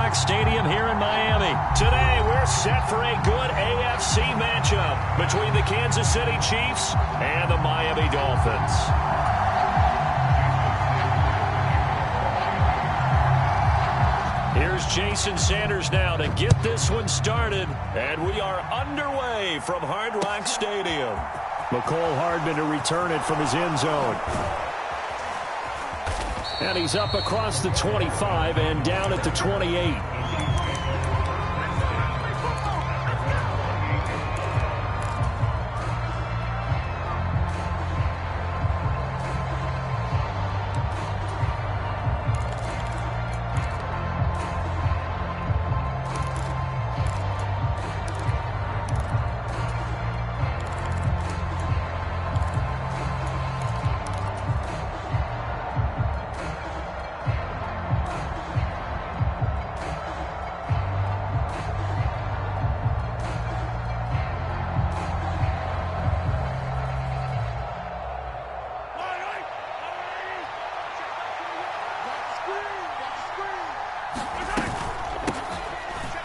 Rock Stadium here in Miami. Today, we're set for a good AFC matchup between the Kansas City Chiefs and the Miami Dolphins. Here's Jason Sanders now to get this one started, and we are underway from Hard Rock Stadium. Mecole Hardman to return it from his end zone. And he's up across the 25 and down at the 28.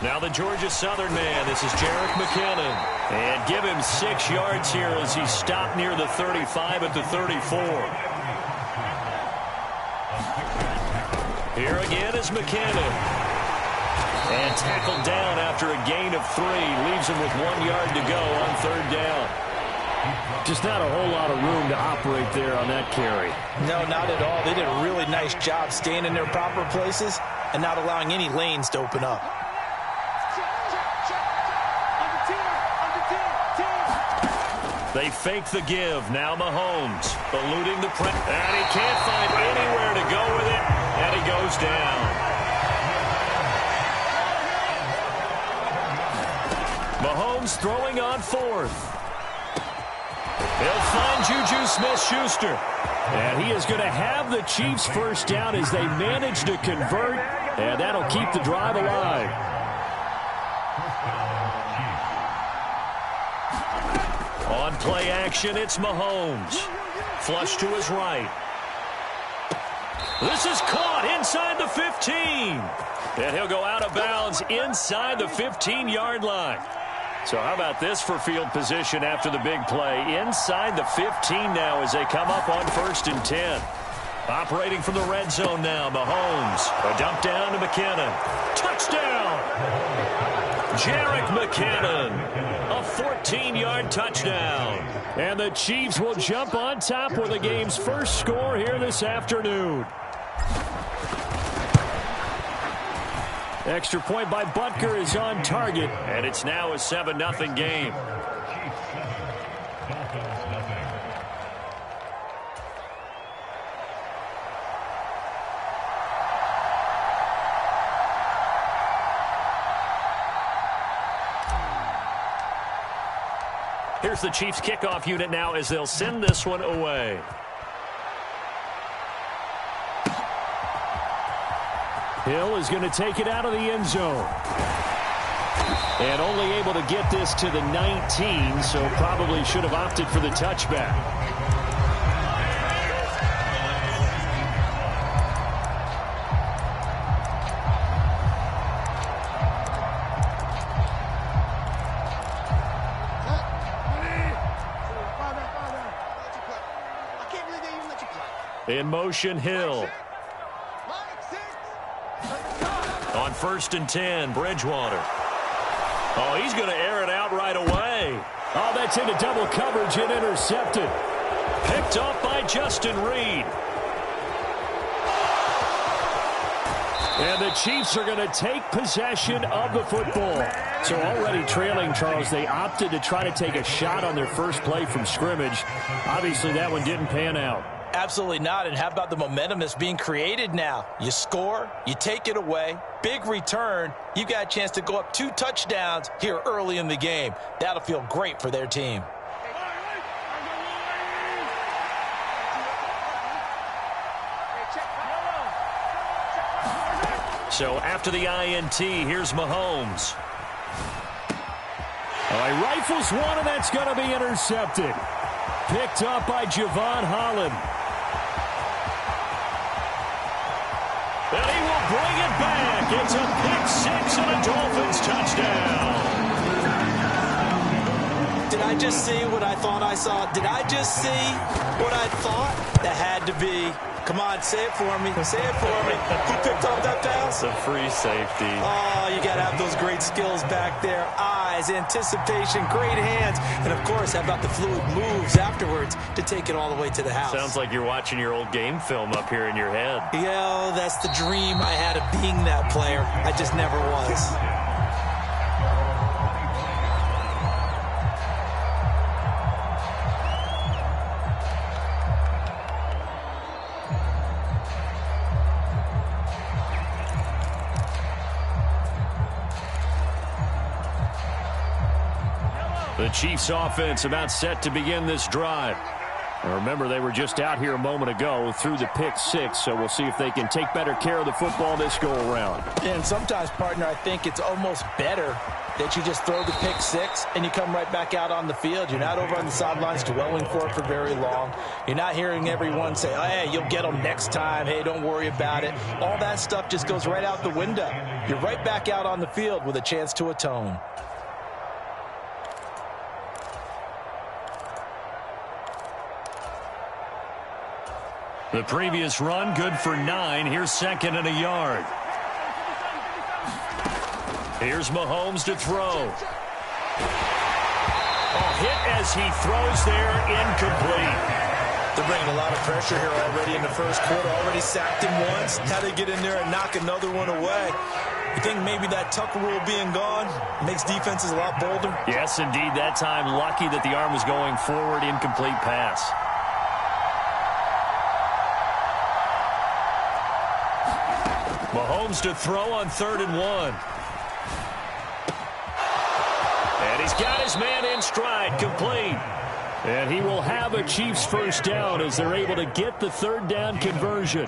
Now the Georgia Southern man, this is Jerick McKinnon. And give him 6 yards here as he stopped near the 35 at the 34. Here again is McKinnon. And tackled down after a gain of 3. Leaves him with 1 yard to go on 3rd down. Just not a whole lot of room to operate there on that carry. No, not at all. They did a really nice job staying in their proper places and not allowing any lanes to open up. They fake the give. Now Mahomes eluding the press. And he can't find anywhere to go with it. And he goes down. Mahomes throwing on 4th. He'll find Juju Smith-Schuster. And he is going to have the Chiefs first down as they manage to convert. And that'll keep the drive alive. On play action, it's Mahomes. Flush to his right. This is caught inside the 15. And he'll go out of bounds inside the 15-yard line. So how about this for field position after the big play? Inside the 15 now as they come up on 1st and 10. Operating from the red zone now, Mahomes. A dump down to McKinnon. Touchdown! Jerick McKinnon. A 14-yard touchdown. And the Chiefs will jump on top with the game's first score here this afternoon. Extra point by Butker is on target. And it's now a 7-0 game. Here's the Chiefs kickoff unit now as they'll send this one away. Hill is going to take it out of the end zone. And only able to get this to the 19, so probably should have opted for the touchback. In motion, Hill. On 1st and 10, Bridgewater. Oh, he's going to air it out right away. Oh, that's into double coverage and intercepted. Picked off by Justin Reed. And the Chiefs are going to take possession of the football. So already trailing, Charles, they opted to try to take a shot on their first play from scrimmage. Obviously, that one didn't pan out. Absolutely not. And how about the momentum that's being created now? You score, you take it away, big return. You got a chance to go up 2 touchdowns here early in the game. That'll feel great for their team. So after the INT, here's Mahomes. Oh, he rifles one, and that's going to be intercepted. Picked up by Javon Holland. And he will bring it back. quarterback gets a pick six and a Dolphins touchdown. Did I just see what I thought I saw? Did I just see what I thought? That had to be. Come on, say it for me. Say it for me. Who picked up that pass? It's a free safety. Oh, you got to have those great skills back there. Eyes, anticipation, great hands. And, of course, how about the fluid moves afterwards to take it all the way to the house? Sounds like you're watching your old game film up here in your head. Yeah, that's the dream I had of being that player. I just never was. The Chiefs offense about set to begin this drive. Now remember, they were just out here a moment ago through the pick six, so we'll see if they can take better care of the football this go around. And sometimes, partner, I think it's almost better that you just throw the pick six and you come right back out on the field. You're not over on the sidelines dwelling for it for very long. You're not hearing everyone say, oh, hey, you'll get them next time. Hey, don't worry about it. All that stuff just goes right out the window. You're right back out on the field with a chance to atone. The previous run, good for 9. Here's second and a yard. Here's Mahomes to throw. Hit as he throws there, incomplete. They're bringing a lot of pressure here already in the first quarter. Already sacked him once. Had to get in there and knock another one away. You think maybe that Tucker rule being gone makes defenses a lot bolder? Yes, indeed. That time, lucky that the arm was going forward, incomplete pass. Mahomes to throw on 3rd and 1. And he's got his man in stride, complete. And he will have a Chiefs first down as they're able to get the 3rd down conversion.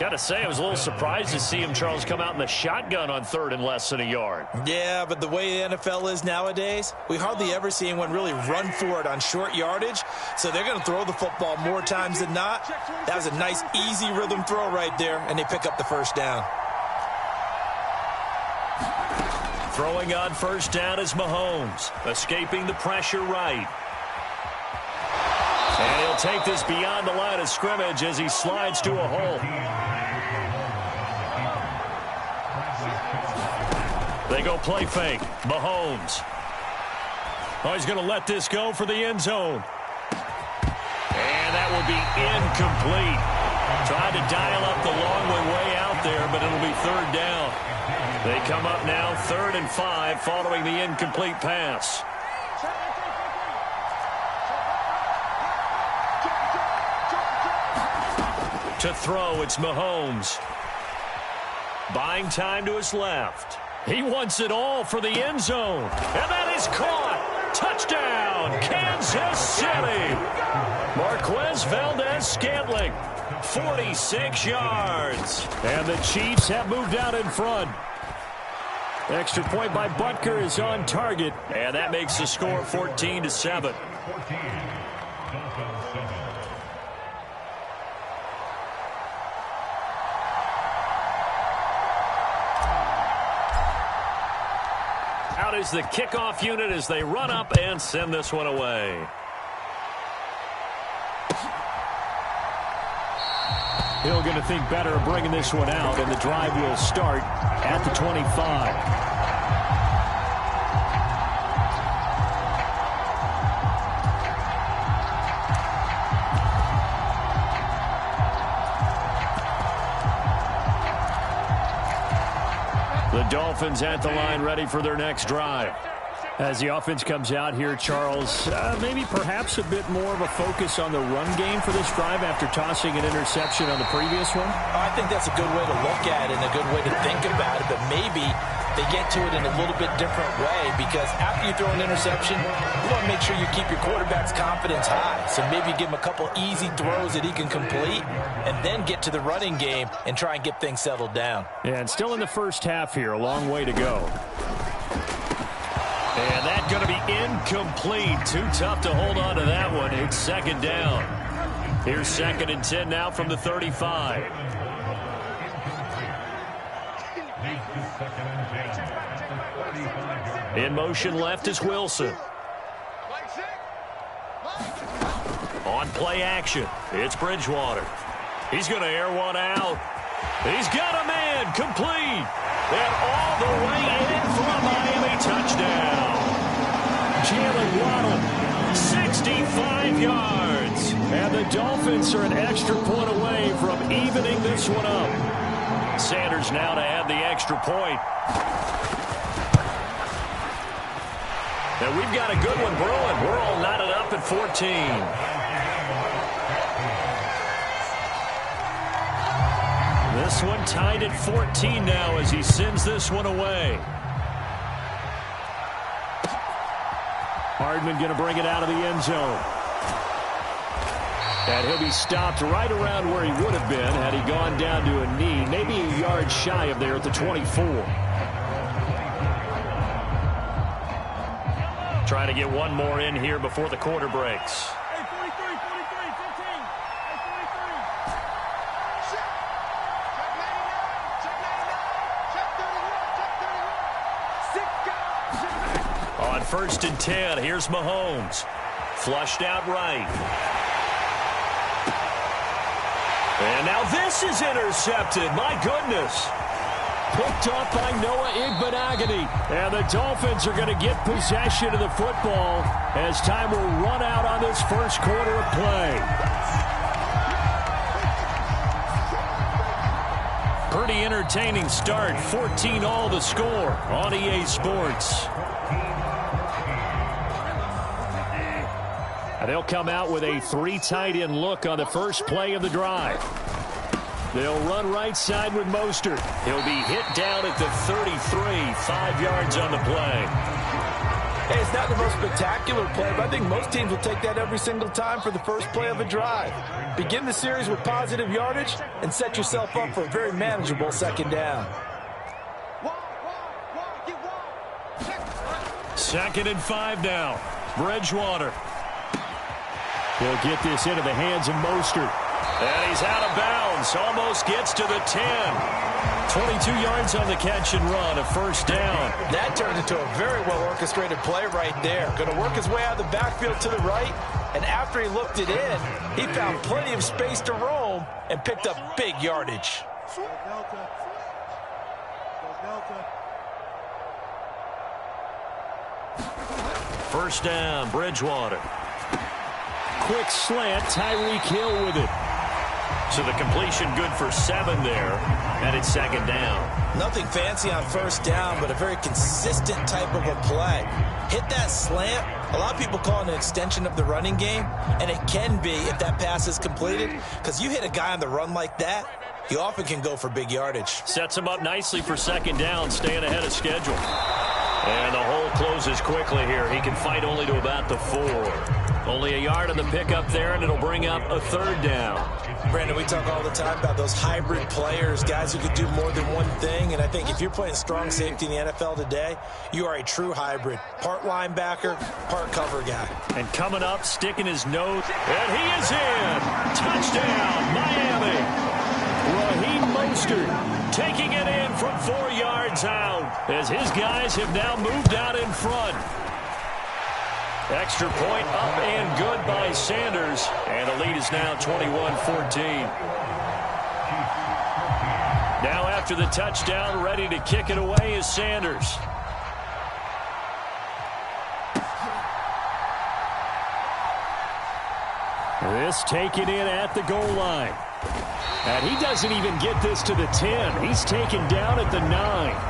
Got to say, I was a little surprised to see him, Charles, come out in the shotgun on 3rd and less than a yard. Yeah, but the way the NFL is nowadays, we hardly ever see anyone really run for it on short yardage. So they're going to throw the football more times than not. That was a nice, easy rhythm throw right there, and they pick up the first down. Throwing on first down is Mahomes, escaping the pressure right. And he'll take this beyond the line of scrimmage as he slides to a hole. They go play fake. Mahomes. Oh, he's going to let this go for the end zone. And that will be incomplete. Tried to dial up the long way out there, but it'll be 3rd down. They come up now 3rd and 5 following the incomplete pass. To throw, it's Mahomes. Buying time to his left. He wants it all for the end zone. And that is caught. Touchdown, Kansas City. Marquez Valdez-Scantling, 46 yards. And the Chiefs have moved out in front. Extra point by Butker is on target. And that makes the score 14-7. Out is the kickoff unit as they run up and send this one away. Hill going to think better of bringing this one out, and the drive will start at the 25. The Dolphins at the line ready for their next drive. As the offense comes out here, Charles, maybe perhaps a bit more of a focus on the run game for this drive after tossing an interception on the previous one? I think that's a good way to look at it and a good way to think about it, but maybe they get to it in a little bit different way, because after you throw an interception, you want to make sure you keep your quarterback's confidence high. So maybe give him a couple easy throws that he can complete and then get to the running game and try and get things settled down. Yeah, and still in the first half here, a long way to go. And that's going to be incomplete. Too tough to hold on to that one. It's 2nd down. Here's 2nd and 10 now from the 35. In motion left is Wilson. On play action, it's Bridgewater. He's going to air one out. He's got a man complete. And all the way in for a Miami touchdown. Jalen Waddle, 65 yards. And the Dolphins are an extra point away from evening this one up. Sanders now to add the extra point. And we've got a good one brewing. We're all knotted up at 14. This one tied at 14 now as he sends this one away. Hardman going to bring it out of the end zone. And he'll be stopped right around where he would have been had he gone down to a knee, maybe a yard shy of there at the 24. Trying to get one more in here before the quarter breaks. On 1st and 10, here's Mahomes. Flushed out right. And now this is intercepted. My goodness. Picked off by Noah Igbinoghene. And the Dolphins are going to get possession of the football as time will run out on this first quarter of play. Pretty entertaining start. 14-all the score on EA Sports. And they'll come out with a 3 tight end look on the first play of the drive. They'll run right side with Mostert. He'll be hit down at the 33, 5 yards on the play. Hey, it's not the most spectacular play, but I think most teams will take that every single time for the first play of a drive. Begin the series with positive yardage and set yourself up for a very manageable second down. 2nd and 5 now. Bridgewater. He'll get this into the hands of Mostert. And he's out of bounds. Almost gets to the 10. 22 yards on the catch and run. A first down. That turned into a very well-orchestrated play right there. Going to work his way out of the backfield to the right. And after he looked it in, he found plenty of space to roam and picked up big yardage. First down, Bridgewater. Quick slant, Tyreek Hill with it. So the completion good for 7 there, and it's 2nd down. Nothing fancy on first down, but a very consistent type of a play. Hit that slant. A lot of people call it an extension of the running game, and it can be if that pass is completed, because you hit a guy on the run like that, he often can go for big yardage. Sets him up nicely for 2nd down, staying ahead of schedule. And the hole closes quickly here. He can fight only to about the 4. Only a yard on the pickup there, and it'll bring up a 3rd down. Brandon, we talk all the time about those hybrid players, guys who can do more than one thing. And I think if you're playing strong safety in the NFL today, you are a true hybrid. Part linebacker, part cover guy. And coming up, sticking his nose, and he is in. Touchdown, Miami. Raheem Mostert taking it in from 4 yards out as his guys have now moved out in front. Extra point up and good by Sanders. And the lead is now 21-14. Now after the touchdown, ready to kick it away is Sanders. This taken in at the goal line. And he doesn't even get this to the 10. He's taken down at the 9.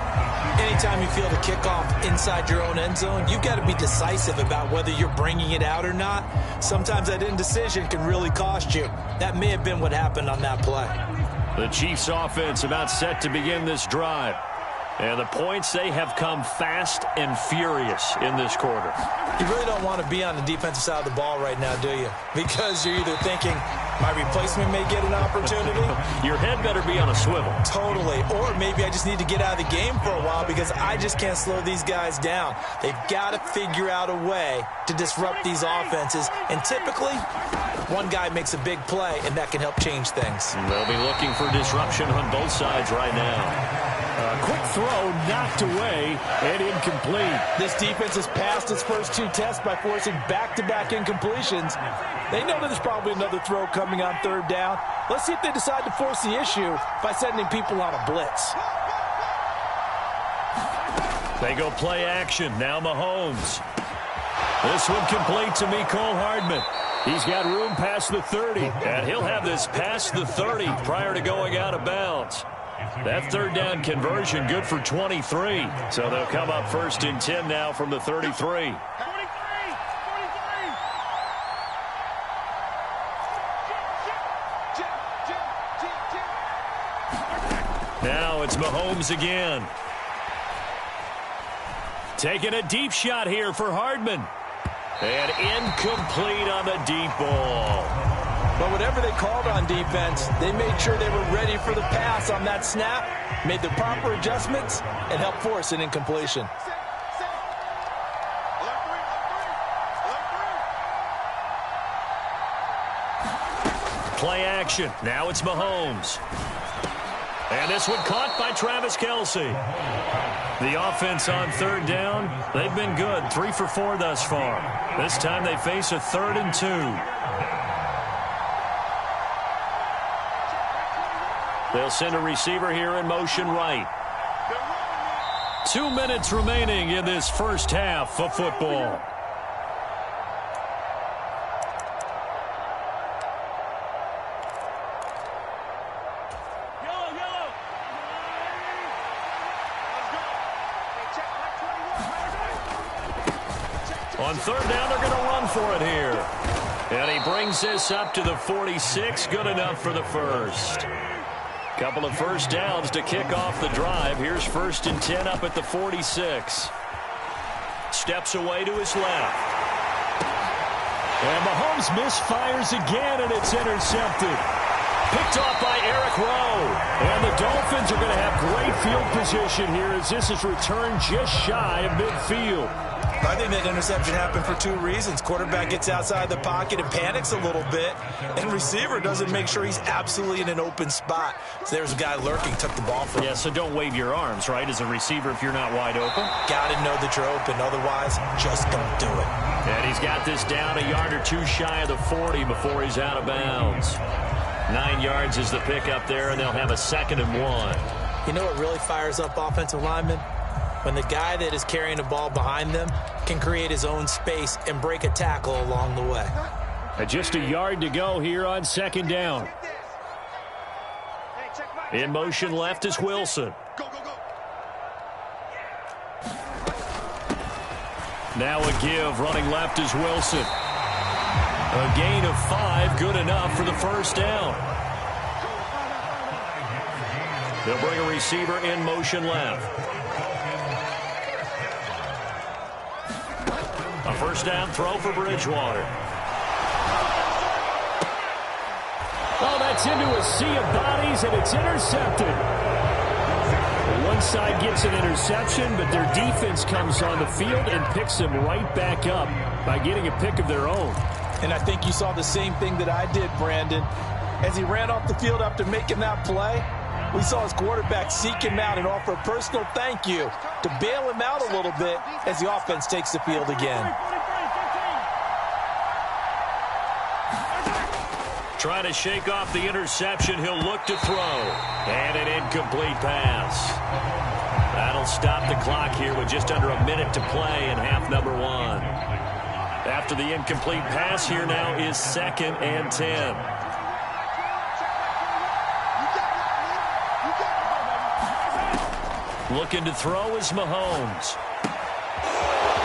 Anytime you feel the kickoff inside your own end zone, you've got to be decisive about whether you're bringing it out or not. Sometimes that indecision can really cost you. That may have been what happened on that play. The Chiefs offense about set to begin this drive. And the points, they have come fast and furious in this quarter. You really don't want to be on the defensive side of the ball right now, do you? Because you're either thinking, my replacement may get an opportunity. Your head better be on a swivel. Totally. Or maybe I just need to get out of the game for a while because I just can't slow these guys down. They've got to figure out a way to disrupt these offenses. And typically, one guy makes a big play, and that can help change things. They'll be looking for disruption on both sides right now. quick throw knocked away and incomplete. This defense has passed its first 2 tests by forcing back-to-back incompletions. They know that there's probably another throw coming on 3rd down. Let's see if they decide to force the issue by sending people on a blitz. They go play action. Now Mahomes. This one complete to Mecole Hardman. He's got room past the 30, and he'll have this past the 30 prior to going out of bounds. That 3rd down conversion good for 23. So they'll come up 1st and 10 now from the 33. Now it's Mahomes again. Taking a deep shot here for Hardman. And incomplete on the deep ball. But whatever they called on defense, they made sure they were ready for the pass on that snap, made the proper adjustments, and helped force an incompletion. Play action. Now it's Mahomes. And this one caught by Travis Kelce. The offense on 3rd down, they've been good. 3 for 4 thus far. This time they face a 3rd and 2. They'll send a receiver here in motion right. 2 minutes remaining in this first half of football. On 3rd down, they're going to run for it here. And he brings this up to the 46. Good enough for the first. Couple of first downs to kick off the drive. Here's 1st and 10 up at the 46. Steps away to his left. And Mahomes misfires again, and it's intercepted. Picked off by Eric Rowe. And the Dolphins are going to have great field position here as this is returned just shy of midfield. I think that interception happened for 2 reasons. Quarterback gets outside the pocket and panics a little bit, and receiver doesn't make sure he's absolutely in an open spot. So there's a guy lurking, took the ball from him. Yeah, so don't wave your arms, right, as a receiver if you're not wide open. Got to know that you're open. Otherwise, just don't do it. And he's got this down a yard or 2 shy of the 40 before he's out of bounds. 9 yards is the pickup there, and they'll have a 2nd and 1. You know what really fires up offensive linemen? When the guy that is carrying the ball behind them can create his own space and break a tackle along the way. Just a yard to go here on 2nd down. In motion left is Wilson. Now a give. Running left is Wilson. A gain of 5. Good enough for the 1st down. They'll bring a receiver in motion left. A 1st down throw for Bridgewater. Oh, that's into a sea of bodies, and it's intercepted. One side gets an interception, but their defense comes on the field and picks them right back up by getting a pick of their own. And I think you saw the same thing that I did, Brandon. As he ran off the field after making that play, we saw his quarterback seek him out and offer a personal thank you to bail him out a little bit as the offense takes the field again. Trying to shake off the interception. He'll look to throw. And an incomplete pass. That'll stop the clock here with just under a minute to play in half number 1. After the incomplete pass, here now is 2nd and 10. Looking to throw is Mahomes.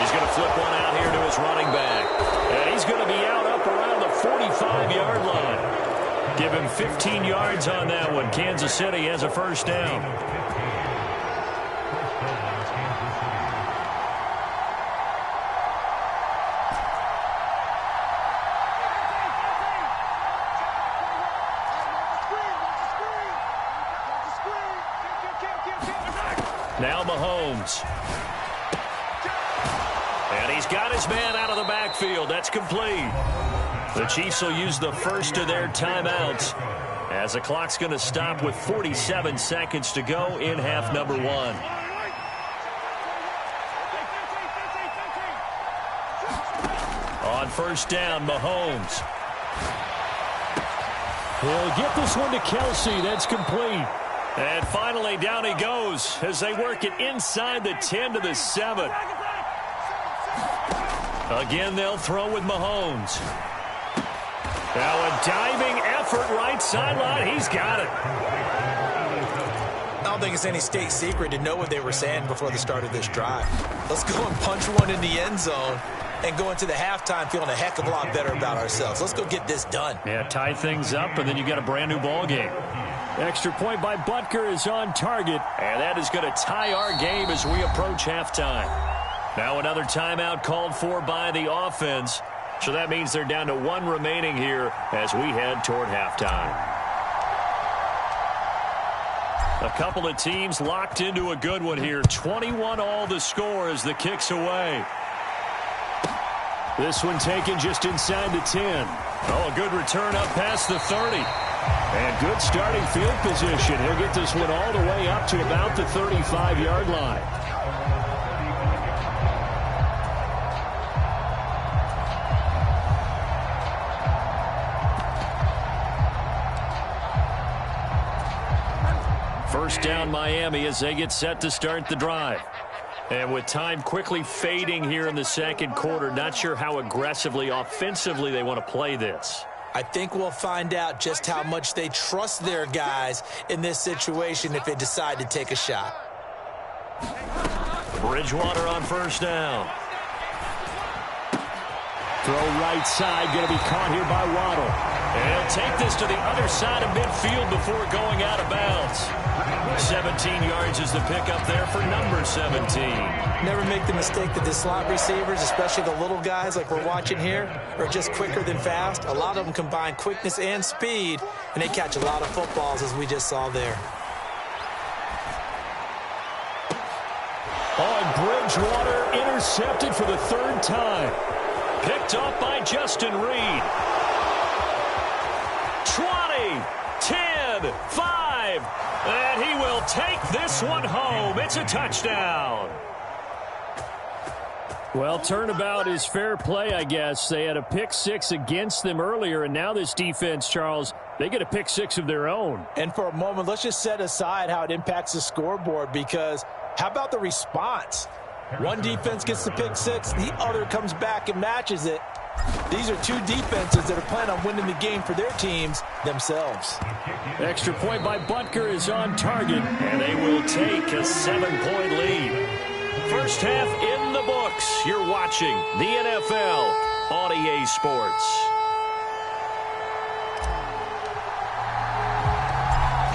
He's going to flip one out here to his running back. And he's going to be out up around the 45-yard line. Give him 15 yards on that one. Kansas City has a 1st down. Now Mahomes. And he's got his man out of the backfield. That's complete. The Chiefs will use the first of their timeouts as the clock's going to stop with 47 seconds to go in half number one. On first down, Mahomes. He'll get this one to Kelsey. That's complete. And finally, down he goes as they work it inside the 10 to the 7. Again, they'll throw with Mahomes. Now a diving effort right sideline. He's got it. I don't think it's any state secret to know what they were saying before the start of this drive. Let's go and punch one in the end zone and go into the halftime feeling a heck of a lot better about ourselves. Let's go get this done. Yeah, tie things up, and then you get a brand new ball game. Extra point by Butker is on target. And that is going to tie our game as we approach halftime. Now another timeout called for by the offense. So that means they're down to one remaining here as we head toward halftime. A couple of teams locked into a good one here. 21 all the score as the kick's away. This one taken just inside the 10. Oh, a good return up past the 30. And good starting field position. He'll get this one all the way up to about the 35-yard line. First down, Miami, as they get set to start the drive. And with time quickly fading here in the second quarter, not sure how aggressively, offensively they want to play this. I think we'll find out just how much they trust their guys in this situation if they decide to take a shot. Bridgewater on first down. Throw right side, going to be caught here by Waddle. And he'll take this to the other side of midfield before going out of bounds. 17 yards is the pickup there for number 17. Never make the mistake that the slot receivers, especially the little guys like we're watching here, are just quicker than fast. A lot of them combine quickness and speed, and they catch a lot of footballs, as we just saw there. Bridgewater intercepted for the third time. Picked off by Justin Reed. 20, 10, 5, and he will take this one home. It's a touchdown. Well, turnabout is fair play, I guess. They had a pick six against them earlier, and now this defense, Charles, they get a pick six of their own. And for a moment, let's just set aside how it impacts the scoreboard, because how about the response? One defense gets the pick six, the other comes back and matches it. These are two defenses that are planning on winning the game for their teams themselves. Extra point by Butker is on target. And they will take a 7-point lead. First half in the books. You're watching the NFL on EA Sports.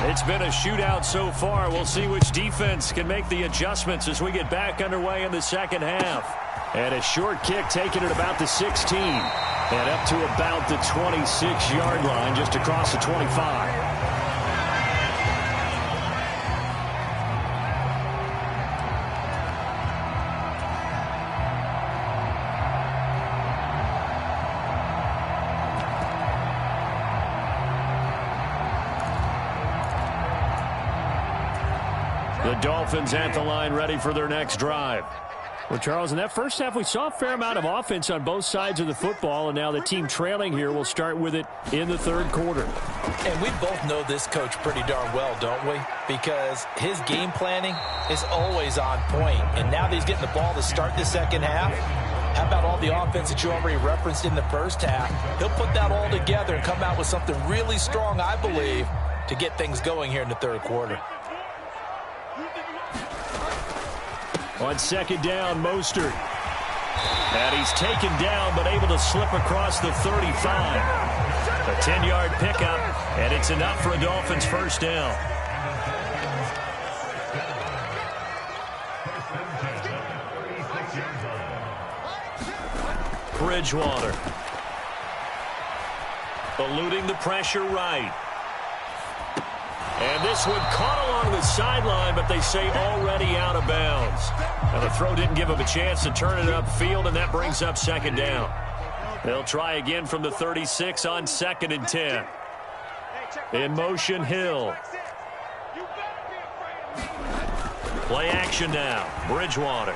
It's been a shootout so far. We'll see which defense can make the adjustments as we get back underway in the second half. And a short kick taken at about the 16. And up to about the 26-yard line, just across the 25. The Dolphins at the line ready for their next drive. Well, Charles, in that first half, we saw a fair amount of offense on both sides of the football, and now the team trailing here will start with it in the third quarter. And we both know this coach pretty darn well, don't we? Because his game planning is always on point. And now that he's getting the ball to start the second half, how about all the offense that you already referenced in the first half? He'll put that all together and come out with something really strong, I believe, to get things going here in the third quarter. On second down, Mostert. And he's taken down but able to slip across the 35. A 10-yard pickup, and it's enough for a Dolphins first down. Bridgewater. Eluding the pressure right. And this one caught along the sideline, but they say already out of bounds. Now the throw didn't give him a chance to turn it upfield, and that brings up second down. They'll try again from the 36 on 2nd and 10. In motion, Hill. Play action now. Bridgewater.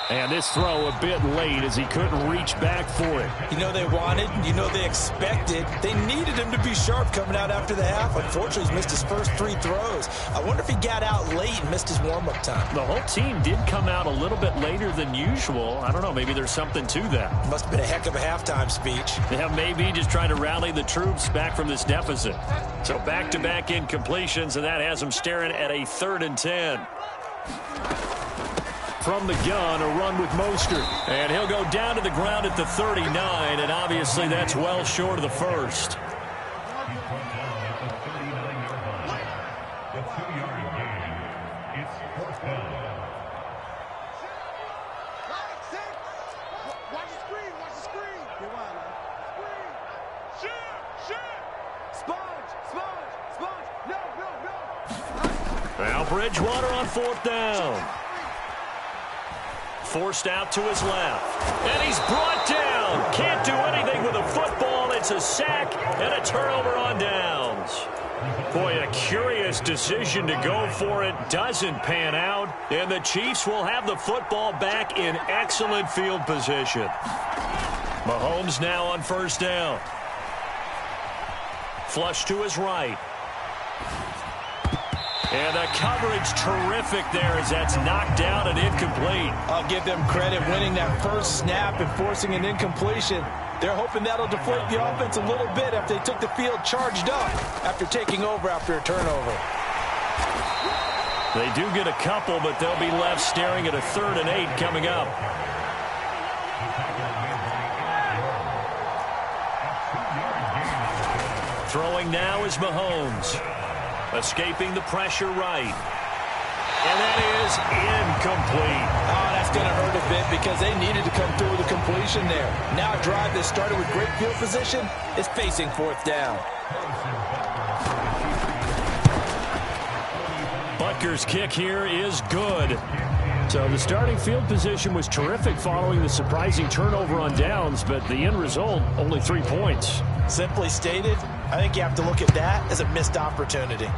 And this throw a bit late as he couldn't reach back for it. You know they wanted, you know they expected. They needed him to be sharp coming out after the half. Unfortunately, he's missed his first 3 throws. I wonder if he got out late and missed his warm-up time. The whole team did come out a little bit later than usual. I don't know, maybe there's something to that. Must have been a heck of a halftime speech. Yeah, maybe just trying to rally the troops back from this deficit. So back-to-back incompletions, and that has them staring at a 3rd and 10. From the gun, a run with Mostert. And he'll go down to the ground at the 39, and obviously that's well short of the first. Now Bridgewater on 4th down. Forced out to his left. And he's brought down. Can't do anything with a football. It's a sack and a turnover on downs. Boy, a curious decision to go for it. Doesn't pan out. And the Chiefs will have the football back in excellent field position. Mahomes now on 1st down. Flush to his right. And the coverage terrific there as that's knocked down and incomplete. I'll give them credit winning that first snap and forcing an incompletion. They're hoping that'll deflate the offense a little bit after they took the field charged up after taking over after a turnover. They do get a couple, but they'll be left staring at a 3rd and 8 coming up. Throwing now is Mahomes. Escaping the pressure right. And that is incomplete. Oh, that's going to hurt a bit because they needed to come through with a completion there. Now a drive that started with great field position is facing 4th down. Butker's kick here is good. So the starting field position was terrific following the surprising turnover on downs, but the end result, only 3 points. Simply stated, I think you have to look at that as a missed opportunity.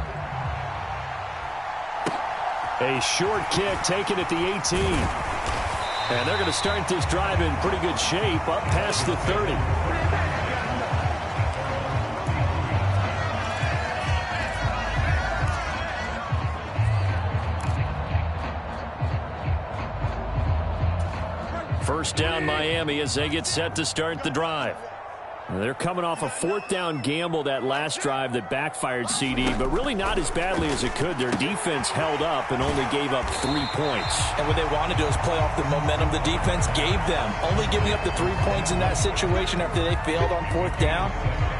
A short kick taken at the 18. And they're going to start this drive in pretty good shape up past the 30. First down Miami as they get set to start the drive. They're coming off a 4th down gamble that last drive that backfired CD, but really not as badly as it could. Their defense held up and only gave up 3 points. And what they want to do is play off the momentum the defense gave them. Only giving up the 3 points in that situation after they failed on 4th down.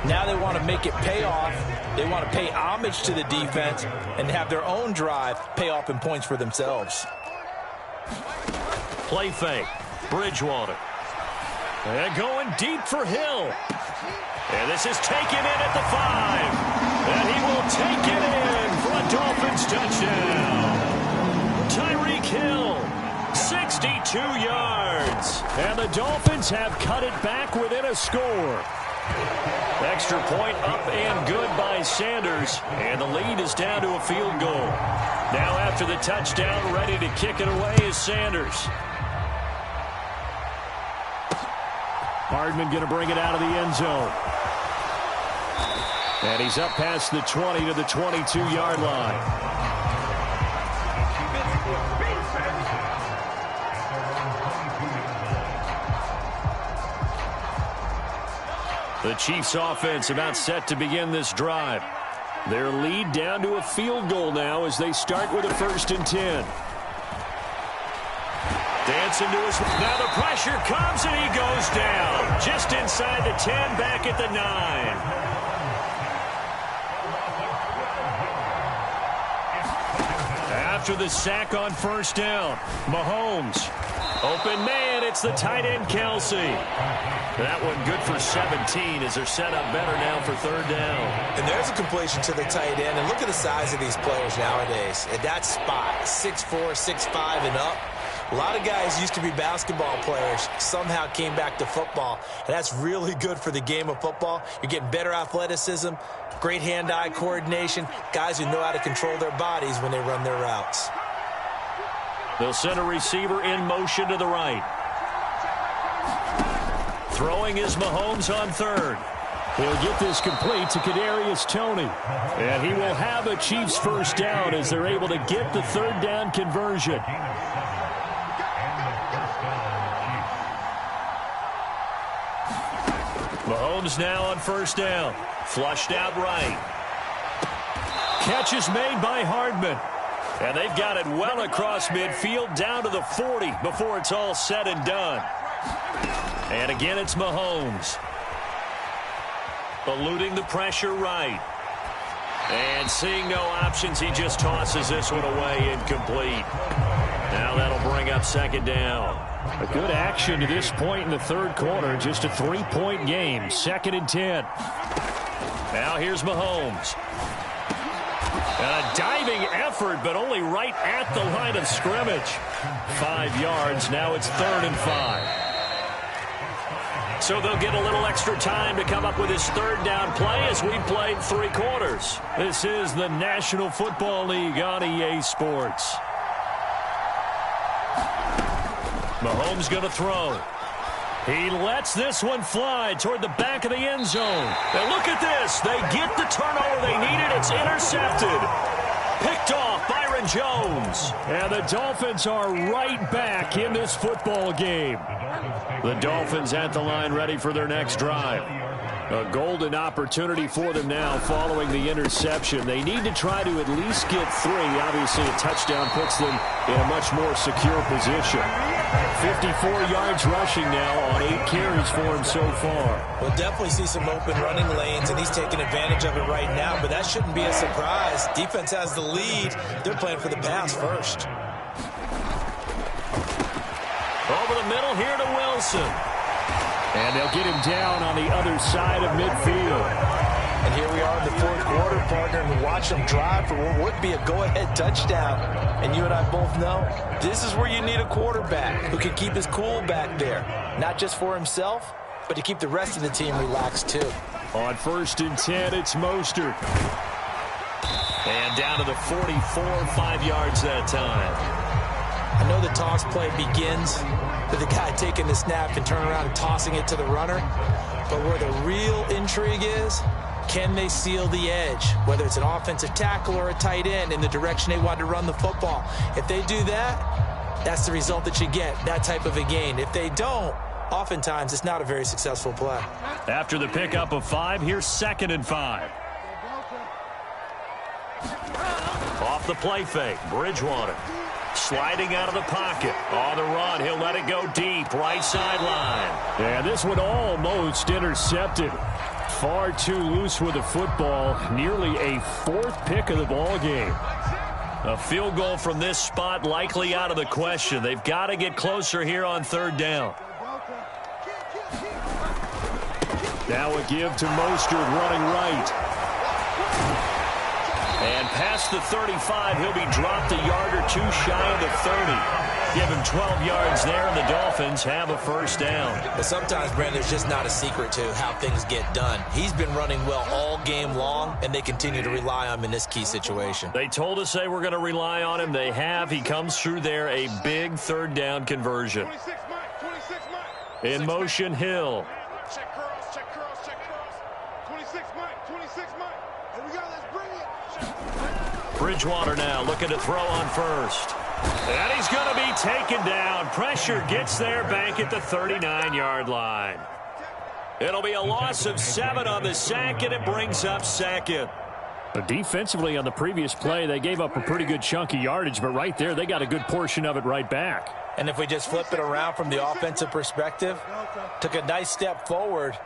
Now they want to make it pay off. They want to pay homage to the defense and have their own drive pay off in points for themselves. Play fake. Bridgewater. And going deep for Hill. And this is taken in at the 5. And he will take it in for a Dolphins touchdown. Tyreek Hill, 62 yards. And the Dolphins have cut it back within a score. Extra point up and good by Sanders. And the lead is down to a field goal. Now after the touchdown, ready to kick it away is Sanders. Hardman going to bring it out of the end zone. And he's up past the 20 to the 22-yard line. The Chiefs offense about set to begin this drive. Their lead down to a field goal now as they start with a 1st and 10. Dancing to his... Now the pressure comes and he goes down. Just inside the 10, back at the 9. After the sack on 1st down, Mahomes. Open man, it's the tight end Kelsey. That one good for 17 as they're set up better now for 3rd down. And there's a completion to the tight end. And look at the size of these players nowadays. At that spot, 6'4", 6'5", and up. A lot of guys used to be basketball players, somehow came back to football, and that's really good for the game of football. You're getting better athleticism, great hand-eye coordination, guys who know how to control their bodies when they run their routes. They'll send a receiver in motion to the right. Throwing is Mahomes on third. He'll get this complete to Kadarius Toney. And he will have a Chiefs first down as they're able to get the third down conversion. Mahomes now on first down. Flushed out right. Catch is made by Hardman. And they've got it well across midfield down to the 40 before it's all said and done. And again, it's Mahomes. Eluding the pressure right. And seeing no options, he just tosses this one away incomplete. Now that'll bring up second down. A good action to this point in the third quarter. Just a 3-point game. 2nd and 10. Now here's Mahomes. And a diving effort, but only right at the line of scrimmage. 5 yards. Now it's 3rd and 5. So they'll get a little extra time to come up with his third down play as we've played 3 quarters. This is the National Football League on EA Sports. Mahomes going to throw. He lets this one fly toward the back of the end zone. And look at this. They get the turnover they needed. It's intercepted. Picked off Byron Jones. And the Dolphins are right back in this football game. The Dolphins at the line ready for their next drive. A golden opportunity for them now following the interception. They need to try to at least get 3. Obviously, a touchdown puts them in a much more secure position. 54 yards rushing now on 8 carries for him so far. We'll definitely see some open running lanes, and he's taking advantage of it right now, but that shouldn't be a surprise. Defense has the lead. They're playing for the pass first. Over the middle here to Wilson. And they'll get him down on the other side of midfield. And here we are in the fourth quarter, partner, and watch them drive for what would be a go-ahead touchdown. And you and I both know this is where you need a quarterback who can keep his cool back there. Not just for himself, but to keep the rest of the team relaxed too. On 1st and 10, it's Mostert. And down to the 44, 5 yards that time. I know the toss play begins with the guy taking the snap and turning around and tossing it to the runner. But where the real intrigue is, can they seal the edge? Whether it's an offensive tackle or a tight end in the direction they want to run the football. If they do that, that's the result that you get, that type of a gain. If they don't, oftentimes it's not a very successful play. After the pickup of 5, here's 2nd and 5. Off the play fake, Bridgewater. Sliding out of the pocket. On the run, he'll let it go deep. Right sideline. Yeah, this one almost intercepted. Far too loose with the football. Nearly a 4th pick of the ball game. A field goal from this spot likely out of the question. They've got to get closer here on 3rd down. Now a give to Mostert running right. And past the 35, he'll be dropped a yard or 2 shy of the 30. Give him 12 yards there, and the Dolphins have a first down. But sometimes, Brandon, there's just not a secret to how things get done. He's been running well all game long, and they continue to rely on him in this key situation. They told us they were going to rely on him. They have. He comes through there, a big 3rd down conversion. In motion, Hill. Check cross, check cross, check cross. 26 Mike. Here we go, let's bring it. Bridgewater now looking to throw on first. And he's going to be taken down. Pressure gets there back at the 39-yard line. It'll be a loss of 7 on the sack, and it brings up 2nd. But defensively on the previous play, they gave up a pretty good chunk of yardage, but right there, they got a good portion of it right back. And if we just flip it around from the offensive perspective, took a nice step forward,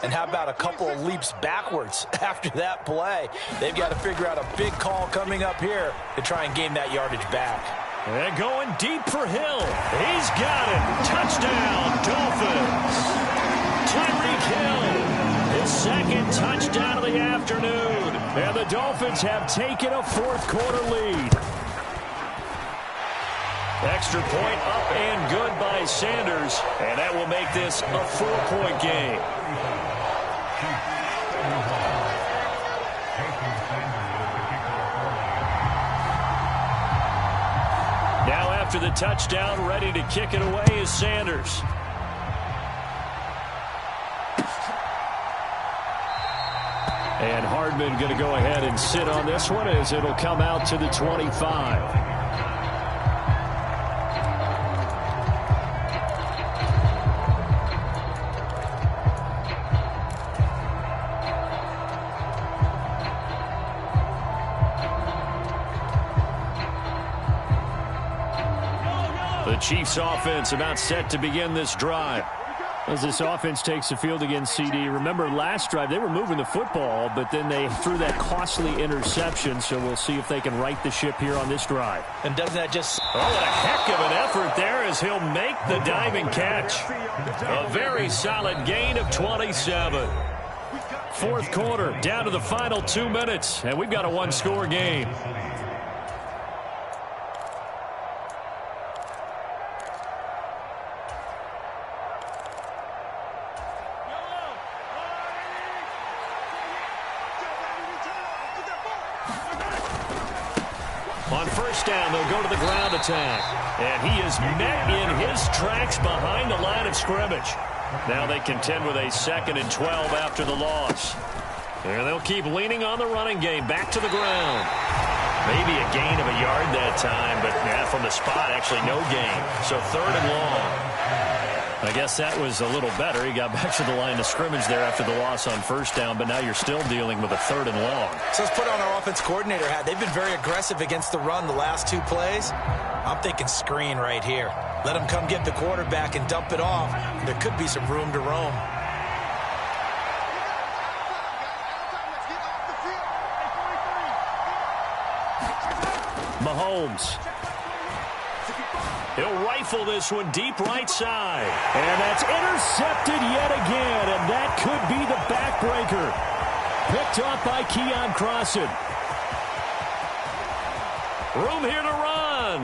and how about a couple of leaps backwards after that play? They've got to figure out a big call coming up here to try and gain that yardage back. And going deep for Hill. He's got it. Touchdown, Dolphins. Tyreek Hill, his 2nd touchdown of the afternoon. And the Dolphins have taken a 4th quarter lead. Extra point up and good by Sanders, and that will make this a 4-point game. Now after the touchdown, ready to kick it away is Sanders. And Hardman going to go ahead and sit on this one as it'll come out to the 25. The Chiefs offense about set to begin this drive. As this offense takes the field against CD, remember last drive they were moving the football, but then they threw that costly interception, so we'll see if they can right the ship here on this drive. And doesn't that just... Oh, what a heck of an effort there as he'll make the diving catch. A very solid gain of 27. Fourth quarter, down to the final 2 minutes, and we've got a one-score game. On first down, they'll go to the ground attack. And he is met in his tracks behind the line of scrimmage. Now they contend with a 2nd and 12 after the loss. And they'll keep leaning on the running game. Back to the ground. Maybe a gain of a yard that time, but from the spot, actually no gain. So 3rd and long. I guess that was a little better. He got back to the line of scrimmage there after the loss on first down, but now you're still dealing with a 3rd and long. So let's put on our offense coordinator hat. They've been very aggressive against the run the last 2 plays. I'm thinking screen right here. Let him come get the quarterback and dump it off. There could be some room to roam. Mahomes. He'll rifle this one deep right side. And that's intercepted yet again, and that could be the backbreaker. Picked off by Keon Crossan. Room here to run.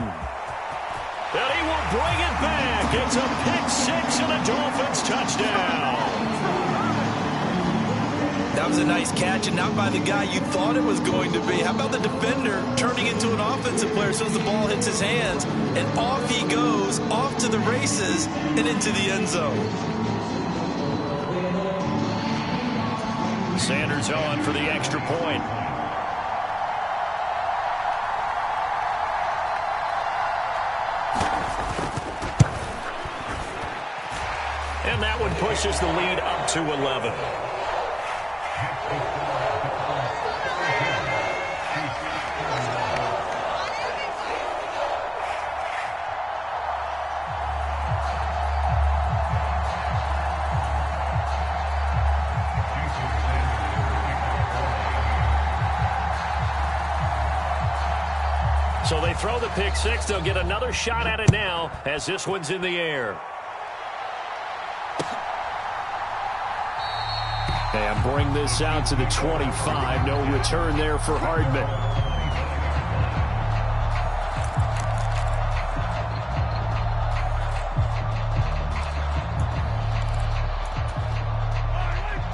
And he will bring it back. It's a pick-6 and a Dolphins touchdown. That was a nice catch, and not by the guy you thought it was going to be. How about the defender turning into an offensive player as soon as the ball hits his hands, and off he goes, off to the races, and into the end zone. Sanders on for the extra point. And that one pushes the lead up to 11. So they throw the pick-6. They'll get another shot at it now as this one's in the air. And bring this out to the 25. No return there for Hardman.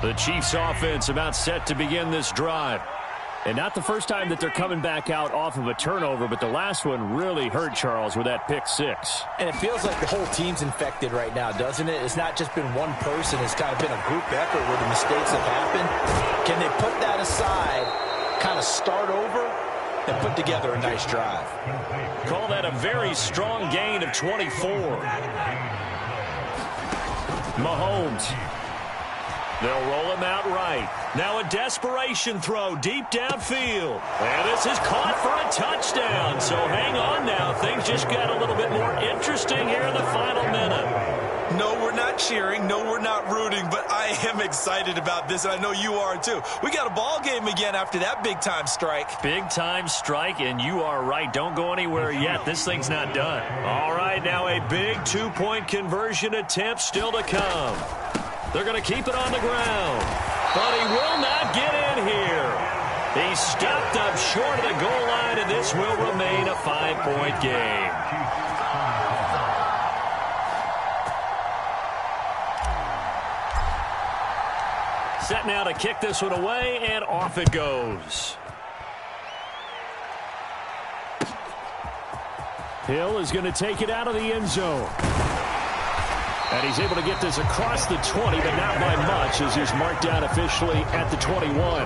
The Chiefs offense about set to begin this drive. And not the first time that they're coming back out off of a turnover, but the last one really hurt Charles with that pick-6. And it feels like the whole team's infected right now, doesn't it? It's not just been one person. It's kind of been a group effort where the mistakes have happened. Can they put that aside, kind of start over, and put together a nice drive? Call that a very strong gain of 24. Mahomes. They'll roll him out right. Now a desperation throw deep downfield. And this is caught for a touchdown. So hang on now. Things just got a little bit more interesting here in the final minute. No, we're not cheering. No, we're not rooting. But I am excited about this, and I know you are too. We got a ball game again after that big-time strike. Big-time strike, and you are right. Don't go anywhere yet. This thing's not done. All right, now a big two-point conversion attempt still to come. They're going to keep it on the ground. But he will not get in here. He's stopped up short of the goal line, and this will remain a 5-point game. Set now to kick this one away, and off it goes. Hill is going to take it out of the end zone. And he's able to get this across the 20, but not by much, as he's marked down officially at the 21.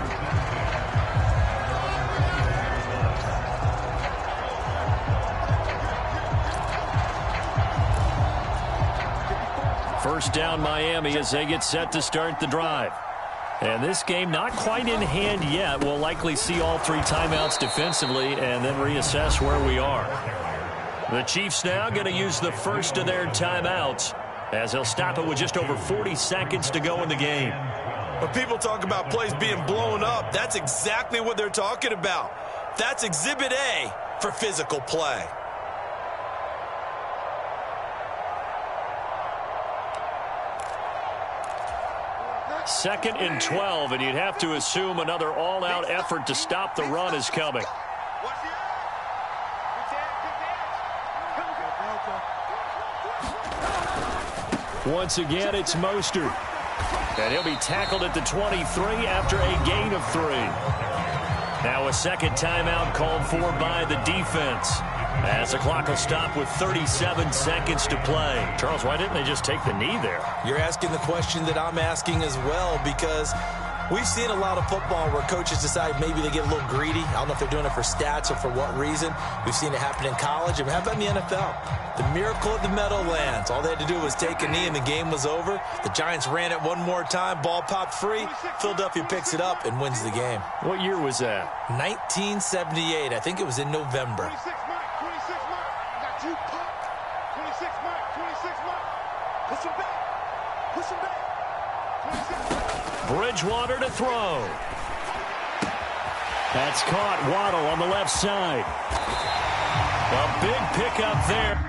First down, Miami, as they get set to start the drive. And this game not quite in hand yet. We'll likely see all 3 timeouts defensively and then reassess where we are. The Chiefs now going to use the first of their timeouts, as they'll stop it with just over 40 seconds to go in the game. When people talk about plays being blown up, that's exactly what they're talking about. That's Exhibit A for physical play. Second and 12, and you'd have to assume another all-out effort to stop the run is coming. Once again, it's Mostert. And he'll be tackled at the 23 after a gain of 3. Now a second timeout called for by the defense, as the clock will stop with 37 seconds to play. Charles, why didn't they just take the knee there? You're asking the question that I'm asking as well, because we've seen a lot of football where coaches decide maybe they get a little greedy. I don't know if they're doing it for stats or for what reason. We've seen it happen in college. And how about in the NFL? The miracle of the Meadowlands. All they had to do was take a knee and the game was over. The Giants ran it one more time. Ball popped free. Philadelphia picks it up and wins the game. What year was that? 1978. I think it was in November. 26 Mike, 26 Mike. Got you pop. 26 Mike, 26 Mike. Push him back. Push him back. 26 Mike. Bridgewater to throw. That's caught. Waddle on the left side. A big pickup there.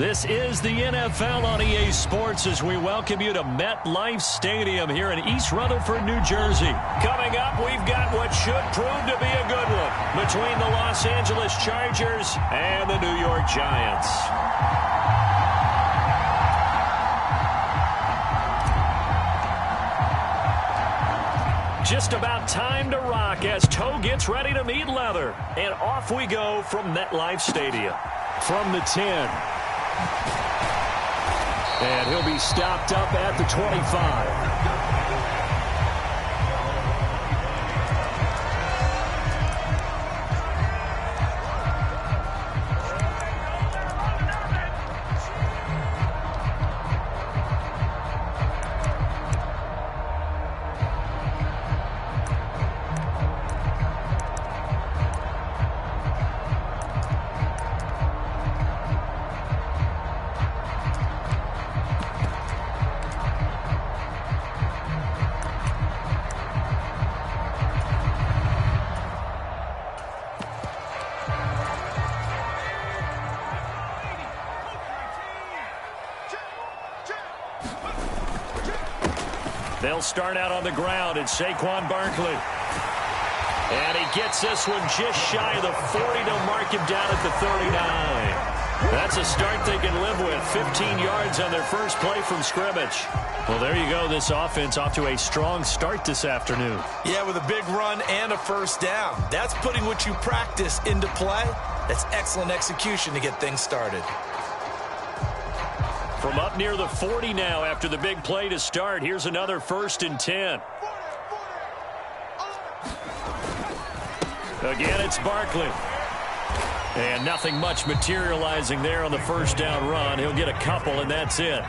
This is the NFL on EA Sports as we welcome you to MetLife Stadium here in East Rutherford, New Jersey. Coming up, we've got what should prove to be a good one between the Los Angeles Chargers and the New York Giants. Just about time to rock as toe gets ready to meet leather. And off we go from MetLife Stadium. From the 10. And he'll be stopped up at the 25. They'll start out on the ground. It's Saquon Barkley. And he gets this one just shy of the 40 to mark him down at the 39. That's a start they can live with. 15 yards on their first play from scrimmage. Well, there you go. This offense off to a strong start this afternoon. Yeah, with a big run and a first down. That's putting what you practice into play. That's excellent execution to get things started. From up near the 40 now after the big play to start. Here's another 1st and 10. Again, it's Barkley. And nothing much materializing there on the first down run. He'll get a couple, and that's it.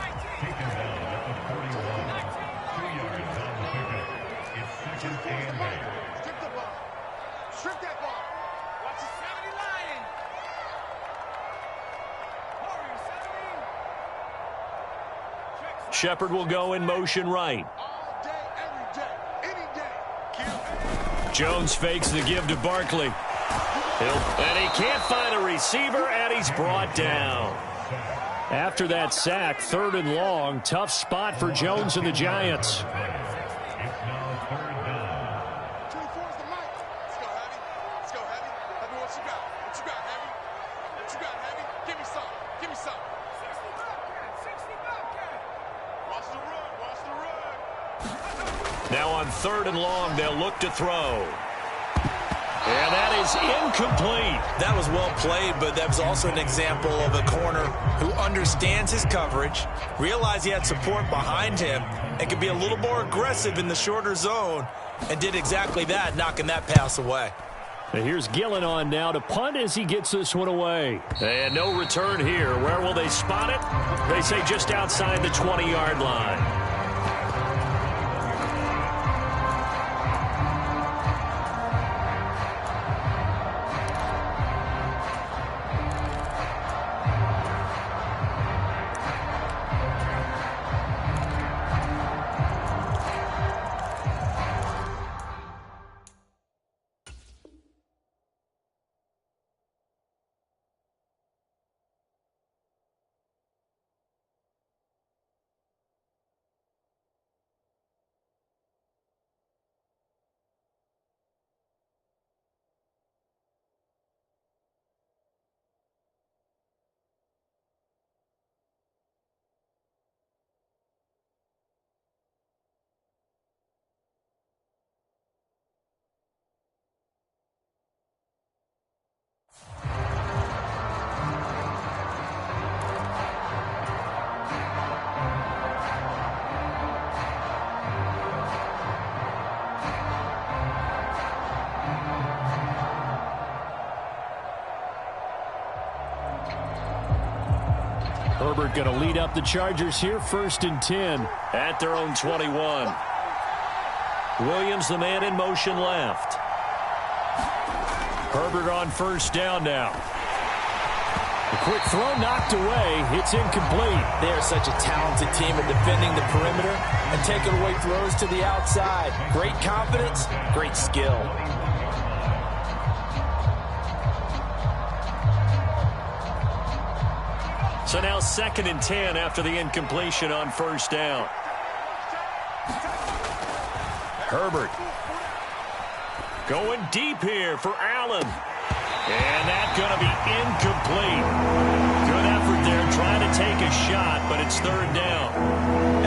Shepard will go in motion right. Jones fakes the give to Barkley. And he can't find a receiver, and he's brought down. After that sack, 3rd and long, tough spot for Jones and the Giants. Now on 3rd and long, they'll look to throw. And that is incomplete. That was well played, but that was also an example of a corner who understands his coverage, realized he had support behind him, and could be a little more aggressive in the shorter zone, and did exactly that, knocking that pass away. And here's Gillen on now to punt as he gets this one away. And no return here. Where will they spot it? They say just outside the 20-yard line. Herbert going to lead up the Chargers here, 1st and 10. At their own 21. Williams, the man in motion left. Herbert on 1st down now. A quick throw knocked away. It's incomplete. They are such a talented team at defending the perimeter and taking away throws to the outside. Great confidence, great skill. So now 2nd and 10 after the incompletion on first down. Herbert going deep here for Allen. And that's going to be incomplete. Good effort there trying to take a shot, but it's 3rd down.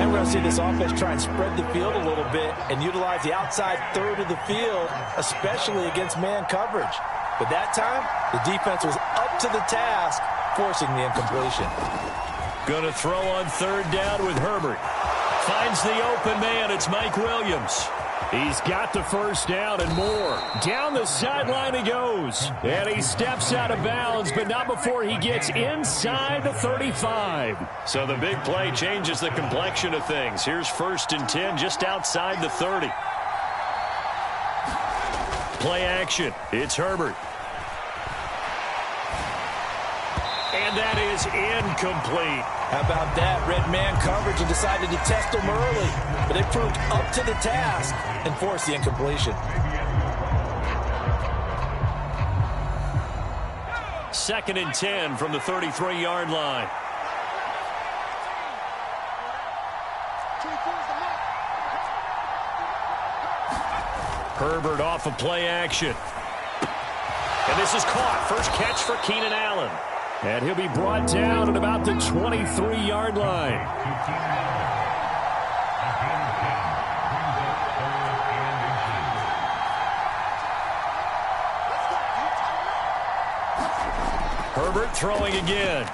And we're going to see this offense try and spread the field a little bit and utilize the outside third of the field, especially against man coverage. But that time, the defense was up to the task, forcing the incompletion. Going to throw on 3rd down with Herbert. Finds the open man. It's Mike Williams. He's got the first down and more. Down the sideline he goes. And he steps out of bounds, but not before he gets inside the 35. So the big play changes the complexion of things. Here's 1st and 10 just outside the 30. Play action. It's Herbert. And that is incomplete. How about that? Red man coverage and decided to test them early. But they proved up to the task and forced the incompletion. 2nd and 10 from the 33-yard line. Herbert off of play action. And this is caught. First catch for Keenan Allen. And he'll be brought down at about the 23-yard line. Herbert throwing again.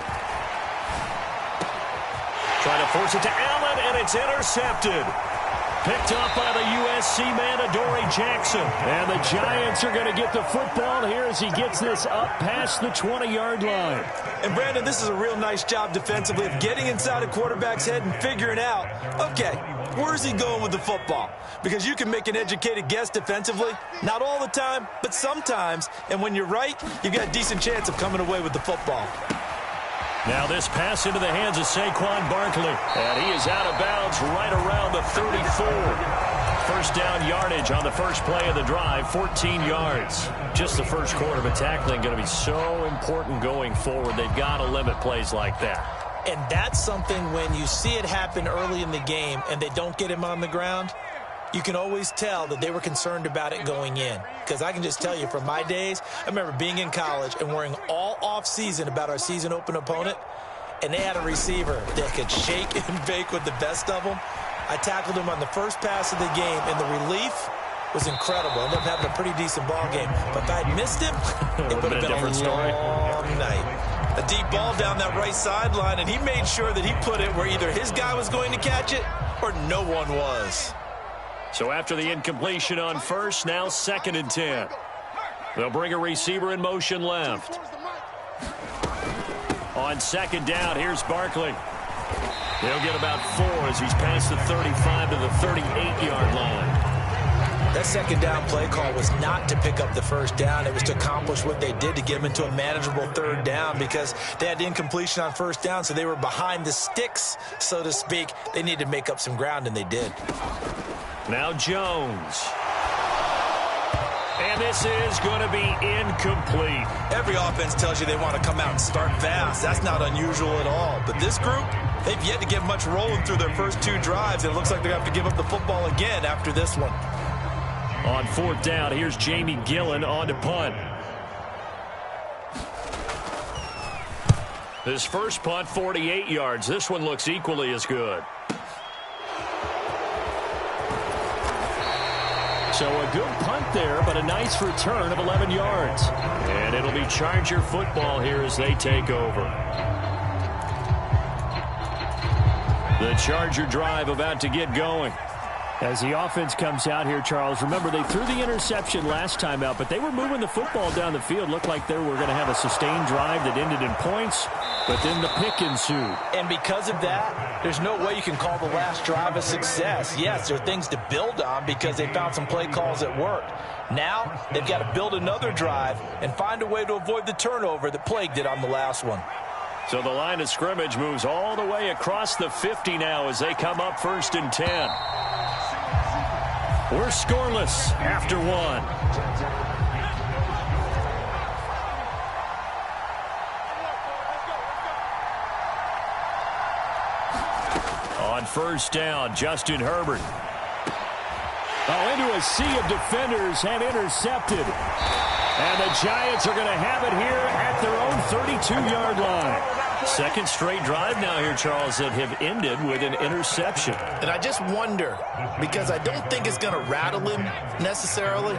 Trying to force it to Allen, and it's intercepted. Picked up by the USC man, Adoree Jackson. And the Giants are going to get the football here as he gets this up past the 20-yard line. And, Brandon, this is a real nice job defensively of getting inside a quarterback's head and figuring out, okay, where's he going with the football? Because you can make an educated guess defensively. Not all the time, but sometimes. And when you're right, you've got a decent chance of coming away with the football. Now this pass into the hands of Saquon Barkley. And he is out of bounds right around the 34. First down yardage on the first play of the drive, 14 yards. Just the first quarter, but tackling going to be so important going forward. They've got to limit plays like that. And that's something when you see it happen early in the game and they don't get him on the ground, you can always tell that they were concerned about it going in. Because I can just tell you from my days, I remember being in college and worrying all off-season about our season open opponent, and they had a receiver that could shake and bake with the best of them. I tackled him on the first pass of the game, and the relief was incredible. I ended up having a pretty decent ball game. But if I had missed him, it would have been a long night. A deep ball down that right sideline, and he made sure that he put it where either his guy was going to catch it or no one was. So after the incompletion on first, now 2nd and 10. They'll bring a receiver in motion left. On 2nd down, here's Barkley. They'll get about 4 as he's past the 35 to the 38-yard line. That 2nd down play call was not to pick up the first down. It was to accomplish what they did to get them into a manageable 3rd down because they had the incompletion on first down, so they were behind the sticks, so to speak. They needed to make up some ground, and they did. Now Jones. And this is going to be incomplete. Every offense tells you they want to come out and start fast. That's not unusual at all. But this group, they've yet to get much rolling through their first 2 drives. And it looks like they're going to have to give up the football again after this one. On 4th down, here's Jamie Gillen on to punt. His first punt, 48 yards. This one looks equally as good. So a good punt there, but a nice return of 11 yards. And it'll be Charger football here as they take over. The Charger drive about to get going. As the offense comes out here, Charles, remember they threw the interception last time out, but they were moving the football down the field. Looked like they were going to have a sustained drive that ended in points, but then the pick ensued. And because of that, there's no way you can call the last drive a success. Yes, there are things to build on because they found some play calls that worked. Now they've got to build another drive and find a way to avoid the turnover that plagued it on the last one. So the line of scrimmage moves all the way across the 50 now as they come up 1st and 10. We're scoreless after 1. first down. Justin Herbert. Oh, into a sea of defenders and intercepted. And the Giants are going to have it here at their own 32-yard line. Second straight drive now here, Charles, that have ended with an interception. And I just wonder, because I don't think it's going to rattle him necessarily,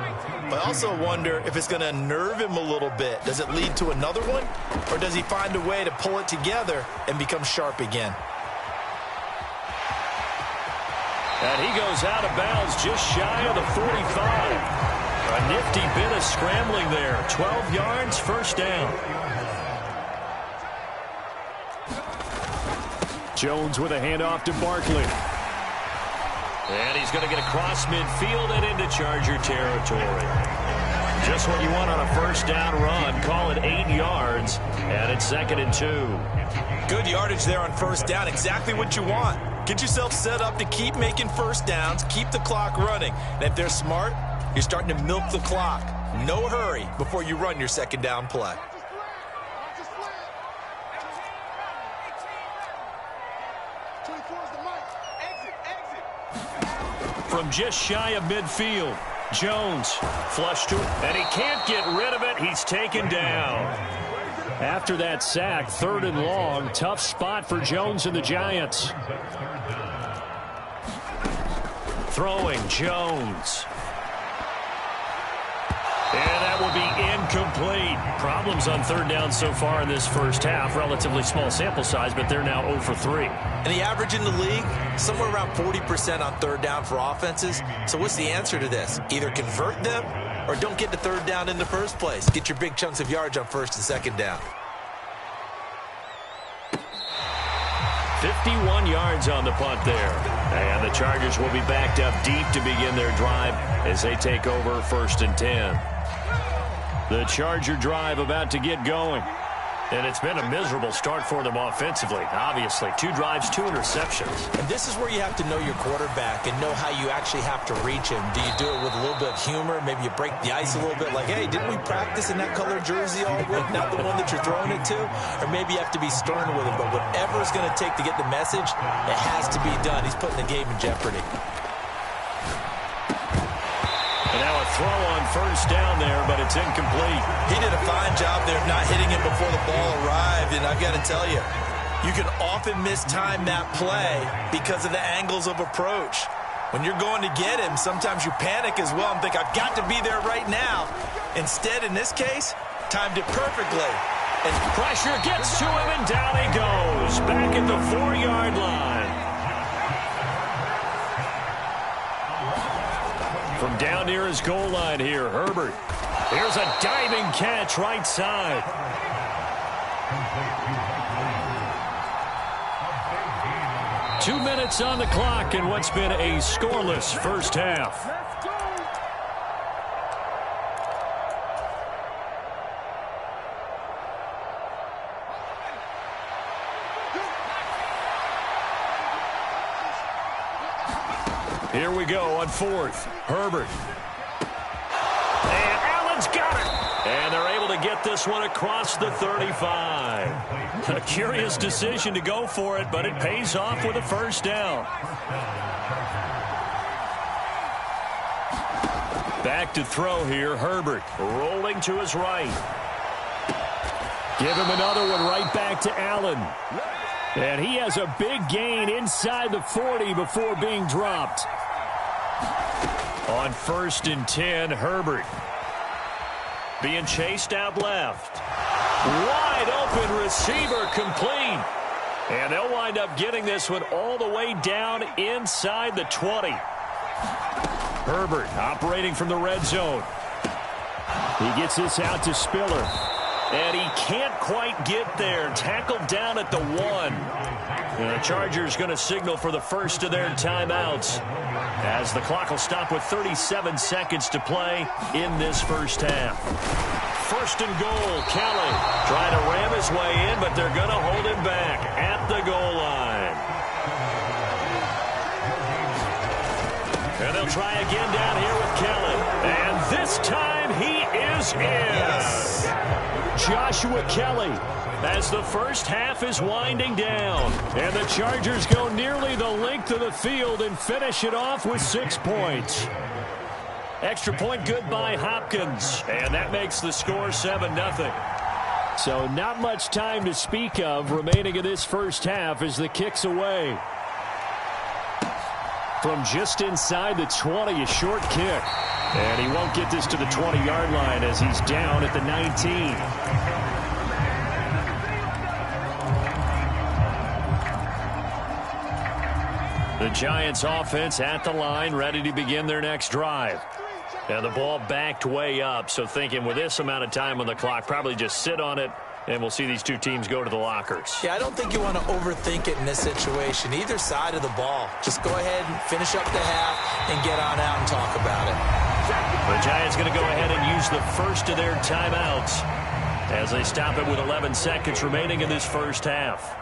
but I also wonder if it's going to unnerve him a little bit. Does it lead to another one, or does he find a way to pull it together and become sharp again? And he goes out of bounds just shy of the 45. A nifty bit of scrambling there. 12 yards, first down. Jones with a handoff to Barkley. And he's going to get across midfield and into Charger territory. Just what you want on a first down run. Call it 8 yards, and it's 2nd and 2. Good yardage there on first down. Exactly what you want. Get yourself set up to keep making first downs, keep the clock running. And if they're smart, you're starting to milk the clock. No hurry before you run your second down play. From just shy of midfield, Jones flushed to it, and he can't get rid of it. He's taken down. After that sack, 3rd and long, tough spot for Jones and the Giants. Throwing Jones. And that will be incomplete. Problems on 3rd down so far in this first half. Relatively small sample size, but they're now 0 for 3. And the average in the league, somewhere around 40% on 3rd down for offenses. So what's the answer to this? Either convert them or don't get to 3rd down in the first place. Get your big chunks of yards on 1st and 2nd down. 51 yards on the punt there. And the Chargers will be backed up deep to begin their drive as they take over 1st and 10. The Charger drive about to get going. And it's been a miserable start for them offensively. Obviously, 2 drives, 2 interceptions. And this is where you have to know your quarterback and know how you actually have to reach him. Do you do it with a little bit of humor? Maybe you break the ice a little bit like, hey, didn't we practice in that color jersey all week? Not the one that you're throwing it to? Or maybe you have to be stern with him. But whatever it's going to take to get the message, it has to be done. He's putting the game in jeopardy. And now a throw on first down there, but it's incomplete. He did a fine job there of not hitting it before the ball arrived. And I've got to tell you, you can often mistime that play because of the angles of approach. When you're going to get him, sometimes you panic as well and think, I've got to be there right now. Instead, in this case, timed it perfectly. And pressure gets to him, and down he goes. Back at the 4-yard line. From down near his goal line here, Herbert. Here's a diving catch right side. Two minutes on the clock in what's been a scoreless first half. Here we go on 4th. Herbert. And Allen's got it. And they're able to get this one across the 35. A curious decision to go for it, but it pays off with a first down. Back to throw here, Herbert. Rolling to his right. Give him another one right back to Allen. And he has a big gain inside the 40 before being dropped. On 1st and 10, Herbert. Being chased out left. Wide open receiver complete. And they'll wind up getting this one all the way down inside the 20. Herbert operating from the red zone. He gets this out to Spiller. And he can't quite get there. Tackled down at the 1. And the Chargers going to signal for the first of their timeouts, as the clock will stop with 37 seconds to play in this first half. 1st and goal, Kelly trying to ram his way in, but they're going to hold him back at the goal line. And they'll try again down here with Kelly. And this time he is in. Joshua Kelly, as the first half is winding down. And the Chargers go nearly the length of the field and finish it off with 6 points. Extra point good by Hopkins. And that makes the score 7-0. So not much time to speak of remaining in this first half as the kick's away. From just inside the 20, a short kick. And he won't get this to the 20-yard line as he's down at the 19. The Giants offense at the line, ready to begin their next drive. And the ball backed way up, so thinking with this amount of time on the clock, probably just sit on it, and we'll see these two teams go to the lockers. Yeah, I don't think you want to overthink it in this situation. Either side of the ball. Just go ahead and finish up the half and get on out and talk about it. The Giants going to go ahead and use the first of their timeouts as they stop it with 11 seconds remaining in this first half.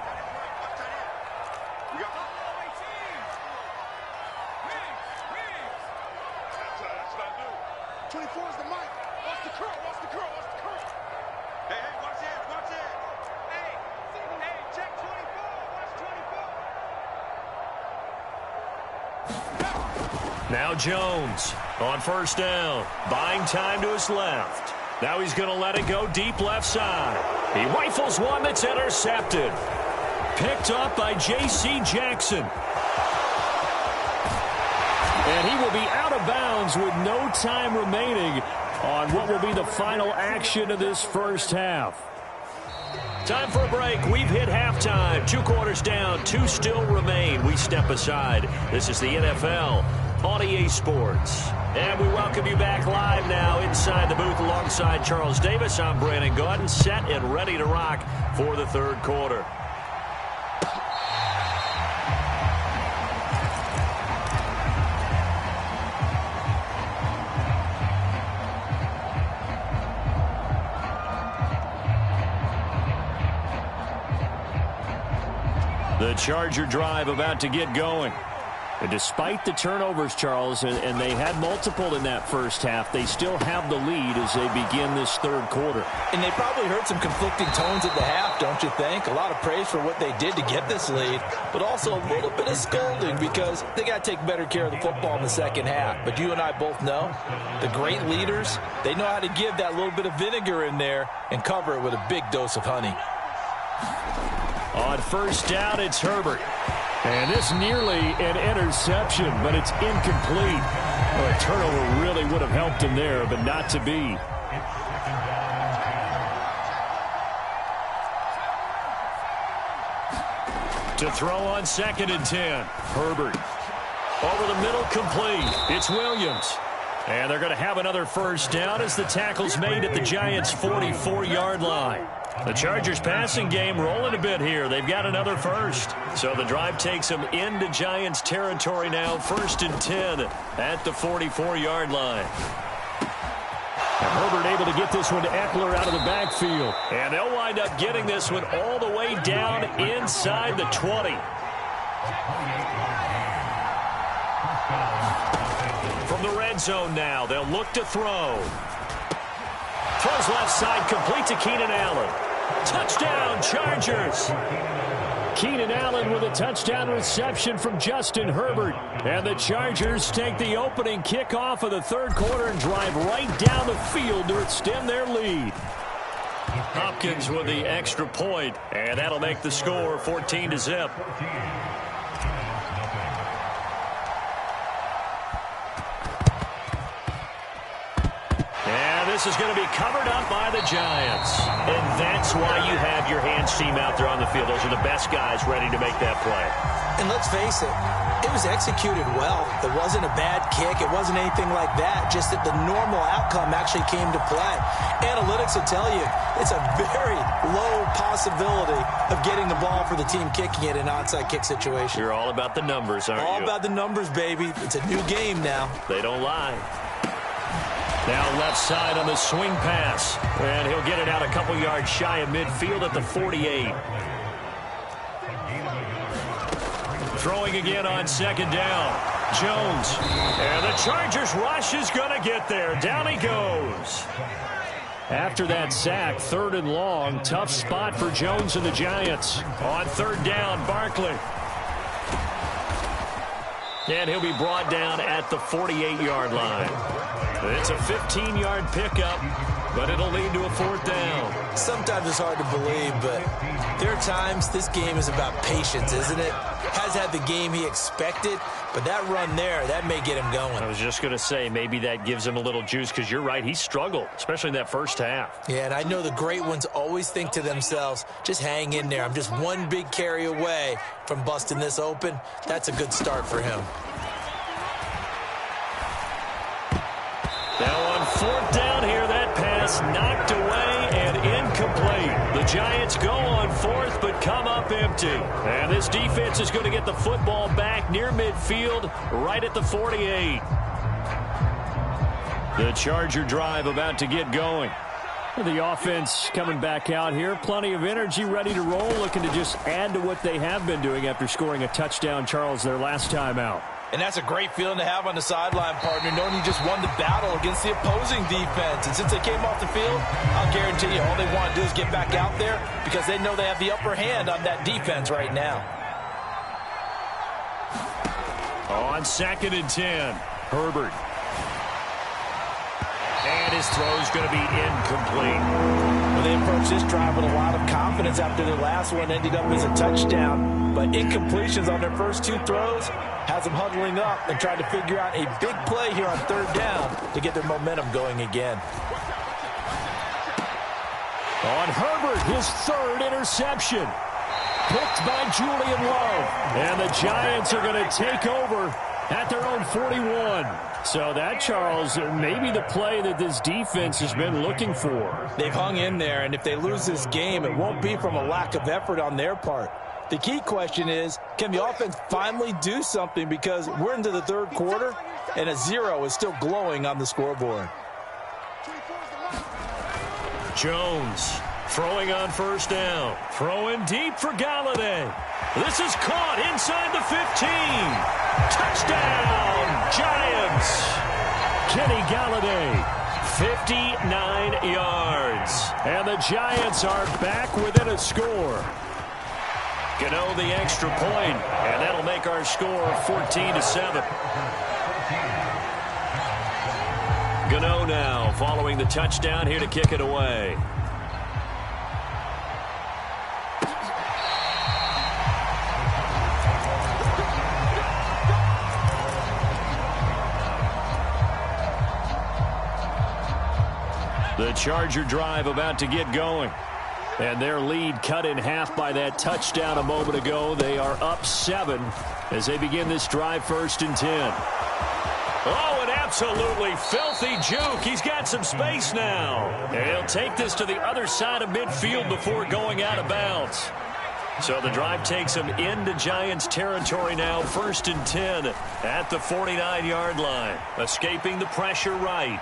Now Jones on first down, buying time to his left. Now he's going to let it go deep left side. He rifles one that's intercepted. Picked up by J.C. Jackson. And he will be out of bounds with no time remaining on what will be the final action of this first half. Time for a break. We've hit halftime. 2 quarters down, 2 still remain. We step aside. This is the NFL on EA Sports. And we welcome you back live now inside the booth alongside Charles Davis. I'm Brandon Gaudin, set and ready to rock for the third quarter. The Charger drive about to get going. And despite the turnovers, Charles, and they had multiple in that first half, they still have the lead as they begin this third quarter. And they probably heard some conflicting tones at the half, don't you think? A lot of praise for what they did to get this lead, but also a little bit of scolding because they got to take better care of the football in the second half. But you and I both know the great leaders, they know how to give that little bit of vinegar in there and cover it with a big dose of honey. On first down, it's Herbert. And this nearly an interception, but it's incomplete. Well, a turnover really would have helped him there, but not to be. To throw on 2nd and 10. Herbert. Over the middle, complete. It's Williams. And they're going to have another first down as the tackle's made at the Giants' 44-yard line. The Chargers passing game rolling a bit here. They've got another first. So the drive takes them into Giants territory now. 1st and 10 at the 44-yard line. And Herbert able to get this one to Eckler out of the backfield. And they'll wind up getting this one all the way down inside the 20. From the red zone now, they'll look to throw. Throws left side, complete to Keenan Allen. Touchdown, Chargers. Keenan Allen with a touchdown reception from Justin Herbert. And the Chargers take the opening kickoff of the third quarter and drive right down the field to extend their lead. Hopkins with the extra point, and that'll make the score 14-0. This is going to be covered up by the Giants. And that's why you have your hands team out there on the field. Those are the best guys ready to make that play. And let's face it was executed well. It wasn't a bad kick. It wasn't anything like that. Just that the normal outcome actually came to play. Analytics will tell you it's a very low possibility of getting the ball for the team kicking it in an onside kick situation. You're all about the numbers, aren't you? All about the numbers, baby. It's a new game now. They don't lie. Now left side on the swing pass. And he'll get it out a couple yards shy of midfield at the 48. Throwing again on 2nd down. Jones. And the Chargers rush is going to get there. Down he goes. After that sack, 3rd and long, tough spot for Jones and the Giants. On 3rd down, Barkley. And he'll be brought down at the 48-yard line. It's a 15-yard pickup, but it'll lead to a 4th down. Sometimes it's hard to believe, but there are times this game is about patience, isn't it? Has had the game he expected, but that run there, that may get him going. I was just going to say, maybe that gives him a little juice, because you're right, he struggled, especially in that first half. Yeah, and I know the great ones always think to themselves, just hang in there. I'm just one big carry away from busting this open. That's a good start for him. Now on 4th down here, that pass knocked away and incomplete. The Giants go on 4th, but come up empty. And this defense is going to get the football back near midfield, right at the 48. The Charger drive about to get going. The offense coming back out here. Plenty of energy, ready to roll, looking to just add to what they have been doing after scoring a touchdown, Charles, their last time out. And that's a great feeling to have on the sideline, partner, knowing you just won the battle against the opposing defense. And since they came off the field, I'll guarantee you all they want to do is get back out there because they know they have the upper hand on that defense right now. On 2nd and 10, Herbert. And his throw's going to be incomplete. Well, they approached this drive with a lot of confidence after their last one ended up as a touchdown. But incompletions on their first 2 throws has them huddling up and trying to figure out a big play here on 3rd down to get their momentum going again. On Herbert, his 3rd interception. Picked by Julian Love. And the Giants are going to take over at their own 41. So that, Charles, maybe the play that this defense has been looking for. They've hung in there, and if they lose this game, it won't be from a lack of effort on their part. The key question is, can the offense finally do something? Because we're into the 3rd quarter, and a 0 is still glowing on the scoreboard. Jones throwing on 1st down. Throwing deep for Galladay. This is caught inside the 15. Touchdown, Giants. Kenny Galladay. 59 yards. And the Giants are back within a score. Gano the extra point, and that'll make our score 14-7. Gano now following the touchdown here to kick it away. The Charger drive about to get going. And their lead cut in half by that touchdown a moment ago. They are up 7 as they begin this drive 1st and 10. Oh, an absolutely filthy juke. He's got some space now. And he'll take this to the other side of midfield before going out of bounds. So the drive takes him into Giants territory now. 1st and 10 at the 49-yard line. Escaping the pressure right.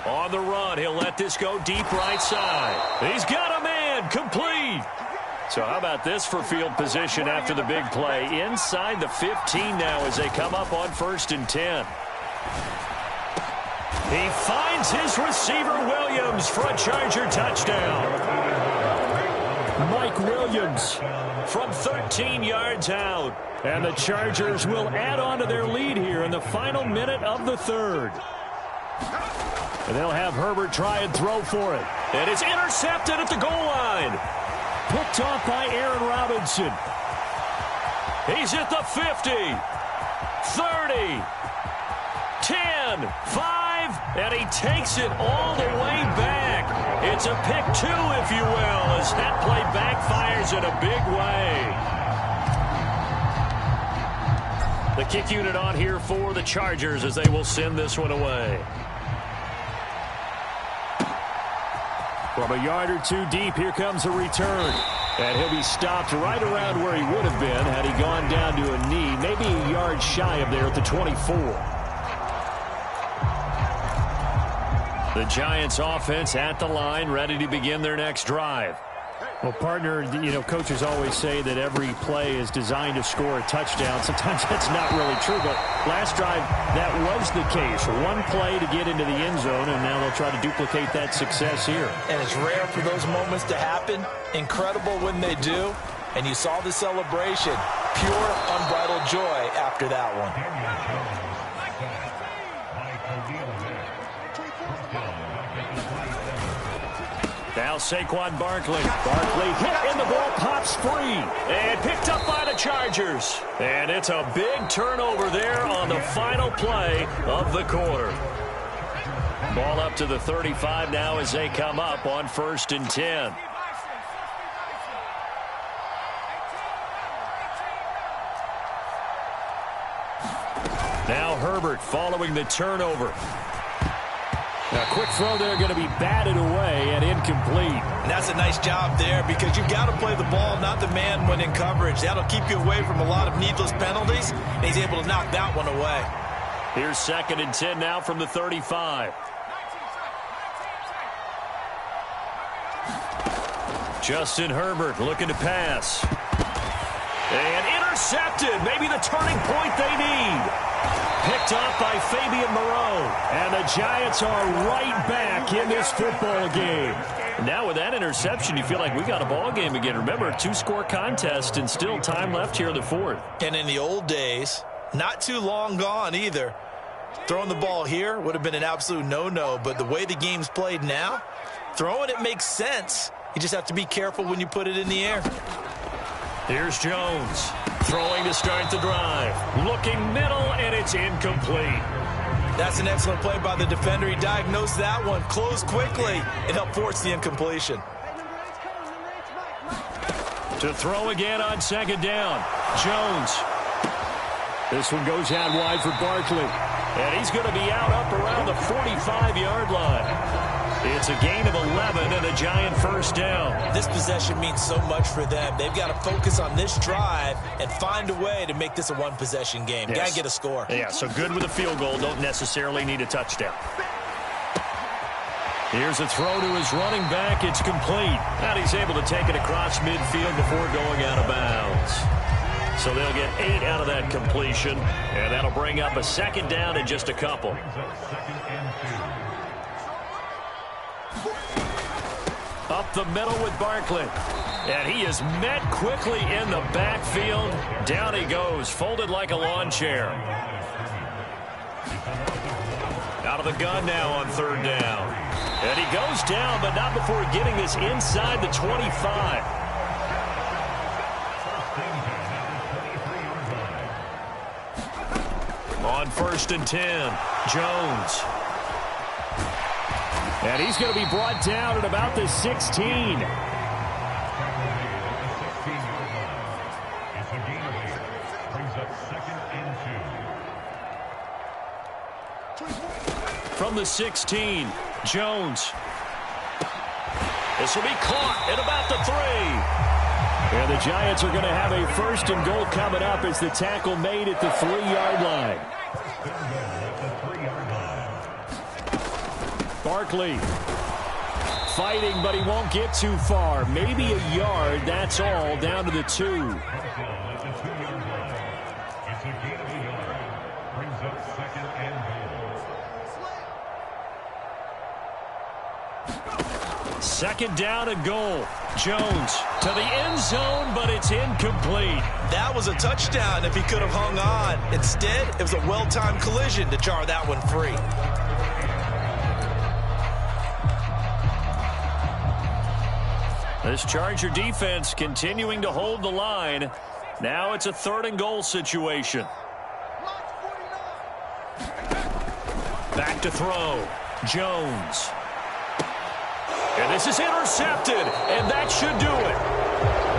On the run, he'll let this go deep right side. He's got a man, complete. So how about this for field position after the big play? Inside the 15 now as they come up on 1st and 10. He finds his receiver, Williams, for a Charger touchdown. Mike Williams from 13 yards out. And the Chargers will add on to their lead here in the final minute of the 3rd. And they'll have Herbert try and throw for it. And it's intercepted at the goal line. Picked off by Aaron Robinson. He's at the 50, 30, 10, 5, and he takes it all the way back. It's a pick 2, if you will, as that play backfires in a big way. The kick unit on here for the Chargers as they will send this one away. From a yard or 2 deep, here comes a return. And he'll be stopped right around where he would have been had he gone down to a knee, maybe a yard shy of there at the 24. The Giants offense at the line, ready to begin their next drive. Well, partner, you know, coaches always say that every play is designed to score a touchdown. Sometimes that's not really true, but last drive, that was the case. One play to get into the end zone, and now they'll try to duplicate that success here. And it's rare for those moments to happen. Incredible when they do. And you saw the celebration. Pure, unbridled joy after that one. Now Saquon Barkley. Barkley hit and the ball pops free. And picked up by the Chargers. And it's a big turnover there on the final play of the quarter. Ball up to the 35 now as they come up on 1st and 10. Now Herbert following the turnover. A quick throw there going to be batted away and incomplete. And that's a nice job there because you've got to play the ball, not the man when in coverage. That'll keep you away from a lot of needless penalties. And he's able to knock that one away. Here's 2nd and 10 now from the 35. Justin Herbert looking to pass. And intercepted. Maybe the turning point they need. Picked up by Fabian Moreau. And the Giants are right back in this football game. Now with that interception, you feel like we got a ball game again. Remember, 2-score contest and still time left here in the 4th. And in the old days, not too long gone either, throwing the ball here would have been an absolute no-no. But the way the game's played now, throwing it makes sense. You just have to be careful when you put it in the air. Here's Jones. Throwing to start the drive. Looking middle, and it's incomplete. That's an excellent play by the defender. He diagnosed that one, closed quickly, and helped force the incompletion. To throw again on 2nd down. Jones. This one goes out wide for Barkley. And he's going to be out up around the 45-yard line. It's a gain of 11 and a Giant 1st down. This possession means so much for them. They've got to focus on this drive and find a way to make this a one-possession game. Yes. Got to get a score. Yeah, so good with a field goal. Don't necessarily need a touchdown. Here's a throw to his running back. It's complete. And he's able to take it across midfield before going out of bounds. So they'll get 8 out of that completion. And that'll bring up a 2nd down and just a couple. Up the middle with Barkley. And he is met quickly in the backfield. Down he goes, folded like a lawn chair. Out of the gun now on 3rd down. And he goes down, but not before getting this inside the 25. On 1st and 10, Jones. And he's going to be brought down at about the 16. From the 16, Jones. This will be caught at about the 3. And the Giants are going to have a 1st and goal coming up as the tackle made at the 3-yard line. Barkley fighting, but he won't get too far. Maybe a yard, that's all, down to the 2. Second down and goal. Jones to the end zone, but it's incomplete. That was a touchdown if he could have hung on. Instead, it was a well-timed collision to jar that one free. This Charger defense continuing to hold the line. Now it's a 3rd and goal situation. Back to throw. Jones. And this is intercepted, and that should do it.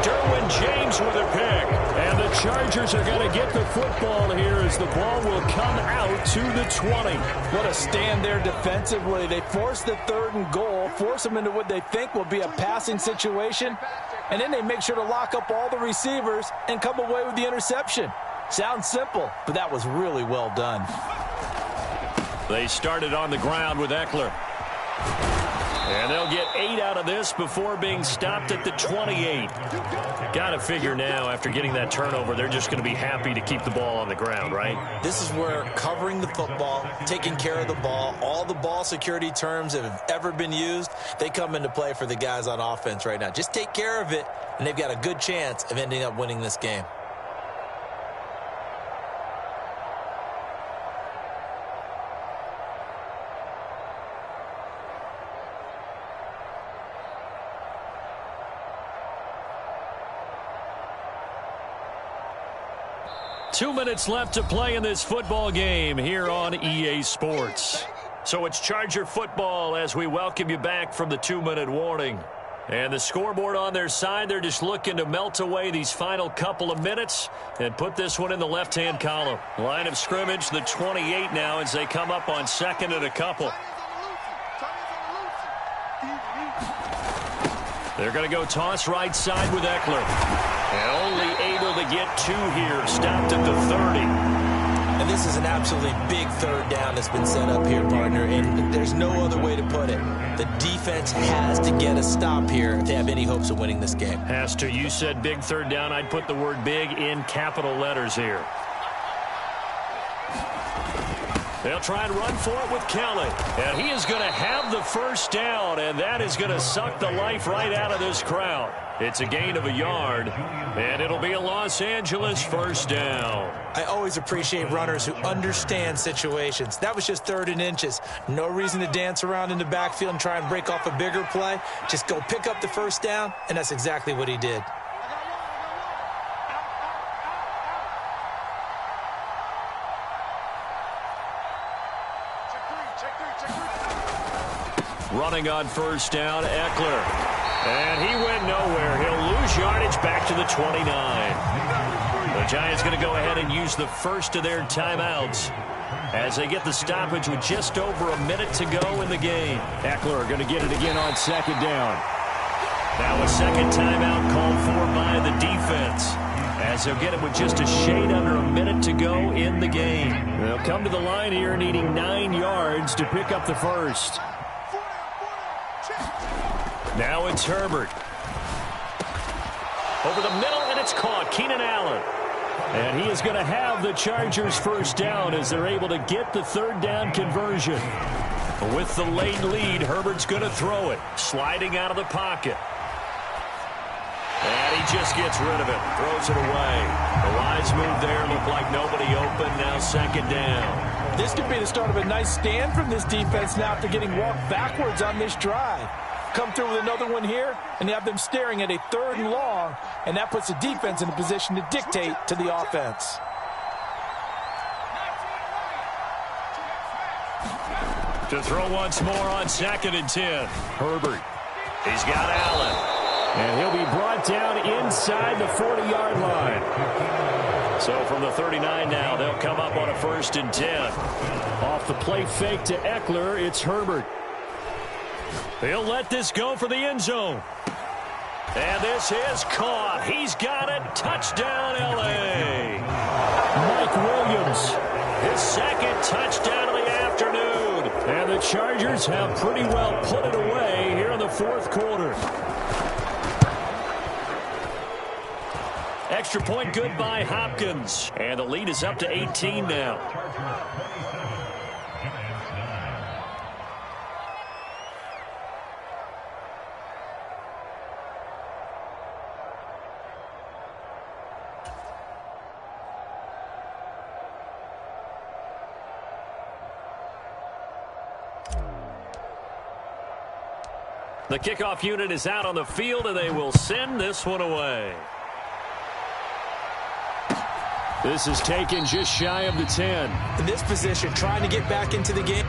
Derwin James with a pick. And the Chargers are going to get the football here as the ball will come out to the 20. What a stand there defensively. They force the 3rd and goal, force them into what they think will be a passing situation, and then they make sure to lock up all the receivers and come away with the interception. Sounds simple, but that was really well done. They started on the ground with Eckler. And they'll get 8 out of this before being stopped at the 28. Got to figure now, after getting that turnover, they're just going to be happy to keep the ball on the ground, right? This is where covering the football, taking care of the ball, all the ball security terms that have ever been used, they come into play for the guys on offense right now. Just take care of it, and they've got a good chance of ending up winning this game. Two minutes left to play in this football game here on EA Sports. So it's Charger football as we welcome you back from the 2-minute warning. And the scoreboard on their side, they're just looking to melt away these final couple of minutes and put this one in the left-hand column. Line of scrimmage, the 28 now as they come up on second and a couple. They're going to go toss right side with Eckler. And only able to get 2 here. Stopped at the 30. And this is an absolutely big third down that's been set up here, partner. And there's no other way to put it. The defense has to get a stop here if they have any hopes of winning this game. Has to. You said big third down. I'd put the word big in capital letters here. They'll try and run for it with Kelly. And he is going to have the first down, and that is going to suck the life right out of this crowd. It's a gain of a yard, and it'll be a Los Angeles first down. I always appreciate runners who understand situations. That was just 3rd and inches. No reason to dance around in the backfield and try and break off a bigger play. Just go pick up the first down, and that's exactly what he did. Running on first down, Eckler. And he went nowhere. He'll lose yardage back to the 29. The Giants going to go ahead and use the first of their timeouts as they get the stoppage with just over a minute to go in the game. Eckler going to get it again on second down. Now a second timeout called for by the defense as they'll get it with just a shade under a minute to go in the game. They'll come to the line here needing 9 yards to pick up the first. Now it's Herbert. Over the middle, and it's caught. Keenan Allen. And he is going to have the Chargers first down as they're able to get the third down conversion. With the late lead, Herbert's going to throw it. Sliding out of the pocket. And he just gets rid of it. Throws it away. The wise move there. Looked like nobody open. Now second down. This could be the start of a nice stand from this defense now after getting walked backwards on this drive. Come through with another one here, and you have them staring at a 3rd and long, and that puts the defense in a position to dictate to the offense. To throw once more on 2nd and 10. Herbert. He's got Allen. And he'll be brought down inside the 40-yard line. So from the 39 now, they'll come up on a 1st and 10. Off the play fake to Eckler, it's Herbert. He'll let this go for the end zone. And this is caught. He's got it. Touchdown, L.A. Mike Williams. His 2nd touchdown of the afternoon. And the Chargers have pretty well put it away here in the 4th quarter. Extra point good by Hopkins. And the lead is up to 18 now. The kickoff unit is out on the field, and they will send this one away. This is taken just shy of the 10. In this position, trying to get back into the game.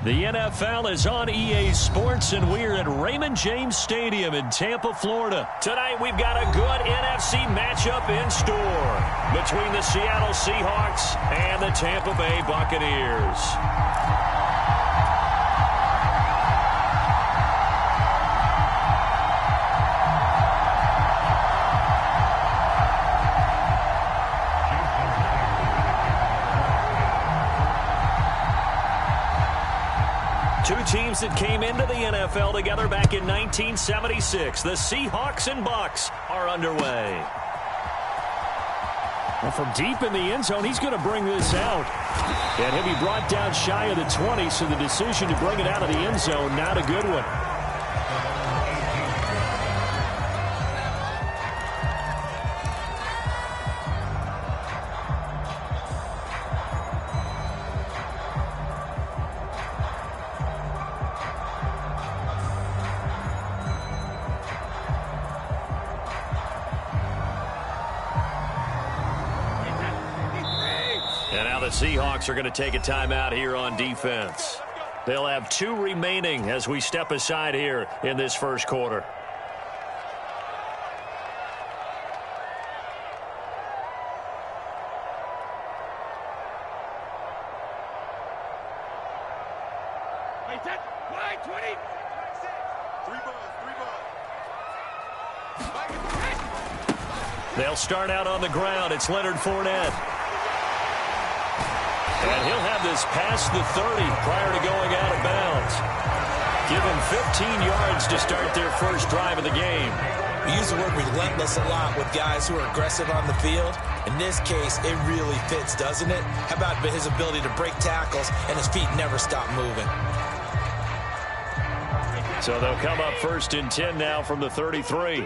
The NFL is on EA Sports, and we're at Raymond James Stadium in Tampa, Florida. Tonight, we've got a good NFC matchup in store between the Seattle Seahawks and the Tampa Bay Buccaneers. Two teams that came into the NFL together back in 1976. The Seahawks and Bucs are underway. Well, from deep in the end zone, he's going to bring this out. And he'll be brought down shy of the 20, so the decision to bring it out of the end zone, not a good one. The Seahawks are going to take a timeout here on defense. They'll have 2 remaining as we step aside here in this first quarter. They'll start out on the ground. It's Leonard Fournette. And he'll have this past the 30 prior to going out of bounds. Give him 15 yards to start their first drive of the game. We use the word relentless a lot with guys who are aggressive on the field. In this case, it really fits, doesn't it? How about his ability to break tackles and his feet never stop moving? So they'll come up 1st and 10 now from the 33.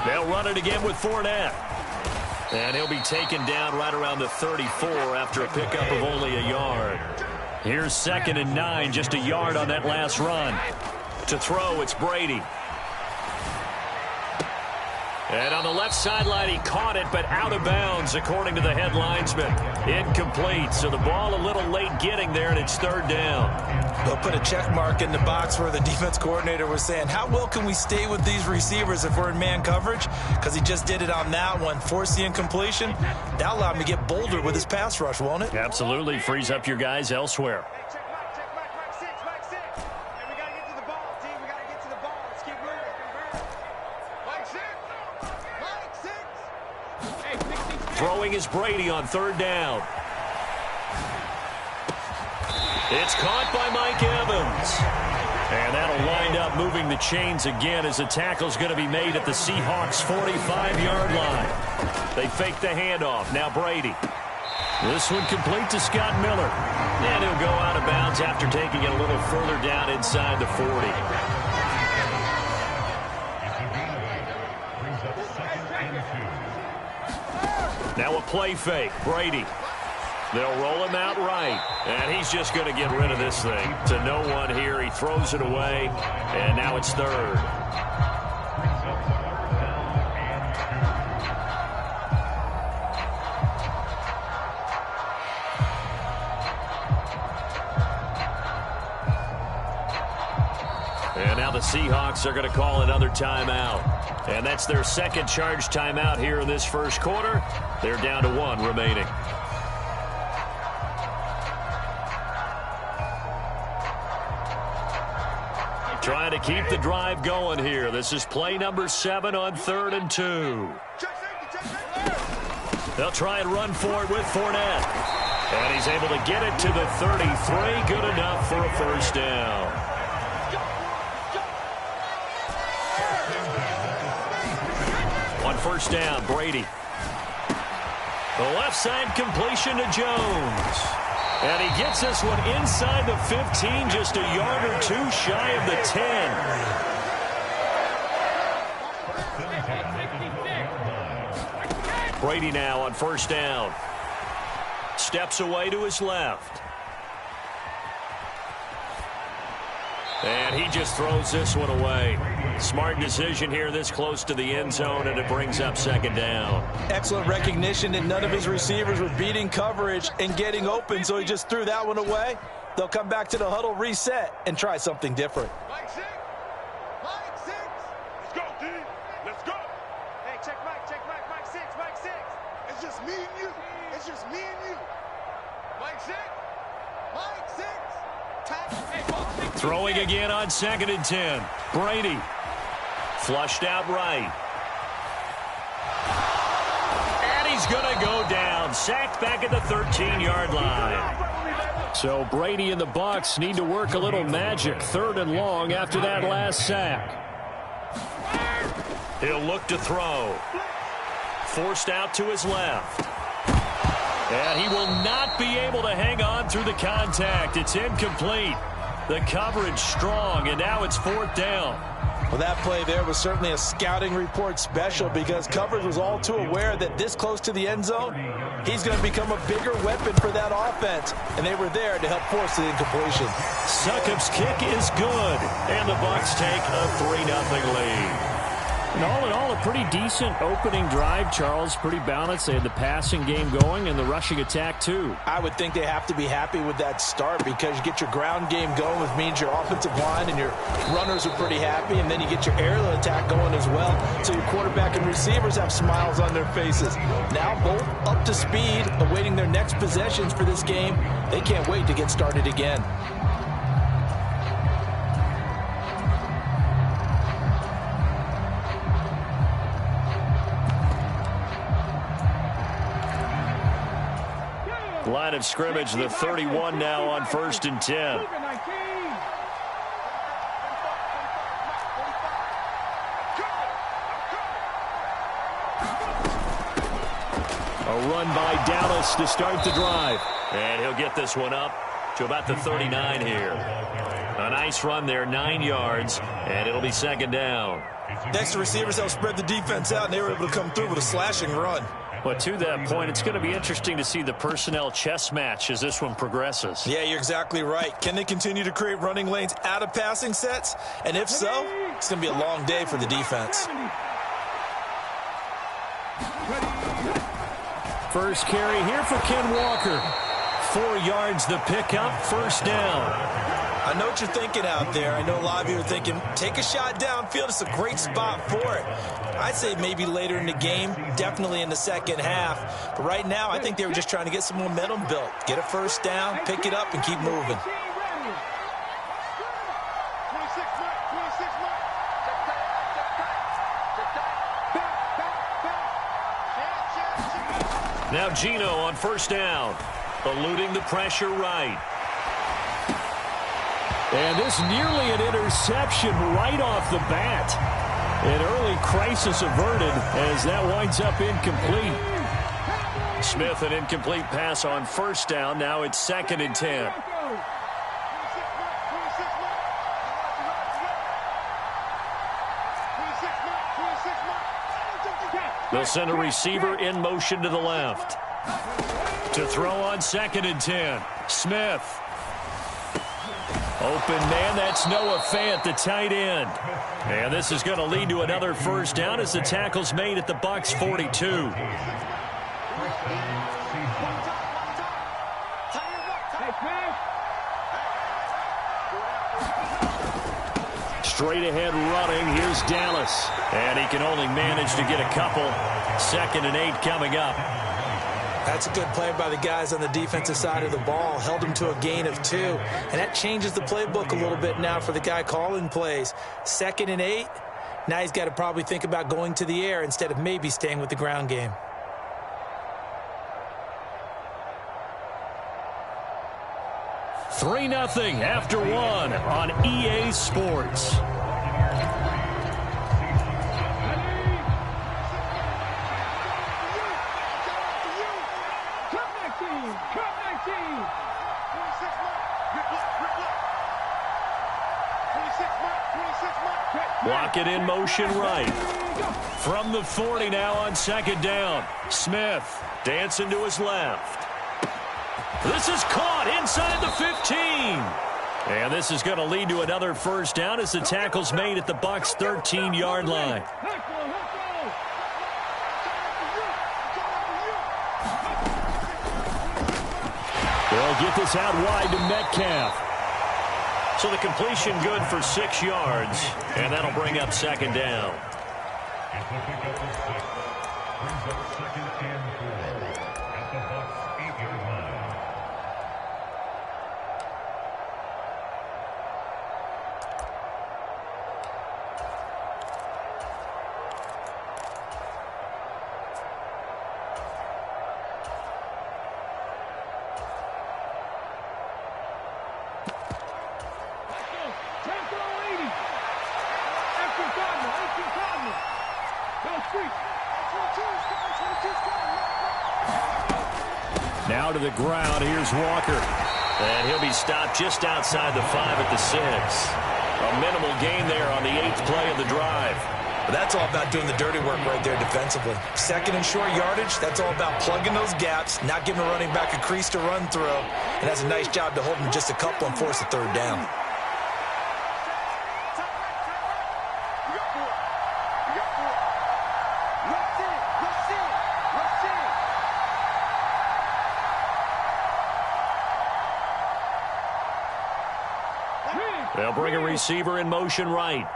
They'll run it again with Fournette. And he'll be taken down right around the 34 after a pickup of only a yard. Here's 2nd and 9, just a yard on that last run. To throw, it's Brady. And on the left sideline, he caught it, but out of bounds, according to the head linesman. Incomplete, so the ball a little late getting there, and it's 3rd down. They'll put a check mark in the box where the defense coordinator was saying, how well can we stay with these receivers if we're in man coverage? Because he just did it on that one, forced the incompletion. That'll allow him to get bolder with his pass rush, won't it? Absolutely, frees up your guys elsewhere. Throwing is Brady on 3rd down. It's caught by Mike Evans. And that'll wind up moving the chains again as the tackle's going to be made at the Seahawks' 45-yard line. They fake the handoff. Now Brady. This one complete to Scott Miller. And he'll go out of bounds after taking it a little further down inside the 40. Now a play fake. Brady. They'll roll him out right. And he's just going to get rid of this thing. To no one here. He throws it away. And now it's 3rd. And now the Seahawks are going to call another timeout. And that's their 2nd charge timeout here in this first quarter. They're down to 1 remaining. Trying to keep the drive going here. This is play number 7 on 3rd and 2. They'll try and run for it with Fournette. And he's able to get it to the 33. Good enough for a first down. On 1st down, Brady. The left side completion to Jones. And he gets this one inside the 15, just a yard or 2 shy of the 10. Brady now on 1st down. Steps away to his left. And he just throws this one away. Smart decision here this close to the end zone, and it brings up second down. Excellent recognition that none of his receivers were beating coverage and getting open, so he just threw that one away. They'll come back to the huddle, reset, and try something different. Mike 6. Mike 6. Let's go, D. Let's go. Hey, check Mike. Mike 6. Mike 6. It's just me and you. It's just me and you. Mike 6. Mike 6. Throwing again on 2nd and 10. Brady. Flushed out right. And he's going to go down. Sacked back at the 13-yard line. So Brady and the Bucs need to work a little magic. 3rd and long after that last sack. He'll look to throw. Forced out to his left. And he will not be able to hang on through the contact. It's incomplete. The coverage strong, and now it's 4th down. Well, that play there was certainly a scouting report special because coverage was all too aware that this close to the end zone, he's going to become a bigger weapon for that offense, and they were there to help force the incompletion. Succop's kick is good, and the Bucs take a 3-0 lead. And all in all, a pretty decent opening drive, Charles. Pretty balanced. They had the passing game going and the rushing attack, too. I would think they have to be happy with that start because you get your ground game going, which means your offensive line and your runners are pretty happy, and then you get your aerial attack going as well. So your quarterback and receivers have smiles on their faces. Now both up to speed, awaiting their next possessions for this game. They can't wait to get started again. Line of scrimmage, the 31 now on 1st and 10. A run by Dallas to start the drive. And he'll get this one up to about the 39 here. A nice run there, 9 yards, and it'll be 2nd down. Next to receivers, they'll spread the defense out, and they were able to come through with a slashing run. But to that point, it's going to be interesting to see the personnel chess match as this one progresses. Yeah, you're exactly right. Can they continue to create running lanes out of passing sets? And if so, it's going to be a long day for the defense. First carry here for Ken Walker. 4 yards the pickup, 1st down. I know what you're thinking out there. I know a lot of you are thinking, take a shot downfield. It's a great spot for it. I'd say maybe later in the game, definitely in the second half. But right now, I think they were just trying to get some momentum built. Get a 1st down, pick it up, and keep moving. Now Gino on 1st down, eluding the pressure right. And this nearly an interception right off the bat. An early crisis averted as that winds up incomplete. Smith, an incomplete pass on 1st down. Now it's 2nd and 10. They'll send a receiver in motion to the left. To throw on 2nd and 10. Smith. Open man, that's Noah Fant, the tight end. And this is going to lead to another 1st down as the tackle's made at the Bucs 42. Straight ahead running, here's Dallas. And he can only manage to get a couple. 2nd and 8 coming up. That's a good play by the guys on the defensive side of the ball. Held him to a gain of 2. And that changes the playbook a little bit now for the guy calling plays. 2nd and 8. Now he's got to probably think about going to the air instead of maybe staying with the ground game. $3-0 after 1 on EA Sports. Block it in motion right. From the 40 now on 2nd down. Smith dancing to his left. This is caught inside the 15. And this is going to lead to another first down as the tackle's made at the Bucs' 13-yard line. They'll get this out wide to Metcalf. So the completion good for 6 yards, and that'll bring up second down. Now to the ground. Here's Walker. And he'll be stopped just outside the 5 at the 6. A minimal gain there on the 8th play of the drive. But that's all about doing the dirty work right there defensively. Second and short yardage, that's all about plugging those gaps, not giving a running back a crease to run through. And that's a nice job to hold him just a couple and force a third down. They'll bring a receiver in motion right.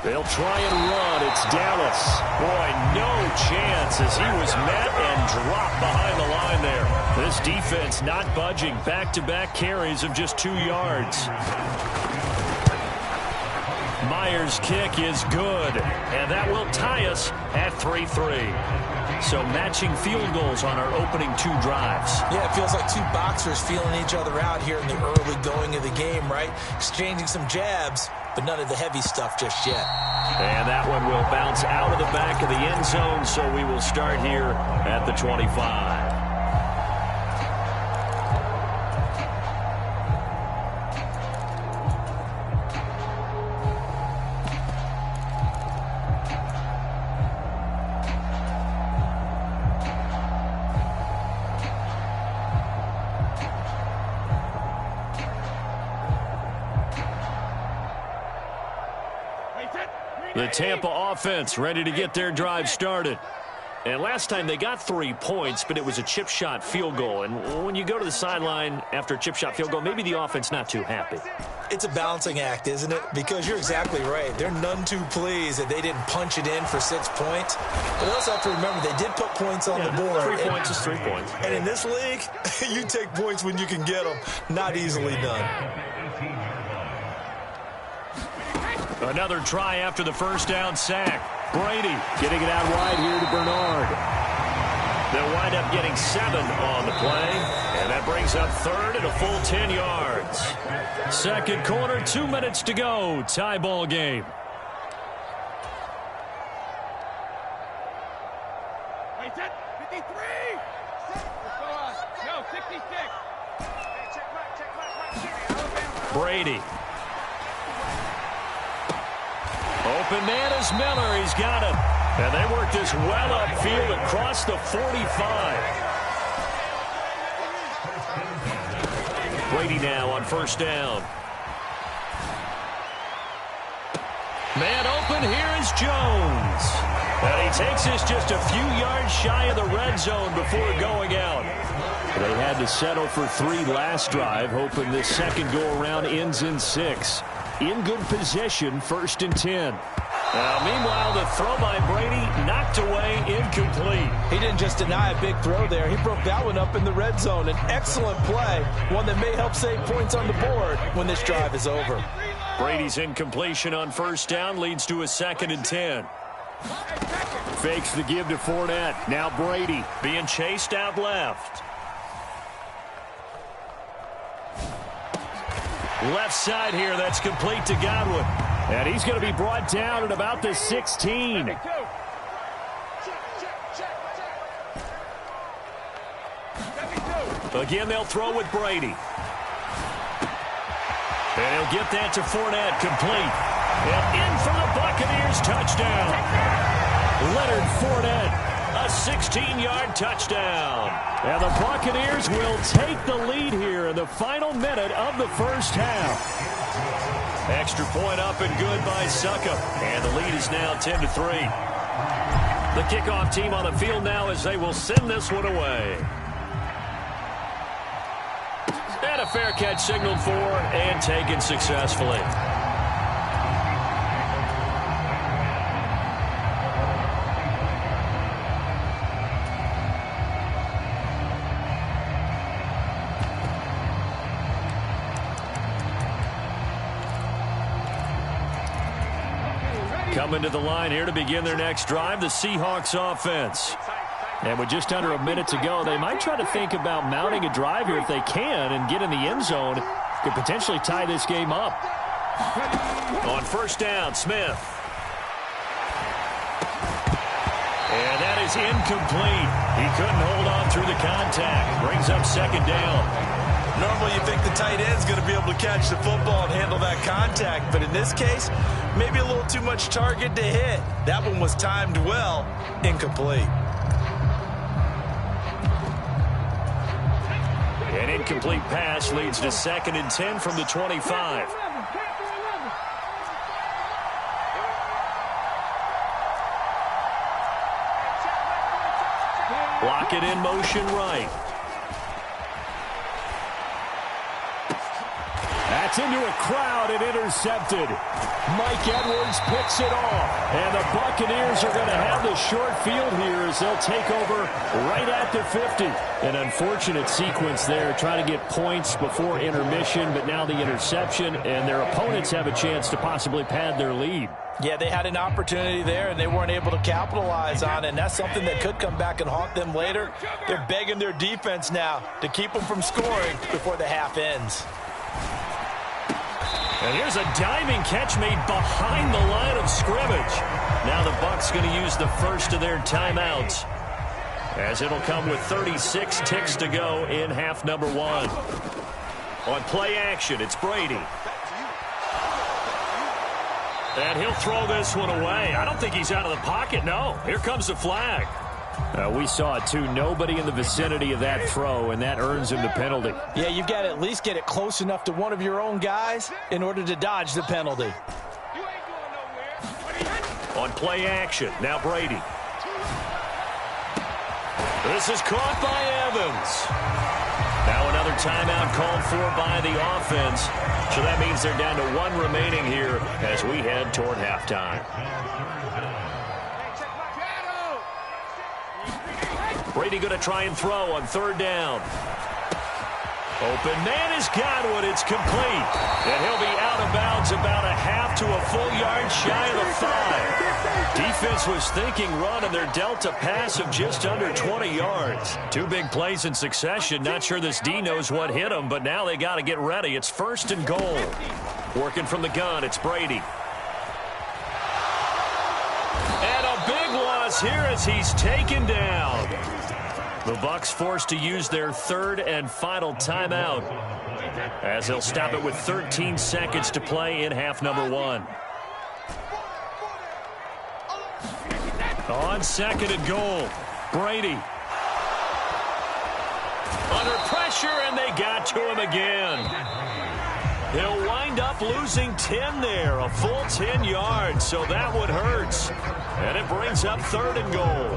They'll try and run. It's Dallas. Boy, no chance as he was met and dropped behind the line there. This defense not budging. Back-to-back carries of just 2 yards. Myers' kick is good, and that will tie us at 3-3. So matching field goals on our opening 2 drives. Yeah, it feels like 2 boxers feeling each other out here in the early going of the game, right? Exchanging some jabs, but none of the heavy stuff just yet. And that one will bounce out of the back of the end zone, so we will start here at the 25. The Tampa offense ready to get their drive started. And last time they got 3 points, but it was a chip shot field goal. And when you go to the sideline after a chip shot field goal, maybe the offense not too happy. It's a balancing act, isn't it? Because you're exactly right. They're none too pleased that they didn't punch it in for 6 points. But they also have to remember they did put points on the board. 3 points is 3 points. And in this league, you take points when you can get them. Not easily done. Another try after the first down sack. Brady getting it out wide here to Bernard. They'll wind up getting 7 on the play. And that brings up third and a full 10 yards. Second quarter, 2 minutes to go. Tie ball game. Wait, 53! No, 66. Brady. Open man is Miller. He's got it. And they work this well upfield across the 45. Brady now on first down. Man open. Here is Jones. And he takes this just a few yards shy of the red zone before going out. They had to settle for 3 last drive, hoping this second go-around ends in 6. In good position, 1st and 10. Meanwhile, the throw by Brady knocked away, incomplete. He didn't just deny a big throw there. He broke that one up in the red zone. An excellent play, one that may help save points on the board when this drive is over. Brady's incompletion on first down leads to a 2nd and 10. Fakes the give to Fournette. Now Brady being chased out left. Left side here, that's complete to Godwin. And he's going to be brought down at about the 16. Again, they'll throw with Brady. And he'll get that to Fournette, complete. And in for the Buccaneers, touchdown. Leonard Fournette, a 16-yard touchdown. And the Buccaneers will take the lead here in the final minute of the first half. Extra point up and good by Succop. And the lead is now 10-3. The kickoff team on the field now as they will send this one away. And a fair catch signaled for and taken successfully. Coming to the line here to begin their next drive, the Seahawks offense. And with just under a minute to go, they might try to think about mounting a drive here if they can and get in the end zone. Could potentially tie this game up. On first down, Smith. And that is incomplete. He couldn't hold on through the contact. Brings up second down. Normally you think the tight end's going to be able to catch the football and handle that contact, but in this case, maybe a little too much target to hit. That one was timed well, incomplete. An incomplete pass leads to 2nd and 10 from the 25. Block it in motion right. That's into a crowd and intercepted. Mike Edwards picks it off. And the Buccaneers are going to have the short field here as they'll take over right at the 50. An unfortunate sequence there, trying to get points before intermission, but now the interception, and their opponents have a chance to possibly pad their lead. Yeah, they had an opportunity there, and they weren't able to capitalize on it, and that's something that could come back and haunt them later. They're begging their defense now to keep them from scoring before the half ends. And here's a diving catch made behind the line of scrimmage. Now the Bucs going to use the first of their timeouts, as it'll come with 36 ticks to go in half number 1. On play action, it's Brady. And he'll throw this one away. I don't think he's out of the pocket, no. Here comes the flag. We saw it, too. Nobody in the vicinity of that throw, and that earns him the penalty. Yeah, you've got to at least get it close enough to one of your own guys in order to dodge the penalty. On play action, now Brady. This is caught by Evans. Now another timeout called for by the offense. So that means they're down to 1 remaining here as we head toward halftime. Brady going to try and throw on 3rd down. Open man has got one. It's complete. And he'll be out of bounds about a half to a full yard shy of the 5. Defense was thinking run, and they're dealt a pass of just under 20 yards. 2 big plays in succession. Not sure this D knows what hit him, but now they got to get ready. It's 1st and goal. Working from the gun, it's Brady. And a big loss here as he's taken down. The Bucs forced to use their 3rd and final timeout, as they'll stop it with 13 seconds to play in half number 1. On 2nd and goal, Brady. Under pressure, and they got to him again. He'll wind up losing 10 there, a full 10 yards, so that one hurts. And it brings up 3rd and goal.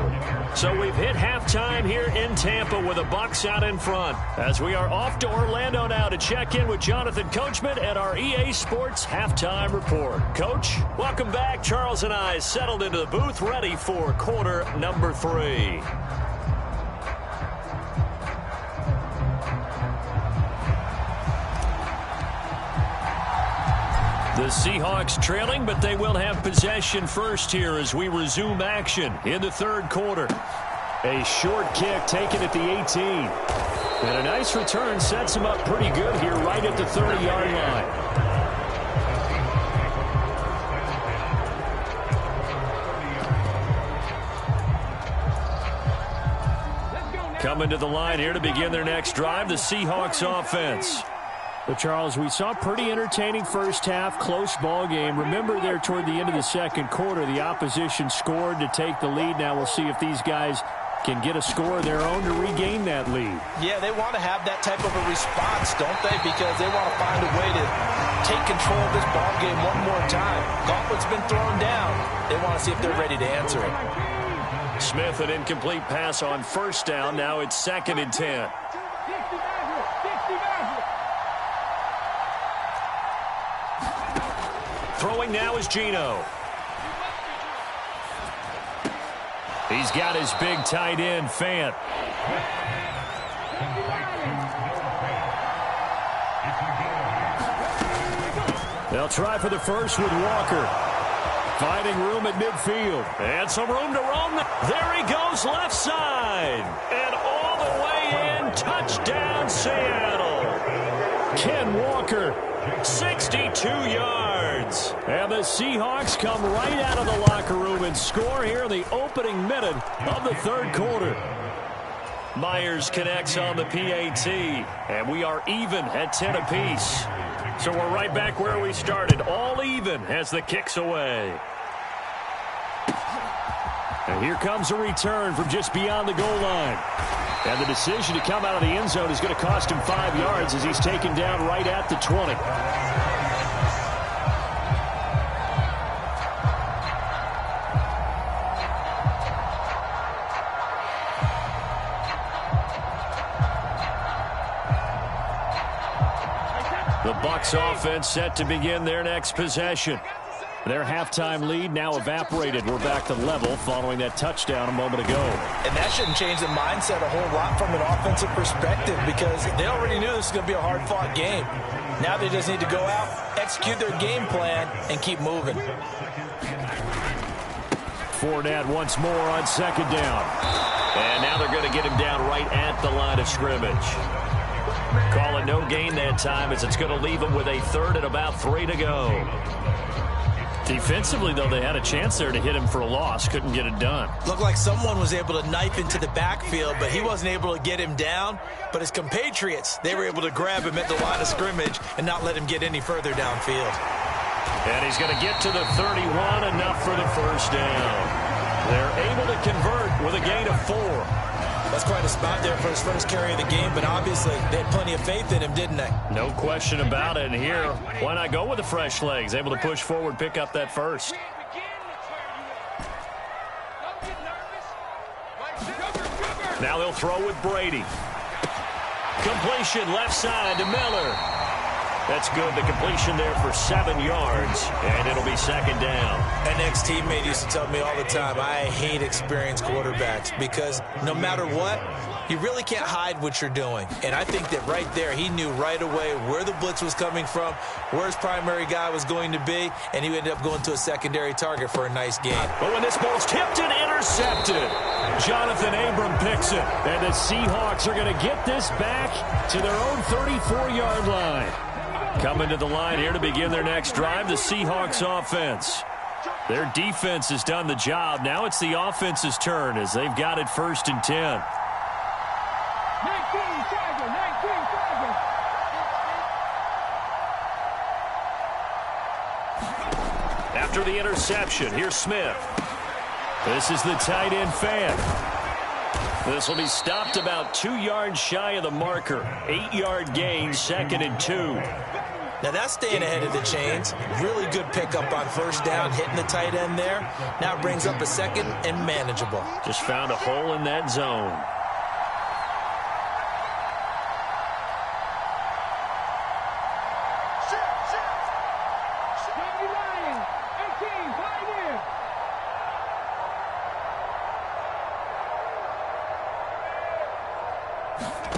So we've hit halftime here in Tampa with the Bucs out in front, as we are off to Orlando now to check in with Jonathan Coachman at our EA Sports Halftime Report. Coach, welcome back. Charles and I settled into the booth, ready for quarter number 3. The Seahawks trailing, but they will have possession first here as we resume action in the 3rd quarter. A short kick taken at the 18. And a nice return sets him up pretty good here right at the 30-yard line. Coming to the line here to begin their next drive, the Seahawks offense. But, Charles, we saw a pretty entertaining first half, close ball game. Remember there toward the end of the 2nd quarter, the opposition scored to take the lead. Now we'll see if these guys can get a score of their own to regain that lead. Yeah, they want to have that type of a response, don't they? Because they want to find a way to take control of this ball game one more time. Gauntlet's been thrown down. They want to see if they're ready to answer it. Smith, an incomplete pass on first down. Now it's 2nd and 10. Throwing now is Geno. He's got his big tight end, Fant. They'll try for the first with Walker. Finding room at midfield. And some room to roam. There he goes, left side. And all the way in, touchdown Seattle. Ken Walker, 62 yards. And the Seahawks come right out of the locker room and score here in the opening minute of the third quarter. Myers connects on the PAT, and we are even at 10 apiece. So we're right back where we started, all even as the kick's away. And here comes a return from just beyond the goal line. And the decision to come out of the end zone is going to cost him 5 yards as he's taken down right at the 20. The Bucs offense set to begin their next possession. Their halftime lead now evaporated. We're back to level following that touchdown a moment ago. And that shouldn't change the mindset a whole lot from an offensive perspective because they already knew this was going to be a hard-fought game. Now they just need to go out, execute their game plan, and keep moving. Fournette once more on 2nd down. And now they're going to get him down right at the line of scrimmage. Call it no gain that time as it's going to leave him with a 3rd and about 3 to go. Defensively, though, they had a chance there to hit him for a loss. Couldn't get it done. Looked like someone was able to knife into the backfield, but he wasn't able to get him down. But his compatriots, they were able to grab him at the line of scrimmage and not let him get any further downfield. And he's going to get to the 31, enough for the first down. They're able to convert with a gain of 4. That's quite a spot there for his first carry of the game, but obviously they had plenty of faith in him, didn't they? No question about it. And here, why not go with the fresh legs? Able to push forward, pick up that first. Now they'll throw with Brady. Completion left side to Miller. That's good. The completion there for 7 yards, and it'll be 2nd down. An ex-teammate used to tell me all the time, I hate experienced quarterbacks because no matter what, you really can't hide what you're doing. And I think that right there, he knew right away where the blitz was coming from, where his primary guy was going to be, and he ended up going to a secondary target for a nice gain. But when this ball's tipped and intercepted, Jonathan Abram picks it. And the Seahawks are going to get this back to their own 34-yard line. Coming to the line here to begin their next drive, the Seahawks offense. Their defense has done the job. Now it's the offense's turn as they've got it 1st and 10. 19 seconds. After the interception, here's Smith. This is the tight end Fant. This will be stopped about 2 yards shy of the marker. 8-yard gain, 2nd and 2. Now that's staying ahead of the chains. Really good pickup on first down, hitting the tight end there. Now it brings up a 2nd and manageable. Just found a hole in that zone.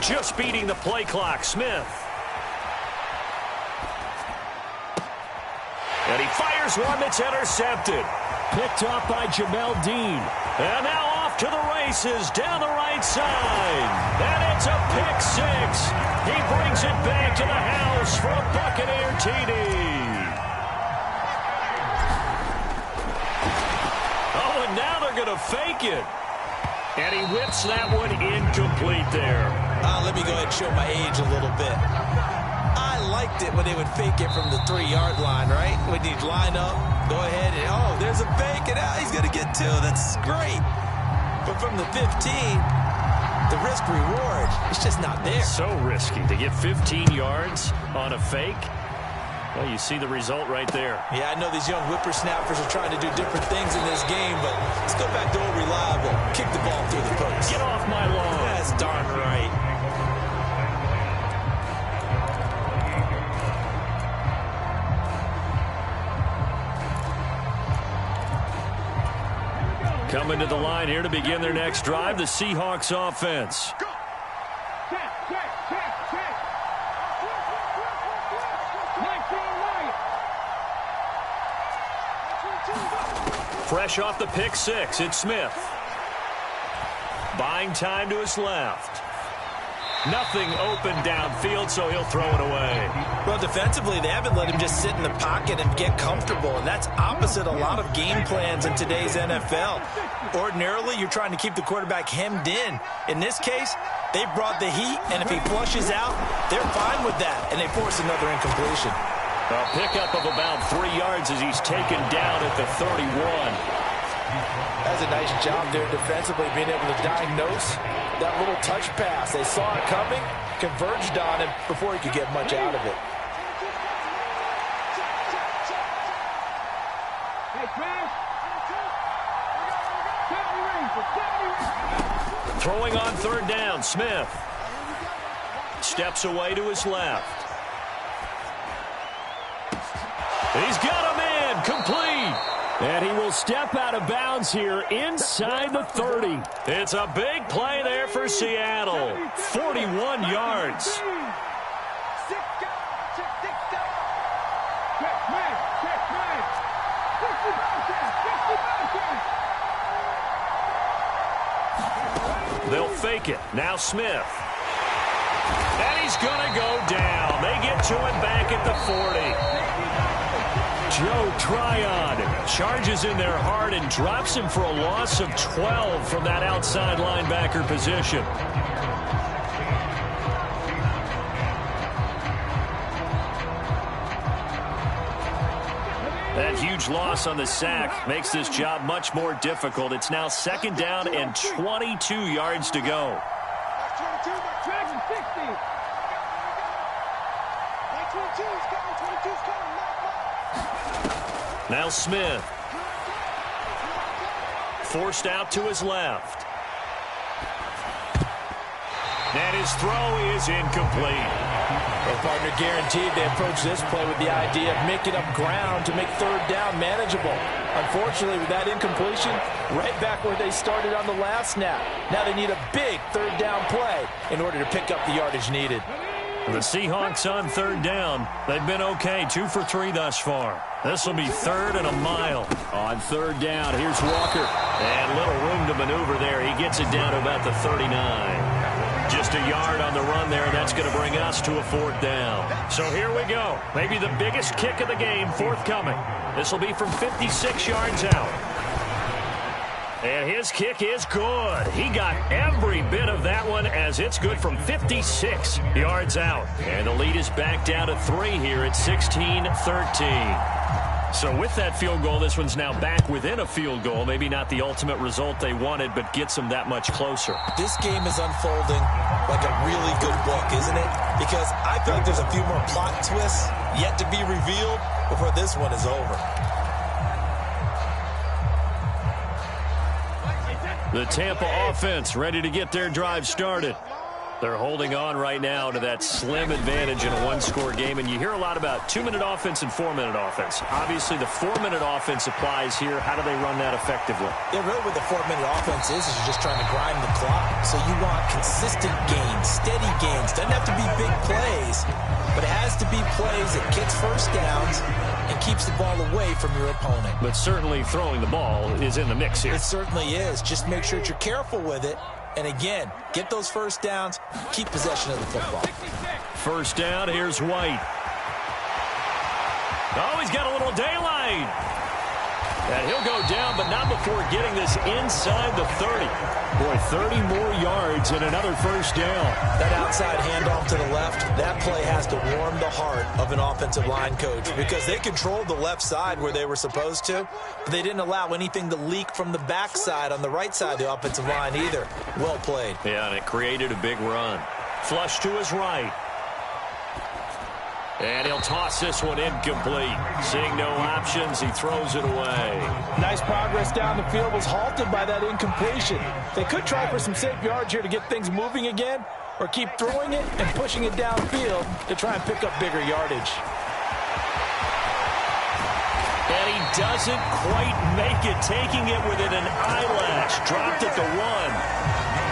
Just beating the play clock, Smith. And he fires one that's intercepted. Picked off by Jamel Dean. And now off to the races down the right side. And it's a pick 6. He brings it back to the house for a Buccaneer TD. Oh, and now they're going to fake it. And he whips that one incomplete there. Let me go ahead and show my age a little bit. I liked it when they would fake it from the 3-yard line, right? When you'd line up, go ahead, and oh, there's a fake, and he's going to get 2. That's great. But from the 15, the risk-reward is just not there. So risky to get 15 yards on a fake. Well, you see the result right there. Yeah, I know these young whippersnappers are trying to do different things in this game, but let's go back to old reliable. Kick the ball through the post. Get off my lawn. That's darn right. Coming to the line here to begin their next drive, the Seahawks offense. Fresh off the pick six, it's Smith. Buying time to his left. Nothing open downfield, so he'll throw it away. Well, defensively, they haven't let him just sit in the pocket and get comfortable, and that's opposite a lot of game plans in today's NFL. Ordinarily, you're trying to keep the quarterback hemmed in. In this case, they brought the heat, and if he flushes out, they're fine with that, and they force another incompletion. A pickup of about 3 yards as he's taken down at the 31. That's a nice job there defensively, being able to diagnose that little touch pass. They saw it coming, converged on him before he could get much out of it. Throwing on third down, Smith. Steps away to his left. He's got a man, complete. And he will step out of bounds here inside the 30. It's a big play there for Seattle. 41 yards. They'll fake it. Now Smith. And he's going to go down. They get to him back at the 40. Joe Tryon charges in there hard and drops him for a loss of 12 from that outside linebacker position. That huge loss on the sack makes this job much more difficult. It's now second down and 22 yards to go. Now Smith. Forced out to his left. And his throw is incomplete. Well, partner, guaranteed they approach this play with the idea of making up ground to make third down manageable. Unfortunately, with that incompletion, right back where they started on the last snap. Now they need a big third down play in order to pick up the yardage needed. The Seahawks on third down. They've been okay, 2 for 3 thus far. This will be third and a mile. On third down, here's Walker. And little room to maneuver there. He gets it down to about the 39. Just a yard on the run there, and that's going to bring us to a fourth down. So here we go. Maybe the biggest kick of the game forthcoming. This will be from 56 yards out. And his kick is good. He got every bit of that one as it's good from 56 yards out. And the lead is back down to 3 here at 16-13. So with that field goal, this one's now back within a field goal. Maybe not the ultimate result they wanted, but gets them that much closer. This game is unfolding like a really good book, isn't it? Because I feel like there's a few more plot twists yet to be revealed before this one is over. The Tampa offense ready to get their drive started. They're holding on right now to that slim advantage in a one-score game, and you hear a lot about 2-minute offense and 4-minute offense. Obviously, the 4-minute offense applies here. How do they run that effectively? Yeah, really what the 4-minute offense is you're just trying to grind the clock. So you want consistent gains, steady gains. Doesn't have to be big plays, but it has to be plays that gets first downs and keeps the ball away from your opponent. But certainly throwing the ball is in the mix here. It certainly is. Just make sure that you're careful with it. And again, get those first downs, keep possession of the football. First down, here's White. Oh, he's got a little daylight. And he'll go down, but not before getting this inside the 30. Boy, 30 more yards and another first down. That outside handoff to the left, that play has to warm the heart of an offensive line coach because they controlled the left side where they were supposed to, but they didn't allow anything to leak from the backside on the right side of the offensive line either. Well played. Yeah, and it created a big run. Flush to his right. And he'll toss this one incomplete. Seeing no options, he throws it away. Nice progress down the field was halted by that incompletion. They could try for some safe yards here to get things moving again, or keep throwing it and pushing it downfield to try and pick up bigger yardage. And he doesn't quite make it, taking it within an eyelash. Dropped at the 1.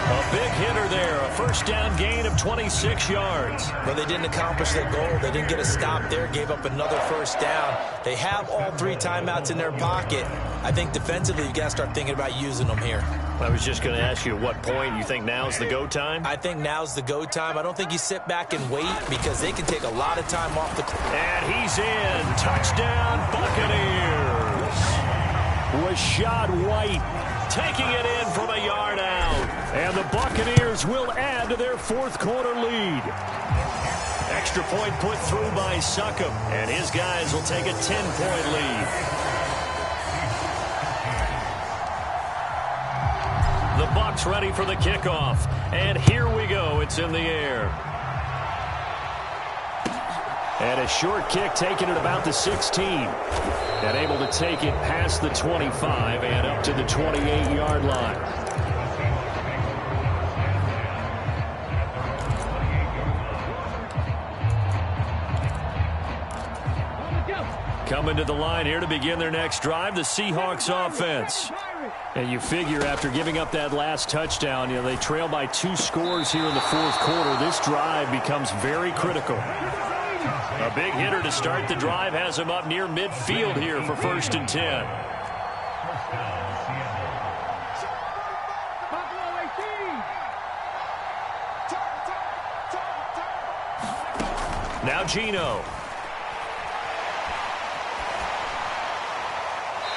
A big hitter there, a first down gain of 26 yards. But they didn't accomplish their goal. They didn't get a stop there, gave up another first down. They have all 3 timeouts in their pocket. I think defensively you've got to start thinking about using them here. I was just going to ask you at what point you think now's the go time? I think now's the go time. I don't think you sit back and wait because they can take a lot of time off the clock. And he's in. Touchdown, Buccaneers. Rachaad White taking it in from a yard out. And the Buccaneers will add to their fourth quarter lead. Extra point put through by Succop. And his guys will take a 10-point lead. The Bucs ready for the kickoff. And here we go. It's in the air. And a short kick taken at about the 16. And able to take it past the 25 and up to the 28-yard line. Coming to the line here to begin their next drive, the Seahawks offense. And you figure after giving up that last touchdown, they trail by 2 scores here in the fourth quarter. This drive becomes very critical. A big hitter to start the drive has him up near midfield here for 1st and 10. Now Geno.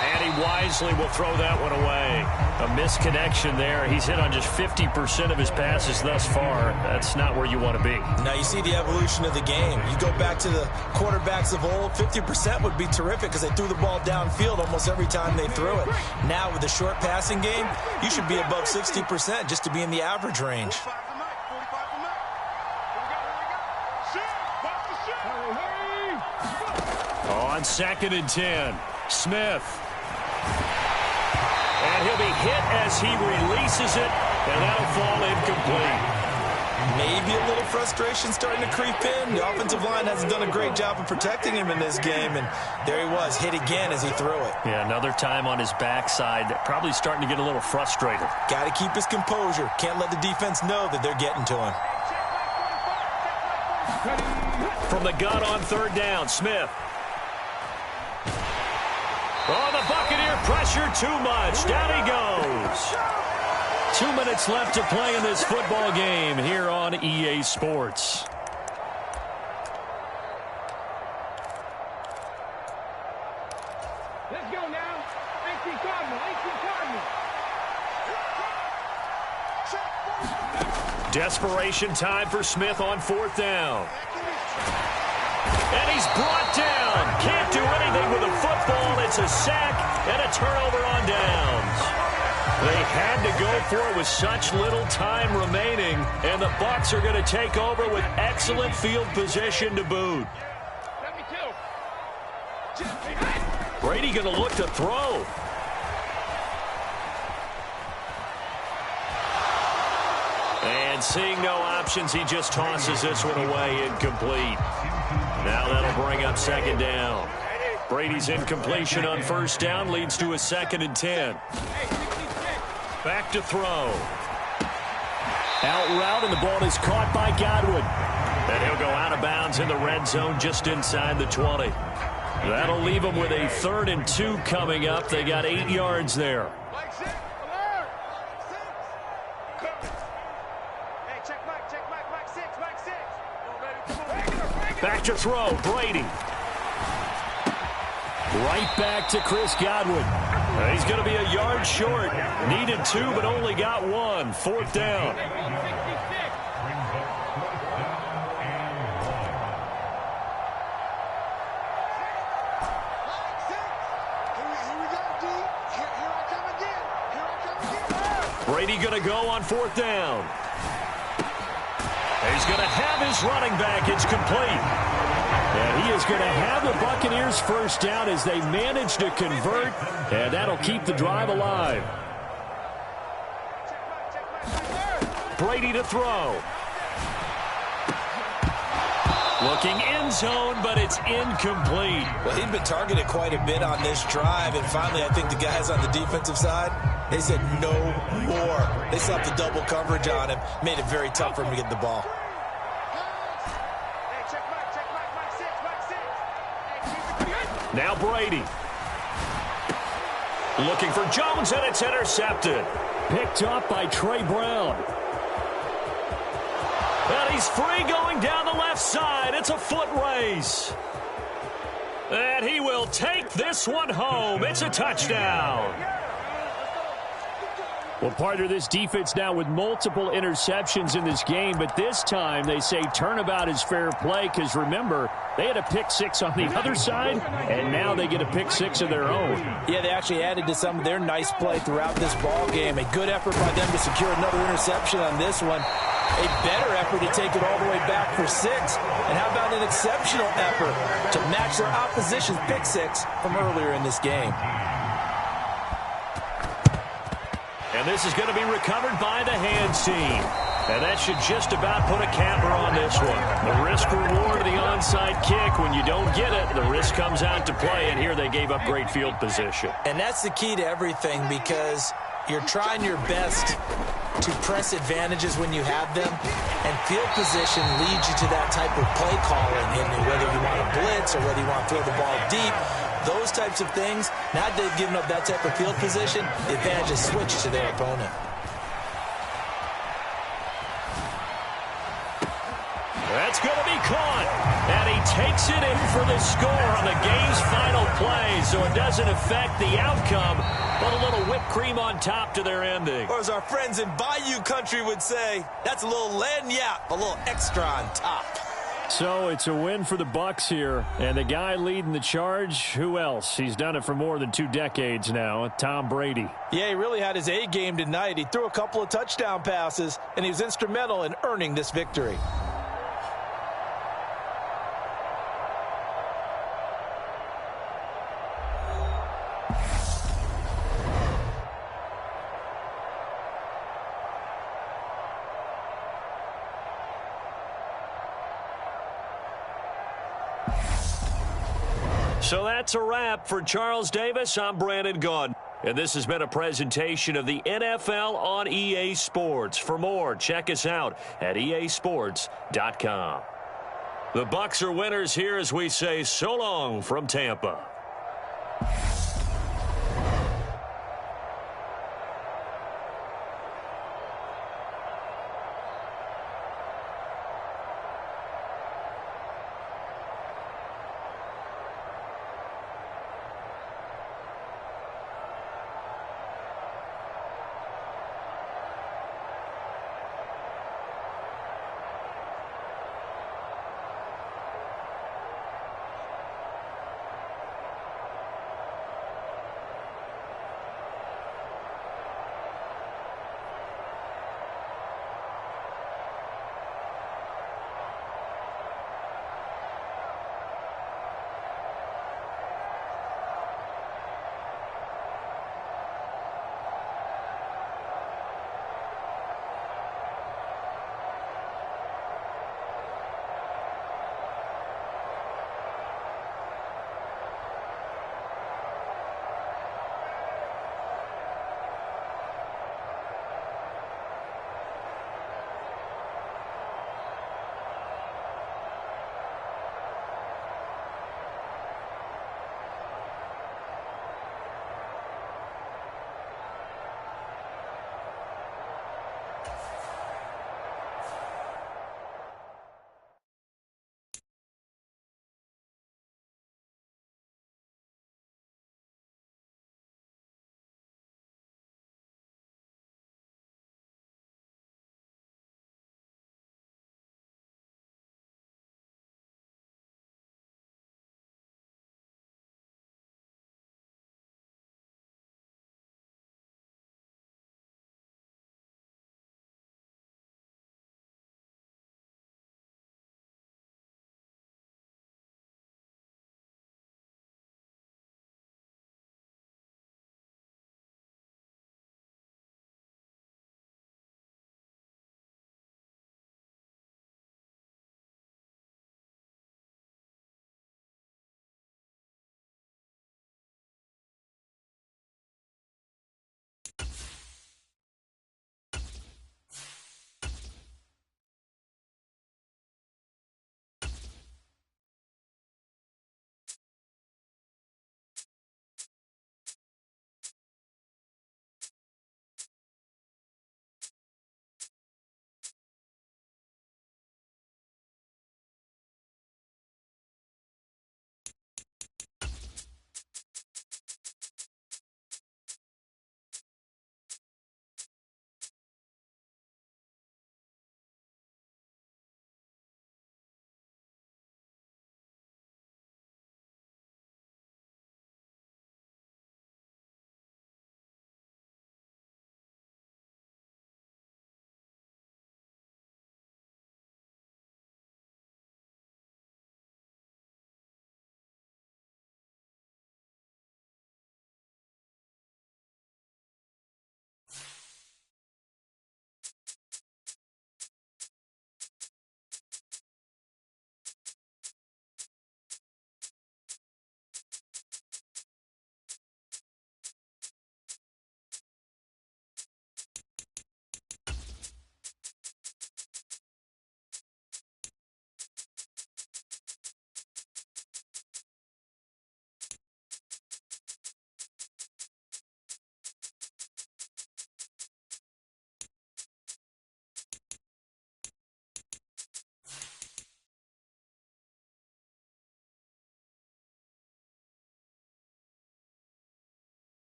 And he wisely will throw that one away. A misconnection there. He's hit on just 50% of his passes thus far. That's not where you want to be. Now you see the evolution of the game. You go back to the quarterbacks of old, 50% would be terrific because they threw the ball downfield almost every time they threw it. Now with the short passing game, you should be above 60% just to be in the average range. On 2nd and 10, Smith. And he'll be hit as he releases it, and that'll fall incomplete. Maybe a little frustration starting to creep in. The offensive line hasn't done a great job of protecting him in this game, and there he was, hit again as he threw it. Yeah, another time on his backside, probably starting to get a little frustrated. Got to keep his composure. Can't let the defense know that they're getting to him. From the gun on 3rd down, Smith. Oh, the Buccaneer pressure too much. Down he goes. 2 minutes left to play in this football game here on EA Sports. Let's go now. 18 Cardinal. 18 Cardinal. Desperation time for Smith on 4th down. And he's brought down. Can't do anything with a football. It's a sack and a turnover on downs. They had to go for it with such little time remaining, and the Bucs are going to take over with excellent field position to boot. Brady going to look to throw. And seeing no options, he just tosses this one away, incomplete. Now that'll bring up 2nd down. Brady's incompletion on 1st down leads to a 2nd and 10. Back to throw. Out route, and the ball is caught by Godwin. And he'll go out of bounds in the red zone just inside the 20. That'll leave them with a 3rd and 2 coming up. They got 8 yards there. Back to throw, Brady. Right back to Chris Godwin. He's going to be a yard short. Needed 2, but only got 1. 4th down. Brady going to go on 4th down. He's going to have his running back. It's complete. And he is going to have the Buccaneers first down as they manage to convert, and that'll keep the drive alive. Brady to throw. Looking end zone, but it's incomplete. Well, he'd been targeted quite a bit on this drive, and finally I think the guys on the defensive side, they said no more. They slapped the double coverage on him, made it very tough for him to get the ball. Now Brady. Looking for Jones, and it's intercepted. Picked up by Trey Brown. And he's free going down the left side. It's a foot race. And he will take this one home. It's a touchdown. Well, partner, this defense now with multiple interceptions in this game, but this time they say turnabout is fair play because, remember, they had a pick 6 on the other side, and now they get a pick 6 of their own. Yeah, they actually added to some of their nice play throughout this ball game. A good effort by them to secure another interception on this one. A better effort to take it all the way back for 6. And how about an exceptional effort to match their opposition's pick 6 from earlier in this game. And this is going to be recovered by the hands team. And that should just about put a capper on this one. The risk-reward of the onside kick. When you don't get it, the risk comes out to play. And here they gave up great field position. And that's the key to everything, because you're trying your best to press advantages when you have them. And field position leads you to that type of play calling. And whether you want to blitz or whether you want to throw the ball deep, those types of things, now they've given up that type of field position, the advantage is switched to their opponent. That's going to be caught. And he takes it in for the score on the game's final play. So it doesn't affect the outcome, but a little whipped cream on top to their ending. Or as our friends in Bayou Country would say, that's a little lagniappe, a little extra on top. So it's a win for the Bucs here, and the guy leading the charge, who else? He's done it for more than 2 decades now, Tom Brady. Yeah, he really had his A game tonight. He threw a couple of touchdown passes, and he was instrumental in earning this victory. So that's a wrap for Charles Davis. I'm Brandon Gaudin. And this has been a presentation of the NFL on EA Sports. For more, check us out at easports.com. The Bucs are winners here as we say so long from Tampa.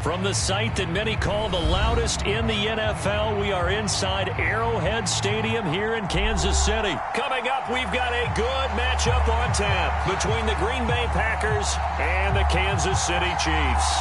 From the site that many call the loudest in the NFL, we are inside Arrowhead Stadium here in Kansas City. Coming up, we've got a good matchup on tap between the Green Bay Packers and the Kansas City Chiefs.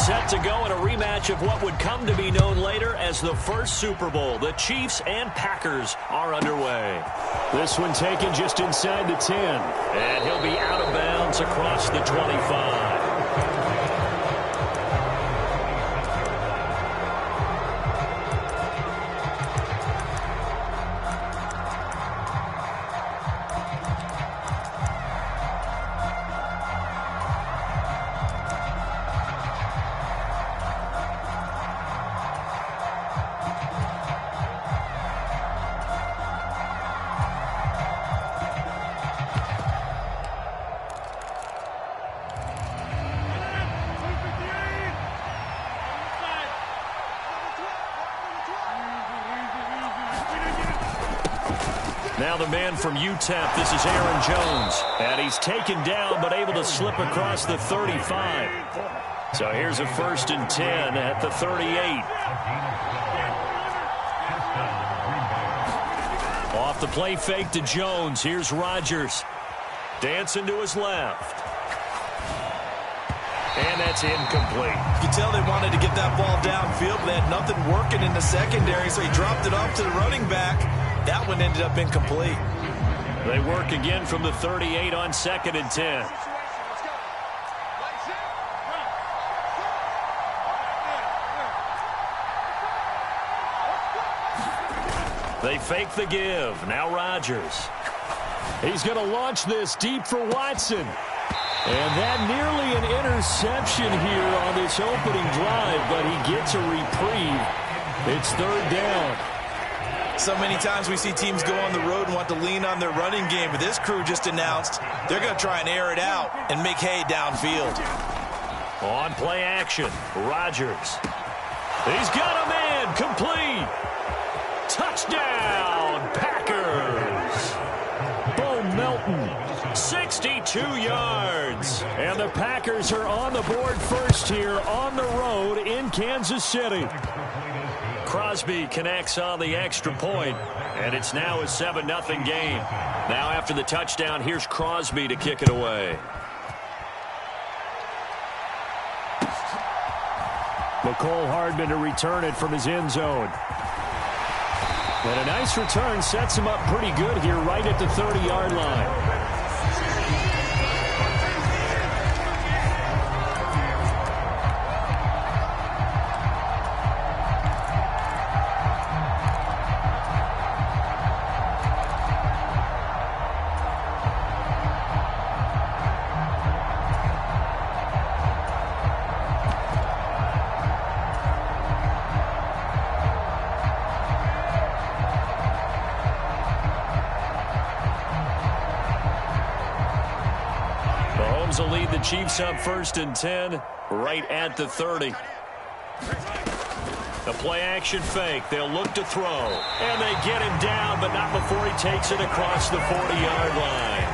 Set to go in a rematch of what would come to be known later as the first Super Bowl. The Chiefs and Packers are underway. This one taken just inside the 10. And he'll be out of bounds across the 25. Now the man from UTEP, this is Aaron Jones. And he's taken down but able to slip across the 35. So here's a 1st and 10 at the 38. Off the play fake to Jones. Here's Rodgers. Dancing to his left. And that's incomplete. You can tell they wanted to get that ball downfield, but they had nothing working in the secondary, so he dropped it off to the running back. That one ended up incomplete. They work again from the 38 on 2nd and 10. They fake the give. Now Rodgers. He's going to launch this deep for Watson. And that nearly an interception here on this opening drive, but he gets a reprieve. It's 3rd down. So many times we see teams go on the road and want to lean on their running game, but this crew just announced they're going to try and air it out and make hay downfield. On play action, Rodgers. He's got a man, complete. Touchdown, Packers. Bo Melton, 62 yards. And the Packers are on the board first here on the road in Kansas City. Crosby connects on the extra point, and it's now a 7-0 game. Now after the touchdown, here's Crosby to kick it away. McCole Hardman to return it from his end zone. And a nice return sets him up pretty good here right at the 30-yard line. Will lead the Chiefs up 1st and 10 right at the 30. The play action fake. They'll look to throw. And they get him down, but not before he takes it across the 40-yard line.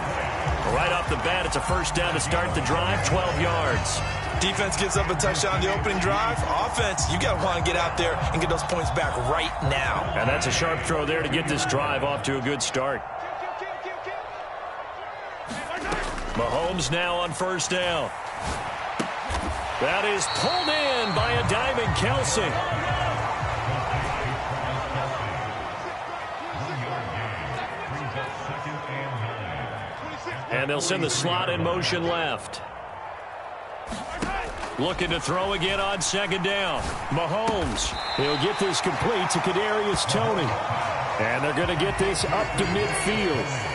Right off the bat, it's a 1st down to start the drive, 12 yards. Defense gives up a touchdown the opening drive. Offense, you got to want to get out there and get those points back right now. And that's a sharp throw there to get this drive off to a good start. Mahomes now on 1st down. That is pulled in by a diving Kelsey. And they'll send the slot in motion left. Looking to throw again on 2nd down. Mahomes. He'll get this complete to Kadarius Toney. And they're going to get this up to midfield.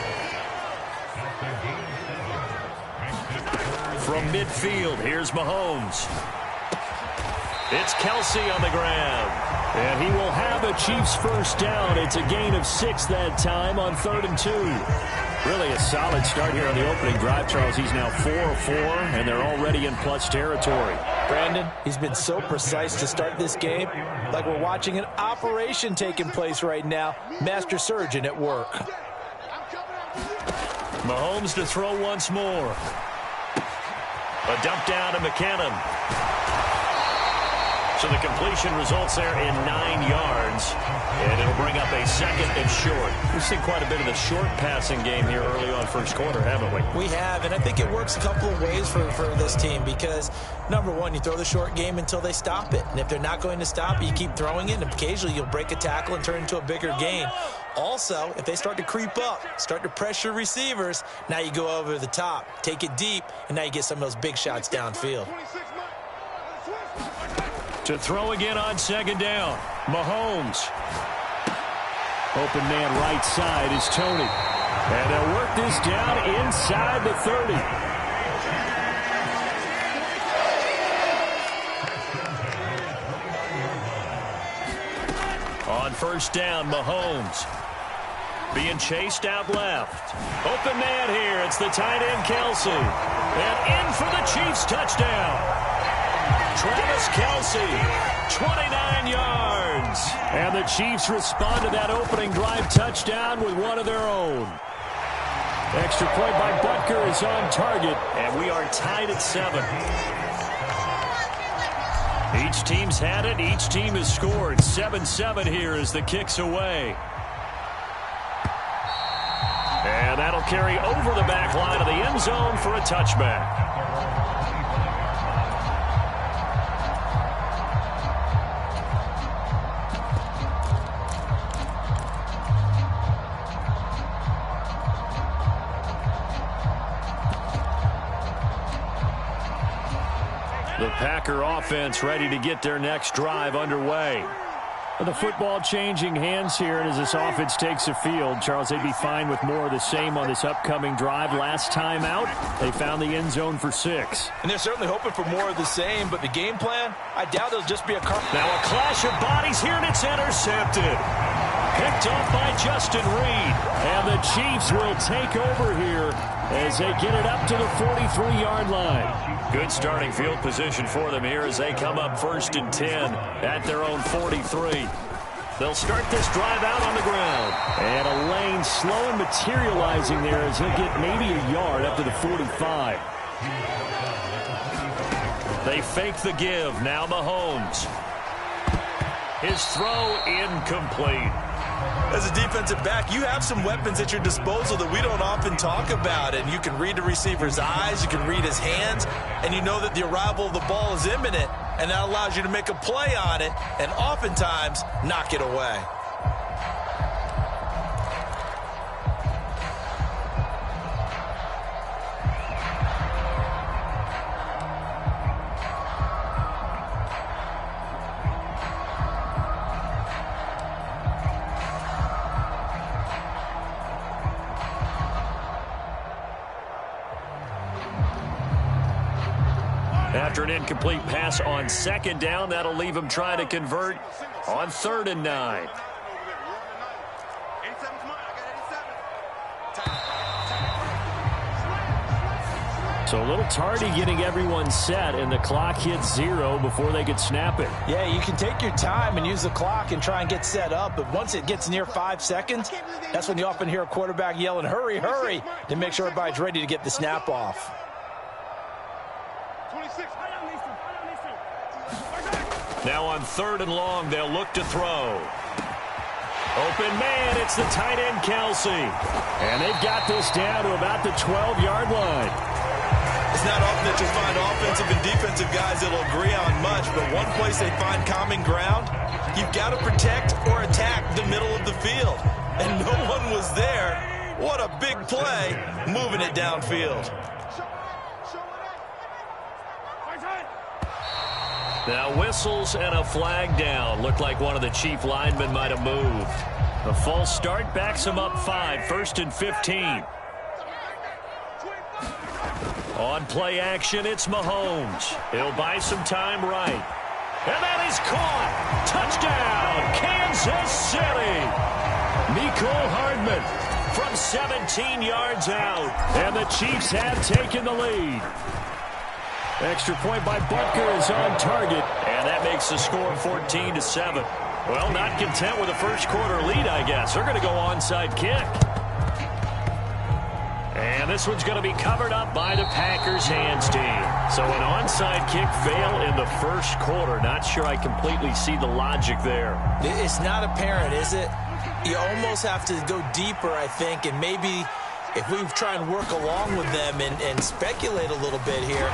From midfield, here's Mahomes. It's Kelsey on the ground. And he will have a Chiefs first down. It's a gain of 6 that time on 3rd and 2. Really a solid start here on the opening drive, Charles. He's now 4 of 4, and they're already in plus territory. Brandon, he's been so precise to start this game, like we're watching an operation taking place right now. Master surgeon at work. Mahomes to throw once more. A dump down to McKinnon. So the completion results there in 9 yards, and it'll bring up a 2nd and short. We've seen quite a bit of the short passing game here early on first quarter, haven't we? We have, and I think it works a couple of ways for this team because, number one, you throw the short game until they stop it. And if they're not going to stop it, you keep throwing it, and occasionally you'll break a tackle and turn it into a bigger gain. Also, if they start to creep up, start to pressure receivers, now you go over the top, take it deep, and now you get some of those big shots downfield. To throw again on 2nd down. Mahomes. Open man right side is Tony. And they'll work this down inside the 30. On 1st down, Mahomes. Being chased out left. Open man here. It's the tight end, Kelce. And in for the Chiefs touchdown. Travis Kelce, 29 yards. And the Chiefs respond to that opening drive touchdown with one of their own. Extra point by Butker is on target. And we are tied at 7. Each team's had it. Each team has scored. 7-7 here as the kick's away. And that'll carry over the back line of the end zone for a touchback. The Packer offense ready to get their next drive underway. The football changing hands here, and as this offense takes the field, Charles, they'd be fine with more of the same on this upcoming drive. Last time out, they found the end zone for 6. And they're certainly hoping for more of the same, but the game plan, I doubt it'll just be a car. Now a clash of bodies here, and it's intercepted. Picked off by Justin Reed. And the Chiefs will take over here as they get it up to the 43-yard line. Good starting field position for them here as they come up 1st and 10 at their own 43. They'll start this drive out on the ground. And a lane slow and materializing there as he'll get maybe a yard up to the 45. They fake the give. Now Mahomes. His throw incomplete. As a defensive back, you have some weapons at your disposal that we don't often talk about. And you can read the receiver's eyes, you can read his hands, and you know that the arrival of the ball is imminent. And that allows you to make a play on it and oftentimes knock it away. After an incomplete pass on 2nd down, that'll leave him trying to convert on 3rd and 9. So a little tardy getting everyone set, and the clock hits 0 before they could snap it. Yeah, you can take your time and use the clock and try and get set up, but once it gets near 5 seconds, that's when you often hear a quarterback yelling, hurry, hurry, to make sure everybody's ready to get the snap off. Now on 3rd and long, they'll look to throw. Open man, it's the tight end, Kelce. And they've got this down to about the 12-yard line. It's not often that you'll find offensive and defensive guys that'll agree on much, but one place they find common ground, you've got to protect or attack the middle of the field. And no one was there. What a big play, moving it downfield. Now whistles and a flag down. Looked like one of the Chief linemen might have moved. The false start backs him up 5, 1st and 15. On play action, it's Mahomes. He'll buy some time right. And that is caught. Touchdown, Kansas City. Mecole Hardman from 17 yards out. And the Chiefs have taken the lead. Extra point by Butker is on target. And that makes the score 14-7. Well, not content with a first quarter lead, I guess. They're going to go onside kick. And this one's going to be covered up by the Packers hands team. So an onside kick fail in the first quarter. Not sure I completely see the logic there. It's not apparent, is it? You almost have to go deeper, I think, and maybe if we try and work along with them and speculate a little bit here,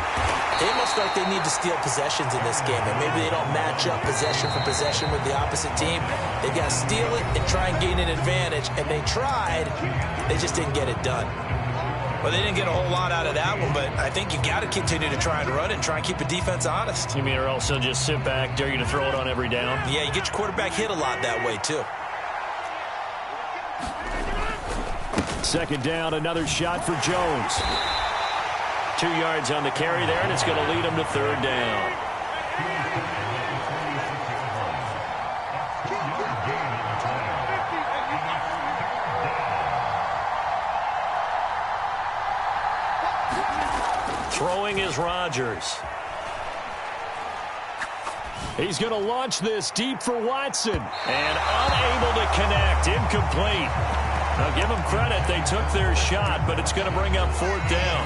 they almost feel like they need to steal possessions in this game, and maybe they don't match up possession for possession with the opposite team. They've got to steal it and try and gain an advantage, and they tried. They just didn't get it done. Well, they didn't get a whole lot out of that one, but I think you got to continue to try and run it and try and keep the defense honest. You mean or else they'll just sit back, dare you to throw it on every down? Yeah, you get your quarterback hit a lot that way, too. Second down, another shot for Jones. 2 yards on the carry there, and it's going to lead him to third down. Throwing is Rodgers. He's going to launch this deep for Watson. And unable to connect, incomplete. Now give them credit, they took their shot, but it's going to bring up fourth down.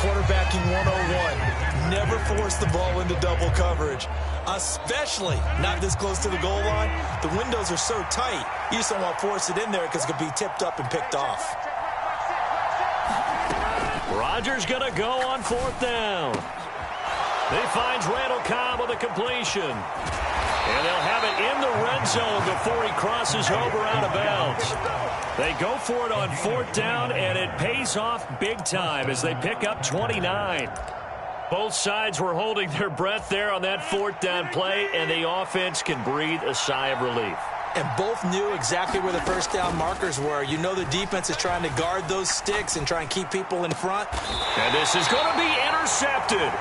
Quarterbacking 101. Never force the ball into double coverage, especially not this close to the goal line. The windows are so tight, you just don't want to force it in there because it could be tipped up and picked off. Rodgers going to go on fourth down. He finds Randall Cobb with a completion. And they'll have it in the red zone before he crosses over out of bounds. They go for it on fourth down, and it pays off big time as they pick up 29. Both sides were holding their breath there on that fourth down play, and the offense can breathe a sigh of relief. And both knew exactly where the first down markers were. You know the defense is trying to guard those sticks and try and keep people in front. And this is going to be intercepted.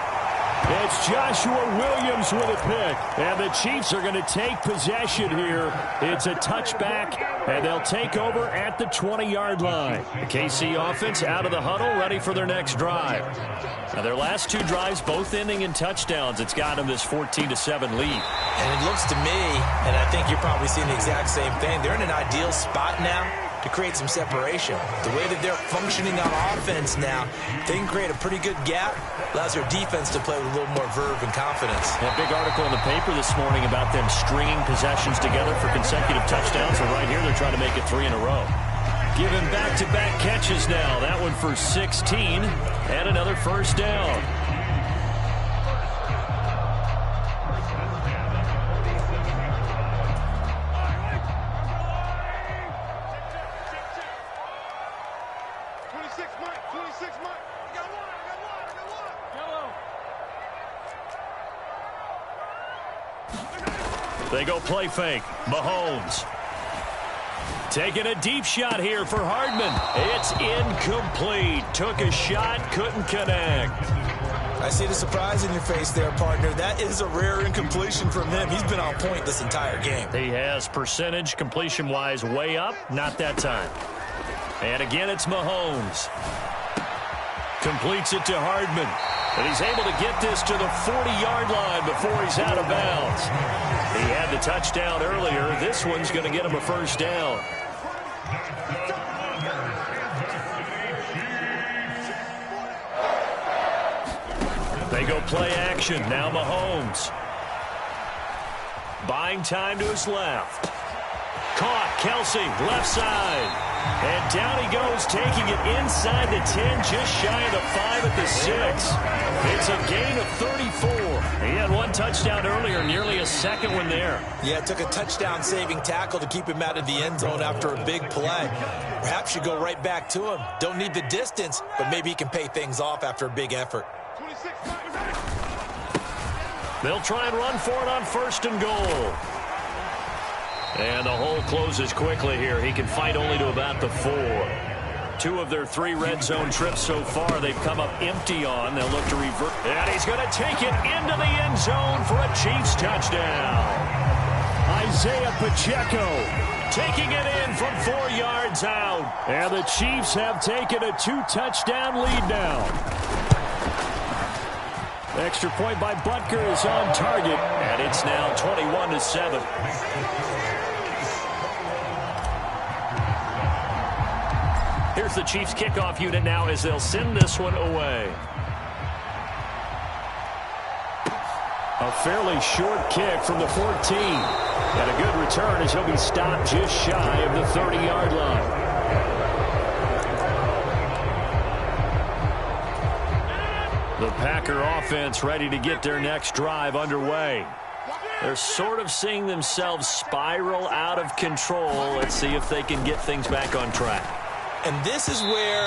It's Joshua Williams with a pick. And the Chiefs are going to take possession here. It's a touchback, and they'll take over at the 20-yard line. The KC offense out of the huddle, ready for their next drive. Now, their last two drives, both ending in touchdowns. It's got them this 14-7 lead. And it looks to me, and I think you're probably seeing the exact same thing, they're in an ideal spot now to create some separation. The way that they're functioning on offense now, they can create a pretty good gap, allows their defense to play with a little more verve and confidence. A big article in the paper this morning about them stringing possessions together for consecutive touchdowns. So right here, they're trying to make it 3 in a row. Given back-to-back catches now. That one for 16 and another first down. They go play fake. Mahomes. Taking a deep shot here for Hardman. It's incomplete. Took a shot, couldn't connect. I see the surprise in your face there, partner. That is a rare incompletion from him. He's been on point this entire game. He has percentage completion-wise way up. Not that time. And again, it's Mahomes. Completes it to Hardman. But he's able to get this to the 40-yard line before he's out of bounds. He had the touchdown earlier. This one's going to get him a first down. They go play action. Now Mahomes. Buying time to his left. Caught. Kelsey, left side. And down he goes, taking it inside the 10, just shy of the 5 at the 6. It's a gain of 34. He had one touchdown earlier, nearly a second one there. Yeah, it took a touchdown-saving tackle to keep him out of the end zone after a big play. Perhaps you go right back to him. Don't need the distance, but maybe he can pay things off after a big effort. They'll try and run for it on first and goal. And the hole closes quickly here. He can fight only to about the 4. 2 of their 3 red zone trips so far, they've come up empty on. They'll look to revert. And he's going to take it into the end zone for a Chiefs touchdown. Isaiah Pacheco taking it in from 4 yards out. And the Chiefs have taken a 2-touchdown lead now. Extra point by Butker is on target. And it's now 21-7. Here's the Chiefs kickoff unit now as they'll send this one away. A fairly short kick from the 14. And a good return as he'll be stopped just shy of the 30-yard line. The Packer offense ready to get their next drive underway. They're sort of seeing themselves spiral out of control. Let's see if they can get things back on track. And this is where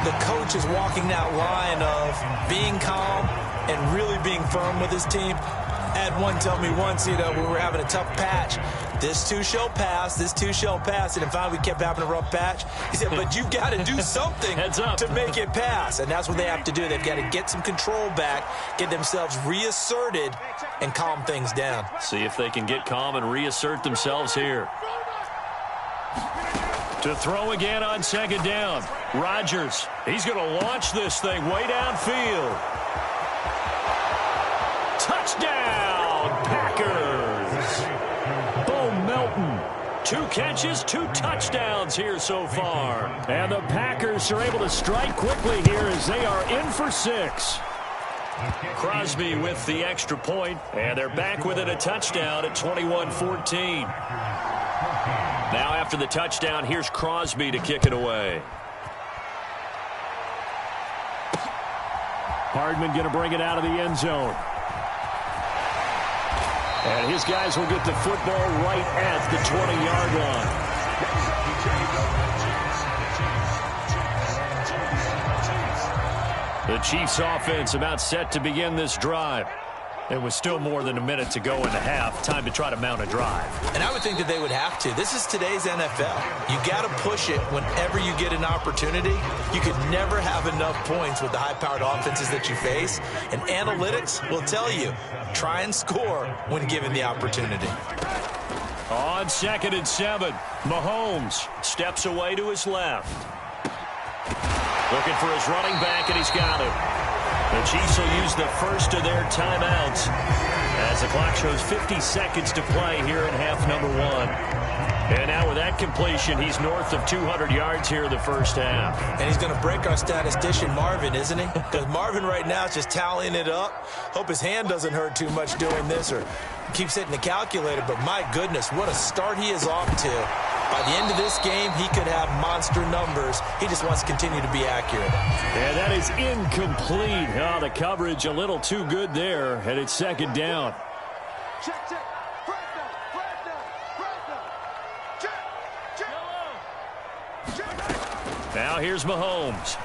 the coach is walking that line of being calm and really being firm with his team. I had one tell me once, when we were having a tough patch, this too shall pass, this too shall pass. And finally we kept having a rough patch. He said, but you've got to do something to make it pass. And that's what they have to do. They've got to get some control back, get themselves reasserted, and calm things down. See if they can get calm and reassert themselves here. To throw again on second down. Rodgers, he's going to launch this thing way downfield. Touchdown, Packers. Bo Melton. 2 catches, 2 touchdowns here so far. And the Packers are able to strike quickly here as they are in for 6. Crosby with the extra point, and they're back within a touchdown at 21-14. Now after the touchdown, here's Crosby to kick it away. Hardman going to bring it out of the end zone. And his guys will get the football right at the 20-yard line. The Chiefs offense about set to begin this drive. There was still more than a minute to go in the half. Time to try to mount a drive. And I would think that they would have to. This is today's NFL. You got to push it whenever you get an opportunity. You could never have enough points with the high-powered offenses that you face. And analytics will tell you, try and score when given the opportunity. On 2nd and 7, Mahomes steps away to his left. Looking for his running back, and he's got it. The Chiefs will use the first of their timeouts as the clock shows 50 seconds to play here in half number 1. And now with that completion, he's north of 200 yards here in the first half. And he's going to break our statistician, Marvin, isn't he? Because Marvin right now is just tallying it up. Hope his hand doesn't hurt too much doing this or keeps hitting the calculator. But my goodness, what a start he is off to. By the end of this game, he could have monster numbers. He just wants to continue to be accurate. And that is incomplete. Oh, the coverage a little too good there. And it's 2nd down. Check. Now here's Mahomes.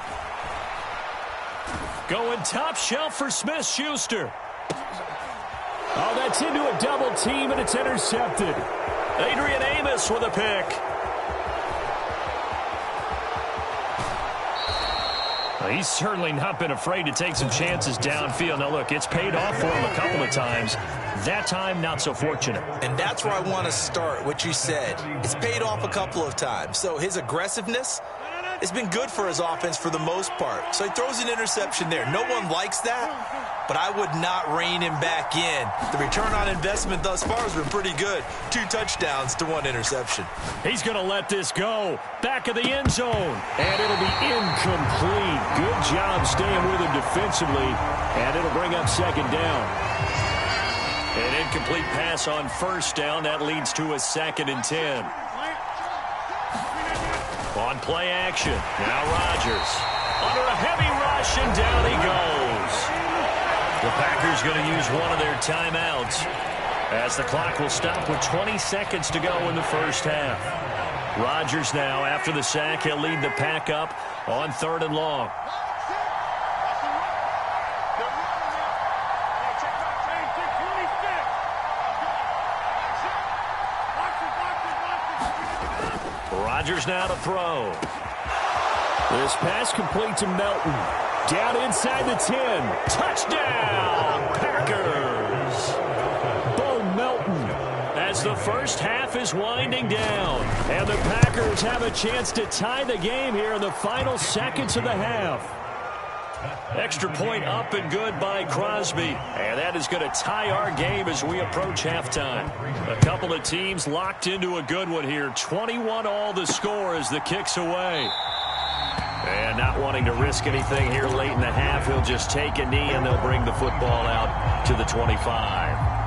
Going top shelf for Smith-Schuster. Oh, that's into a double team, and it's intercepted. Adrian Amos with a pick. Well, he's certainly not been afraid to take some chances downfield. Now, look, it's paid off for him a couple of times. That time, not so fortunate. And that's where I want to start, what you said. It's paid off a couple of times. So his aggressiveness has been good for his offense for the most part. So he throws an interception there. No one likes that, but I would not rein him back in. The return on investment thus far has been pretty good. 2 touchdowns to 1 interception. He's going to let this go. Back of the end zone. And it'll be incomplete. Good job staying with him defensively. And it'll bring up 2nd down. An incomplete pass on 1st down. That leads to a 2nd and 10. On play action. Now Rodgers. Under a heavy rush, and down he goes. The Packers going to use one of their timeouts as the clock will stop with 20 seconds to go in the first half. Rodgers now, after the sack, he'll lead the pack up on 3rd and long. Rodgers now to throw. This pass complete to Melton. Down inside the 10. Touchdown, Packers. Bo Melton. As the first half is winding down. And the Packers have a chance to tie the game here in the final seconds of the half. Extra point up and good by Crosby. And that is going to tie our game as we approach halftime. A couple of teams locked into a good one here. 21-all the score as the kick's away. And not wanting to risk anything here late in the half, he'll just take a knee and they'll bring the football out to the 25.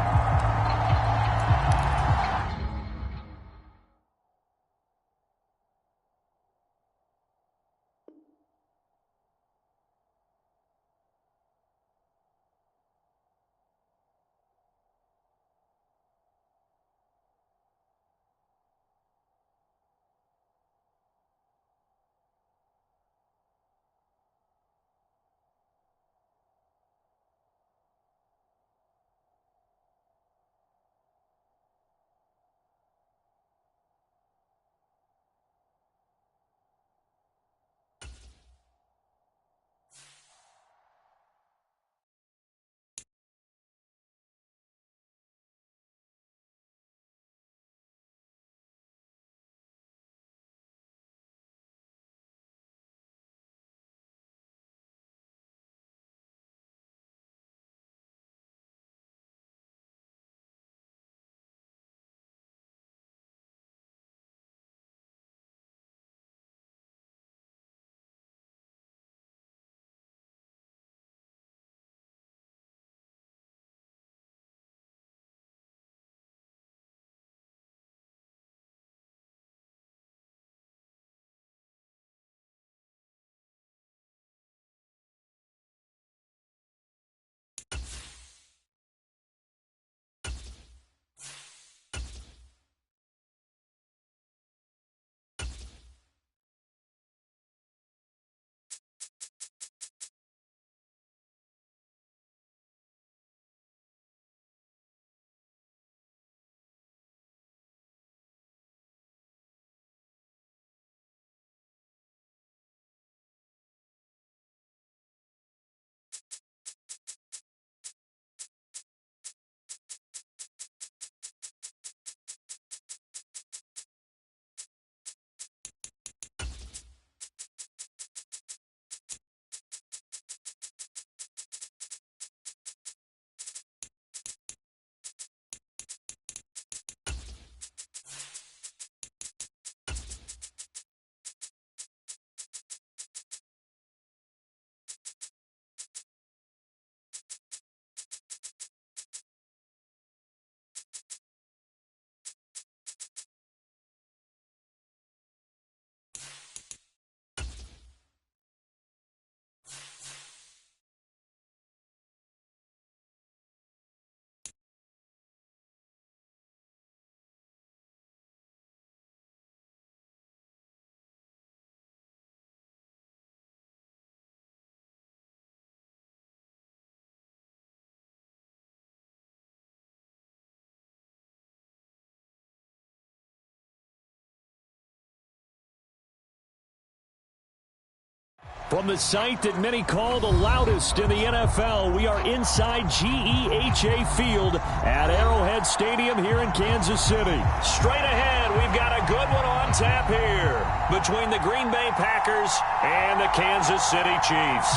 From the site that many call the loudest in the NFL, we are inside GEHA Field at Arrowhead Stadium here in Kansas City. Straight ahead, we've got a good one on tap here between the Green Bay Packers and the Kansas City Chiefs.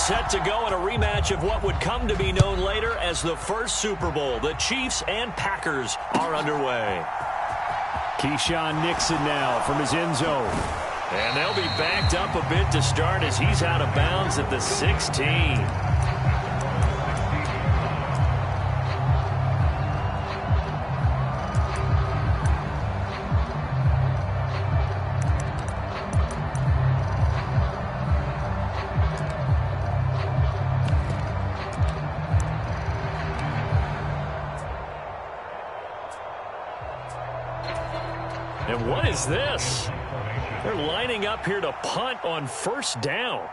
Set to go in a rematch of what would come to be known later as the first Super Bowl. The Chiefs and Packers are underway. Keyshawn Nixon now from his end zone. And they'll be backed up a bit to start as he's out of bounds at the 16. And what is this? They're lining up here to punt on first down.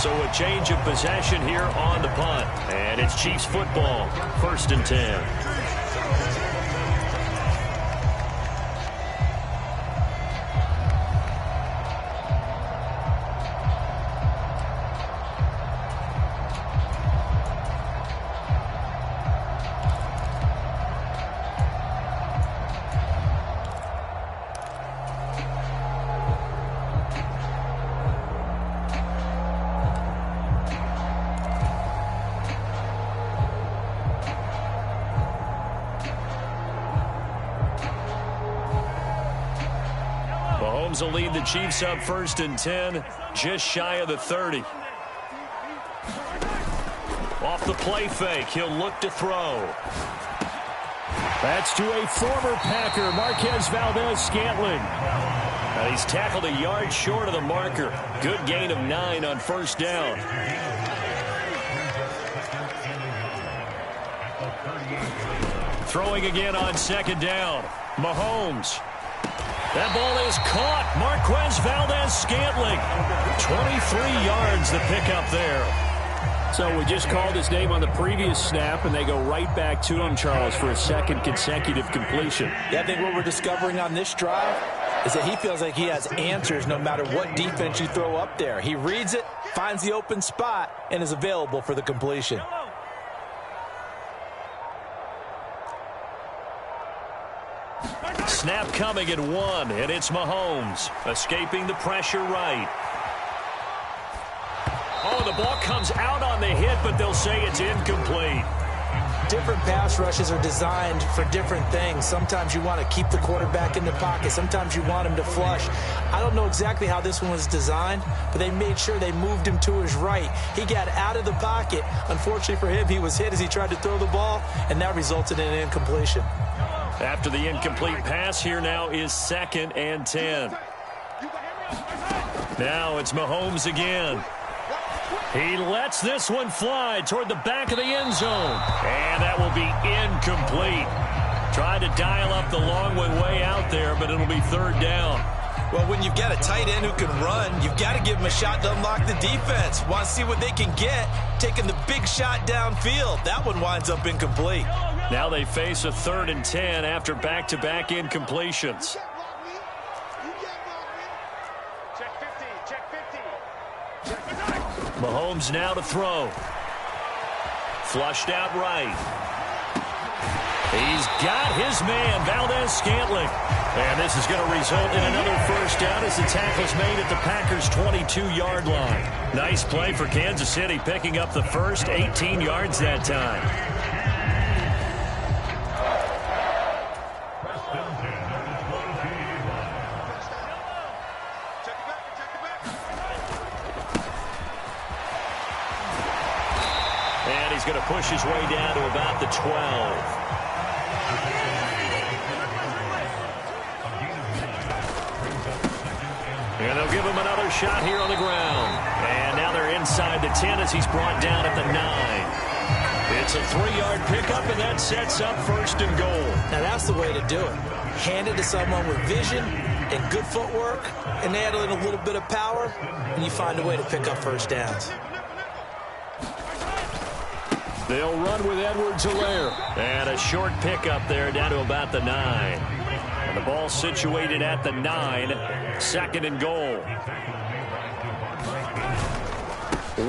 So a change of possession here on the punt. And it's Chiefs football, 1st and 10. Mahomes will lead the Chiefs up 1st and 10, just shy of the 30. Off the play fake, he'll look to throw. That's to a former Packer, Marquez Valdes-Scantling. And he's tackled a yard short of the marker. Good gain of 9 on 1st down. Throwing again on 2nd down. Mahomes. That ball is caught. Marquez Valdes-Scantling. 23 yards the pickup there. So we just called his name on the previous snap, and they go right back to him, Charles, for a 2nd consecutive completion. Yeah, I think what we're discovering on this drive is that he feels like he has answers no matter what defense you throw up there. He reads it, finds the open spot, and is available for the completion. Snap coming at 1, and it's Mahomes escaping the pressure right. Oh, the ball comes out on the hit, but they'll say it's incomplete. Different pass rushes are designed for different things. Sometimes you want to keep the quarterback in the pocket. Sometimes you want him to flush. I don't know exactly how this one was designed, but they made sure they moved him to his right. He got out of the pocket. Unfortunately for him, he was hit as he tried to throw the ball, and that resulted in an incompletion. After the incomplete pass, here now is 2nd and 10. Now it's Mahomes again. He lets this one fly toward the back of the end zone. And that will be incomplete. Tried to dial up the long one way out there, but it'll be 3rd down. Well, when you've got a tight end who can run, you've got to give him a shot to unlock the defense. Want to see what they can get, taking the big shot downfield. That one winds up incomplete. Now they face a 3rd and 10 after back-to-back incompletions. Mahomes now to throw. Flushed out right. He's got his man, Valdes-Scantling. And this is going to result in another 1st down as the tackle's made at the Packers' 22-yard line. Nice play for Kansas City, picking up the first, 18 yards that time. And he's going to push his way down to about the 12. And they'll give him another shot here on the ground. And now they're inside the 10 as he's brought down at the 9. It's a 3-yard pickup, and that sets up 1st and goal. Now that's the way to do it. Hand it to someone with vision and good footwork, and add in a little bit of power, and you find a way to pick up 1st downs. They'll run with Edwards-Helaire. And a short pickup there down to about the 9. And the ball situated at the 9. 2nd and goal.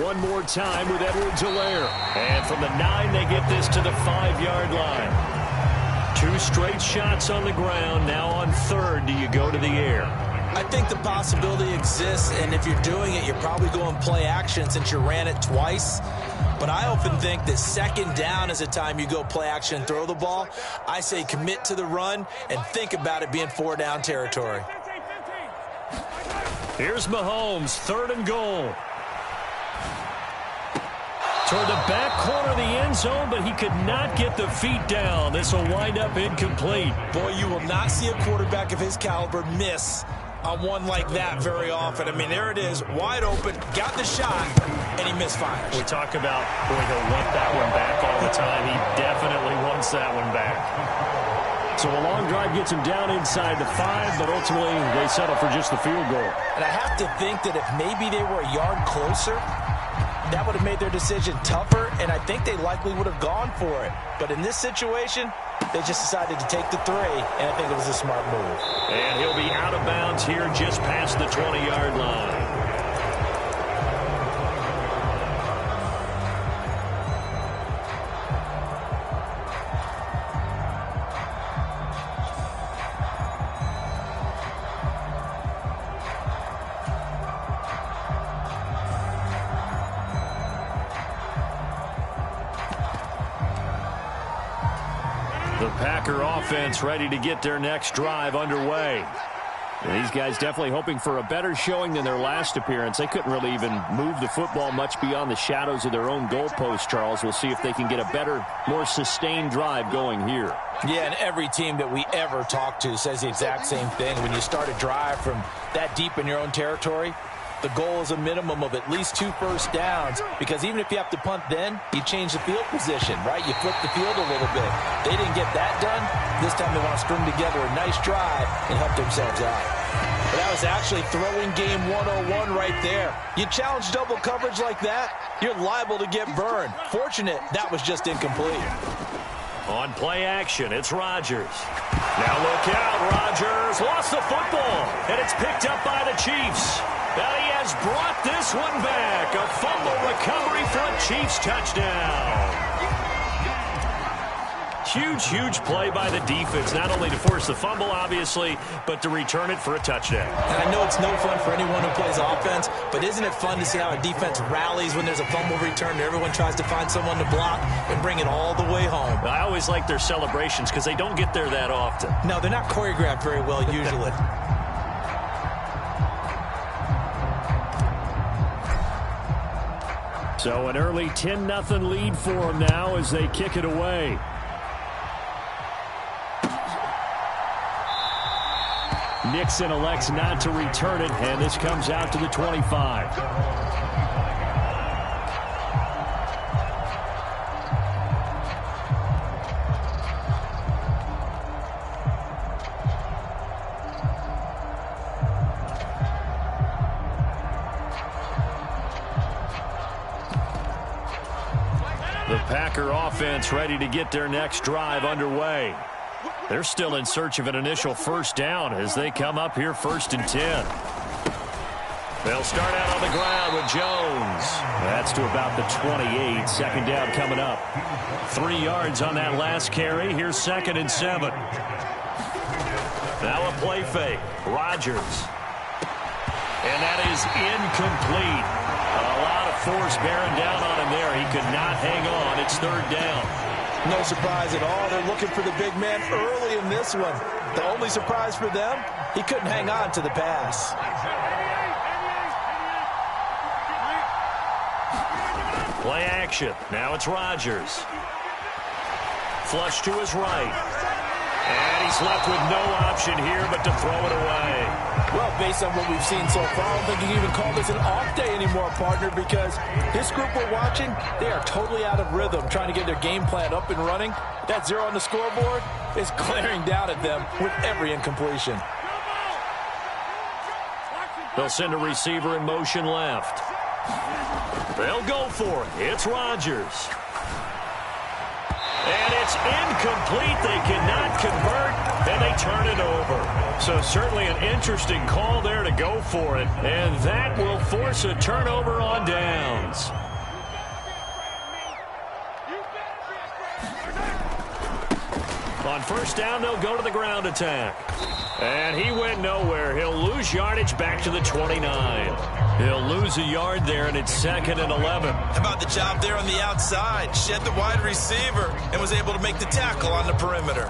One more time with Edwards-Helaire. And from the 9, they get this to the 5-yard line. 2 straight shots on the ground. Now on 3rd, do you go to the air? I think the possibility exists, and if you're doing it, you're probably going play action since you ran it twice. But I often think that 2nd down is the time you go play action and throw the ball. I say commit to the run and think about it being 4-down territory. Here's Mahomes, 3rd and goal. Toward the back corner of the end zone, but he could not get the feet down. This will wind up incomplete. Boy, you will not see a quarterback of his caliber miss on one like that very often. I mean, there it is, wide open, got the shot, and he misfires. We talk about, boy, he'll want that one back all the time. He definitely wants that one back. So a long drive gets him down inside the 5, but ultimately they settle for just the field goal. And I have to think that if maybe they were a yard closer, that would have made their decision tougher, and I think they likely would have gone for it. But in this situation, they just decided to take the 3, and I think it was a smart move. And he'll be out of bounds here just past the 20-yard line. The Packer offense ready to get their next drive underway. And these guys definitely hoping for a better showing than their last appearance. They couldn't really even move the football much beyond the shadows of their own goalpost, Charles. We'll see if they can get a better, more sustained drive going here. Yeah, and every team that we ever talk to says the exact same thing. When you start a drive from that deep in your own territory, the goal is a minimum of at least 2 first downs, because even if you have to punt then, you change the field position, right? You flip the field a little bit. They didn't get that done. This time they want to string together a nice drive and help themselves out. But that was actually throwing game 101 right there. You challenge double coverage like that, you're liable to get burned. Fortunate that was just incomplete. On play action, it's Rodgers. Now look out, Rodgers lost the football, and it's picked up by the Chiefs. Now he has brought this one back. A fumble recovery for a Chiefs touchdown. Huge, huge play by the defense, not only to force the fumble, obviously, but to return it for a touchdown. And I know it's no fun for anyone who plays offense, but isn't it fun to see how a defense rallies when there's a fumble return and everyone tries to find someone to block and bring it all the way home? I always like their celebrations because they don't get there that often. No, they're not choreographed very well usually. So an early 10-0 lead for them now as they kick it away. Nixon elects not to return it, and this comes out to the 25. The Packer offense ready to get their next drive underway. They're still in search of an initial first down as they come up here 1st and 10. They'll start out on the ground with Jones. That's to about the 28. Second down coming up. 3 yards on that last carry. Here's 2nd and 7. Now a play fake. Rodgers. And that is incomplete. A lot of force bearing down on him there. He could not hang on. It's 3rd down. No surprise at all. They're looking for the big man early in this one. The only surprise for them, he couldn't hang on to the pass. Play action. Now it's Rodgers. Flush to his right. And he's left with no option here but to throw it away. Well, based on what we've seen so far, I don't think you can even call this an off day anymore, partner, because this group we're watching, they are totally out of rhythm, trying to get their game plan up and running. That 0 on the scoreboard is glaring down at them with every incompletion. They'll send a receiver in motion left. They'll go for it. It's Rodgers. And it's incomplete. They cannot convert, and they turn it over. So certainly an interesting call there to go for it, and that will force a turnover on downs. On first down, they'll go to the ground attack. And he went nowhere. He'll lose yardage back to the 29. He'll lose a yard there, and it's 2nd and 11. How about the job there on the outside? Shed the wide receiver and was able to make the tackle on the perimeter.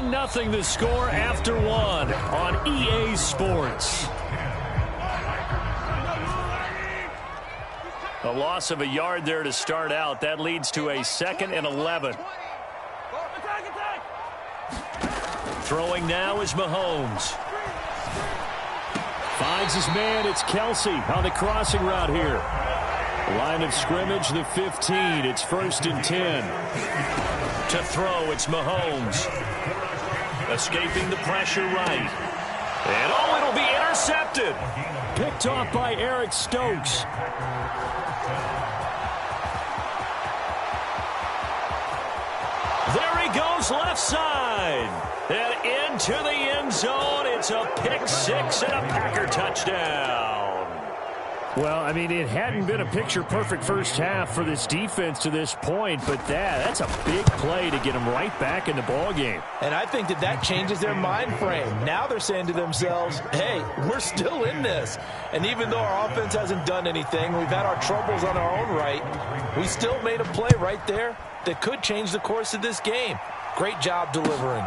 Nothing the score after 1 on EA Sports. A loss of a yard there to start out. That leads to a 2nd and 11. Throwing now is Mahomes. Finds his man. It's Kelsey on the crossing route here. Line of scrimmage, the 15. It's 1st and 10. To throw, it's Mahomes. Escaping the pressure right. And, oh, it'll be intercepted. Picked off by Eric Stokes. There he goes, left side. And into the end zone. It's a pick six and a Packer touchdown. Well, I mean, it hadn't been a picture-perfect first half for this defense to this point, but that's a big play to get them right back in the ballgame. And I think that changes their mind frame. Now they're saying to themselves, hey, we're still in this. And even though our offense hasn't done anything, we've had our troubles on our own right, we still made a play right there that could change the course of this game. Great job delivering.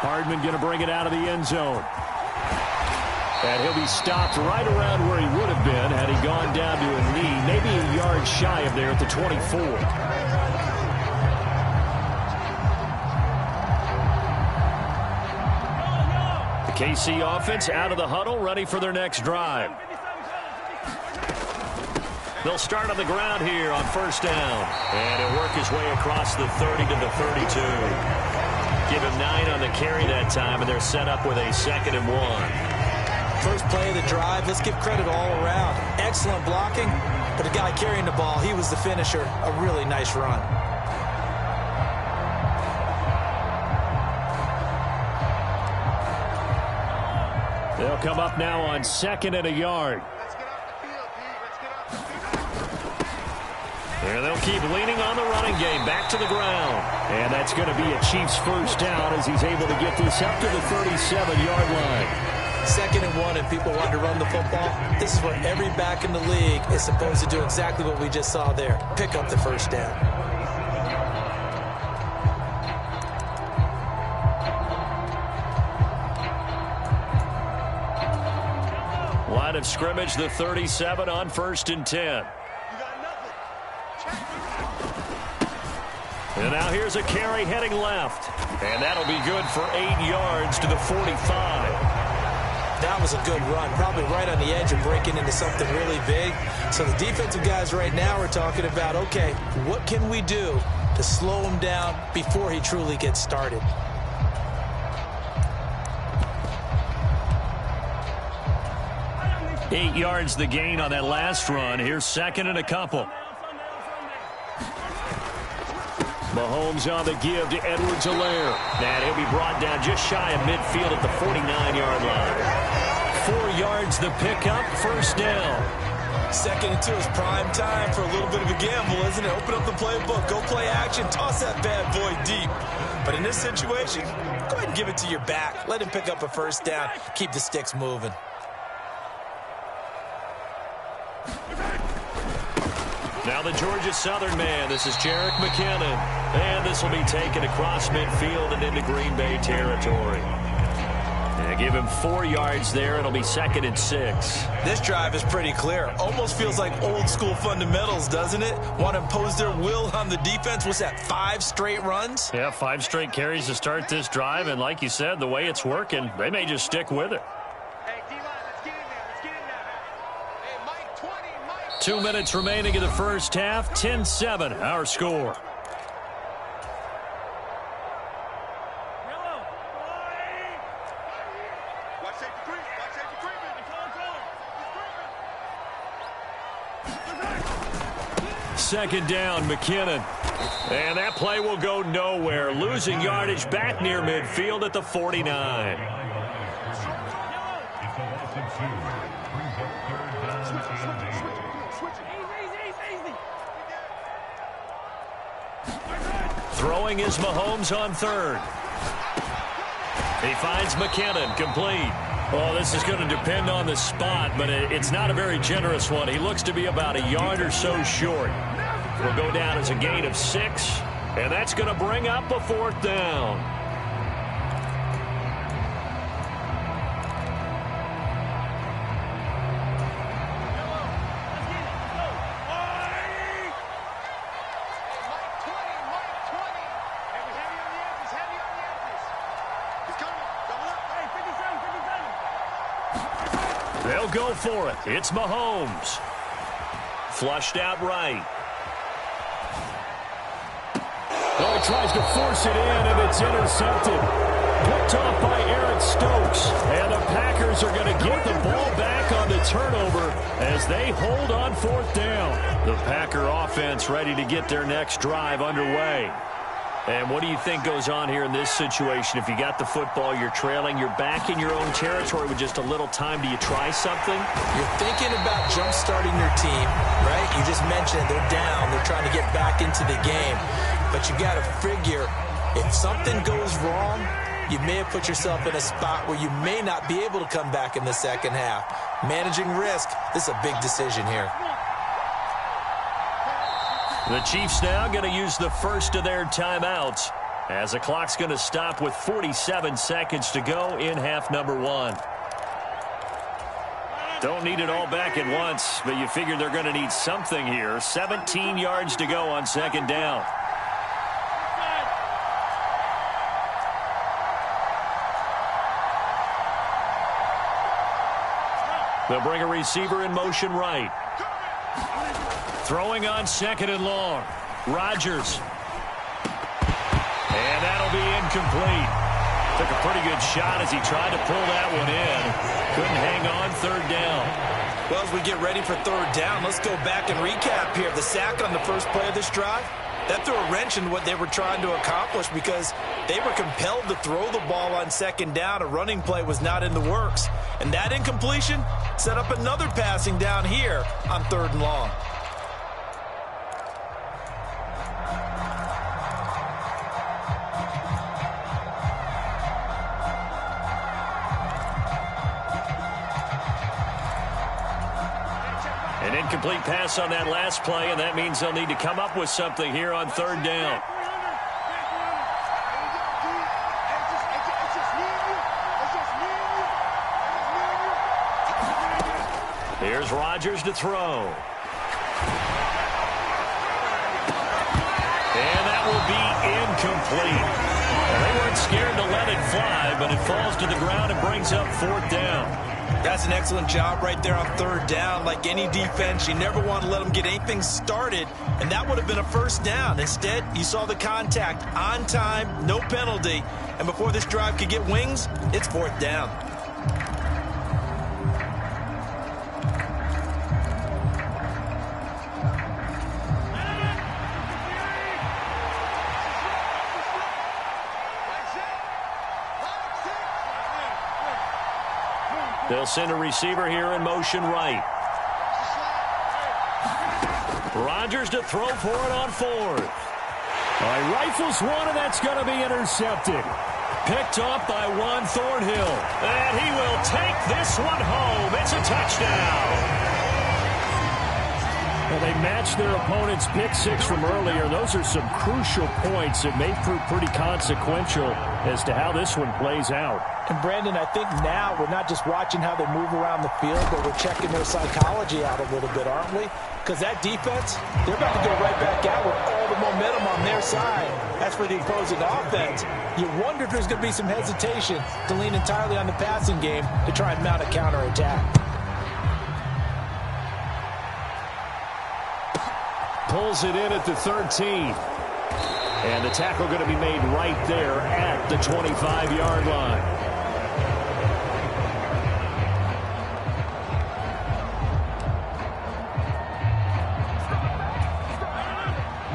Hardman going to bring it out of the end zone. And he'll be stopped right around where he would have been had he gone down to a knee, maybe a yard shy of there at the 24. The KC offense out of the huddle, ready for their next drive. They'll start on the ground here on 1st down. And he'll work his way across the 30 to the 32. Give him 9 on the carry that time, and they're set up with a 2nd and 1. First play of the drive, let's give credit all around. Excellent blocking, but the guy carrying the ball, he was the finisher. A really nice run. They'll come up now on 2nd and a yard. And they'll keep leaning on the running game back to the ground. And that's going to be a Chiefs first down as he's able to get this up to the 37-yard line. 2nd and 1 and people want to run the football. This is where every back in the league is supposed to do exactly what we just saw there. Pick up the first down. Line of scrimmage, the 37 on 1st and 10. And now here's a carry heading left. And that'll be good for 8 yards to the 45. That was a good run, probably right on the edge of breaking into something really big. So the defensive guys right now are talking about, okay, what can we do to slow him down before he truly gets started? Eight yards the gain on that last run. Here's 2nd and a couple. Mahomes on the give to Edwards-Helaire. And he'll be brought down just shy of midfield at the 49-yard line. 4 yards the pickup, 1st down. 2nd and 2 is prime time for a little bit of a gamble, isn't it? Open up the playbook, go play action, toss that bad boy deep. But in this situation, go ahead and give it to your back. Let him pick up a 1st down, keep the sticks moving. Now the Georgia Southern man. This is Jerick McKinnon. And this will be taken across midfield and into Green Bay territory. And give him 4 yards there. It'll be 2nd and 6. This drive is pretty clear. Almost feels like old school fundamentals, doesn't it? Want to impose their will on the defense. What's that, 5 straight runs? Yeah, 5 straight carries to start this drive. And like you said, the way it's working, they may just stick with it. 2 minutes remaining in the first half. 10-7, our score. Second down, McKinnon. And that play will go nowhere. Losing yardage back near midfield at the 49. Throwing is Mahomes on 3rd. He finds McKinnon, complete. Well, this is going to depend on the spot, but it's not a very generous one. He looks to be about a yard or so short. Will go down as a gain of 6, and that's going to bring up a 4th down. They'll go for it. It's Mahomes. Flushed out right. Oh, he tries to force it in, and it's intercepted. Picked off by Aaron Stokes. And the Packers are going to get the ball back on the turnover as they hold on fourth down. The Packer offense ready to get their next drive underway. And what do you think goes on here in this situation? If you got the football, you're trailing, you're back in your own territory with just a little time. Do you try something? You're thinking about jump-starting your team, right? You just mentioned they're down. They're trying to get back into the game. But you got to figure, if something goes wrong, you may have put yourself in a spot where you may not be able to come back in the second half. Managing risk, this is a big decision here. The Chiefs now going to use the first of their timeouts as the clock's going to stop with 47 seconds to go in half number one. Don't need it all back at once, but you figure they're going to need something here. 17 yards to go on second down. They'll bring a receiver in motion right. Throwing on second and long. Rodgers. And that'll be incomplete. Took a pretty good shot as he tried to pull that one in. Couldn't hang on third down. Well, as we get ready for third down, let's go back and recap here. The sack on the first play of this drive, that threw a wrench in what they were trying to accomplish because they were compelled to throw the ball on second down. A running play was not in the works. And that incompletion set up another passing down here on third and long. An incomplete pass on that last play, and that means they'll need to come up with something here on third down. Here's Rodgers to throw. And that will be incomplete. Well, they weren't scared to let it fly, but it falls to the ground and brings up fourth down. That's an excellent job right there on third down. Like any defense, you never want to let them get anything started, and that would have been a first down. Instead, you saw the contact on time, no penalty, and before this drive could get wings, it's fourth down. They'll send a receiver here in motion right. Rodgers to throw for it on fourth. All right, rifles one, and that's going to be intercepted. Picked off by Juan Thornhill. And he will take this one home. It's a touchdown. Well, they matched their opponent's pick six from earlier. Those are some crucial points that may prove pretty consequential as to how this one plays out. And, Brandon, I think now we're not just watching how they move around the field, but we're checking their psychology out a little bit, aren't we? Because that defense, they're about to go right back out with all the momentum on their side. As for the opposing offense, you wonder if there's going to be some hesitation to lean entirely on the passing game to try and mount a counterattack. Pulls it in at the 13. And the tackle going to be made right there at the 25-yard line.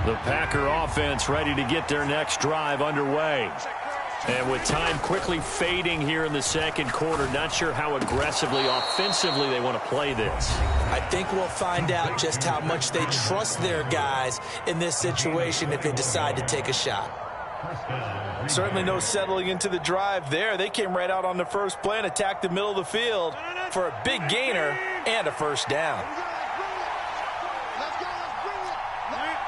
The Packer offense ready to get their next drive underway. And with time quickly fading here in the second quarter, not sure how aggressively, offensively they want to play this. I think we'll find out just how much they trust their guys in this situation if they decide to take a shot. Certainly no settling into the drive there. They came right out on the first play and attacked the middle of the field for a big gainer and a first down.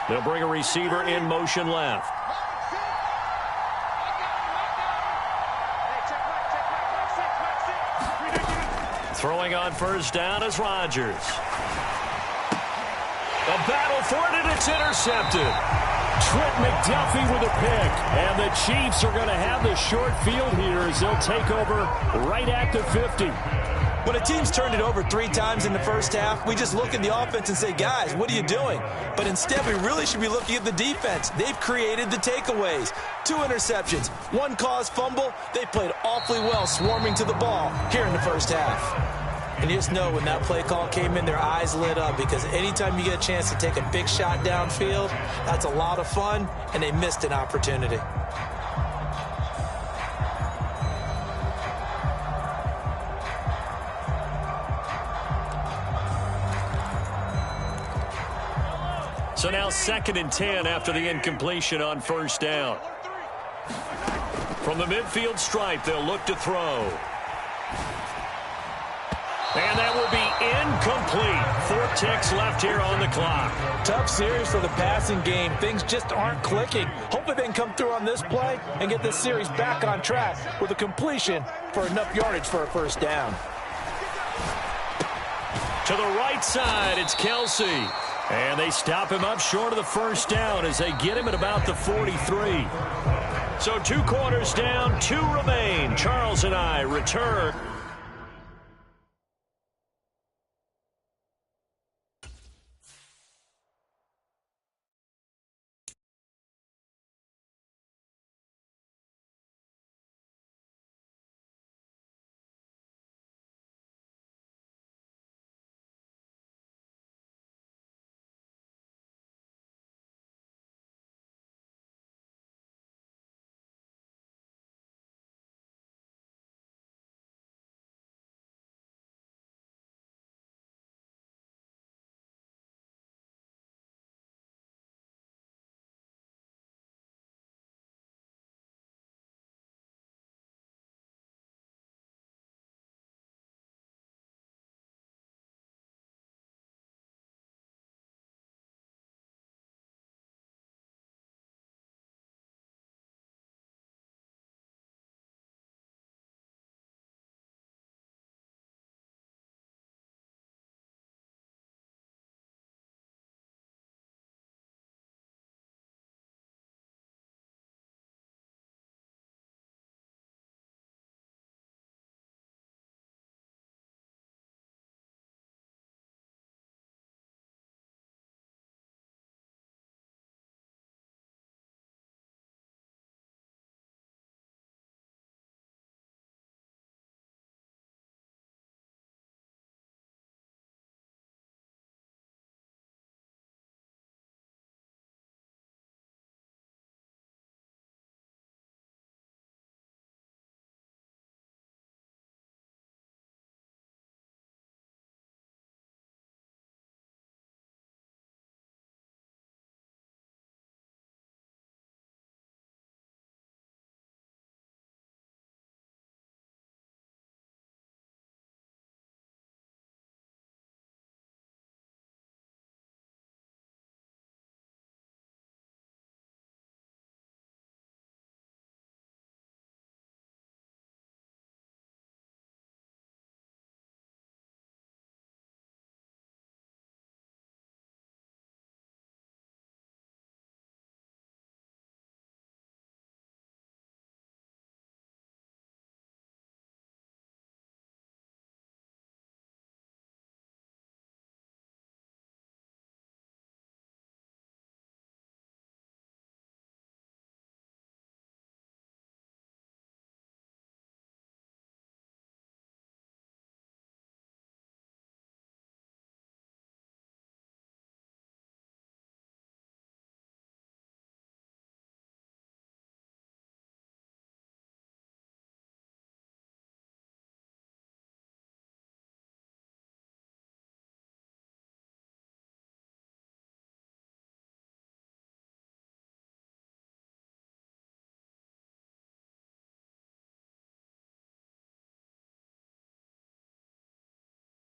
They'll bring a receiver in motion left. Throwing on first down is Rodgers. A battle for it, and it's intercepted. Trent McDuffie with a pick. And the Chiefs are going to have the short field here as they'll take over right at the 50. When a team's turned it over 3 times in the first half, we just look at the offense and say, guys, what are you doing? But instead, we really should be looking at the defense. They've created the takeaways. 2 interceptions, 1 caused fumble. They played awfully well swarming to the ball here in the first half. And you just know when that play call came in, their eyes lit up, because anytime you get a chance to take a big shot downfield, that's a lot of fun, and they missed an opportunity. So now 2nd and 10 after the incompletion on first down. From the midfield stripe, they'll look to throw. And that will be incomplete. 4 ticks left here on the clock. Tough series for the passing game. Things just aren't clicking. Hopefully they can come through on this play and get this series back on track with a completion for enough yardage for a first down. To the right side, it's Kelsey. And they stop him up short of the first down as they get him at about the 43. So 2 quarters down, 2 remain. Charles and I return.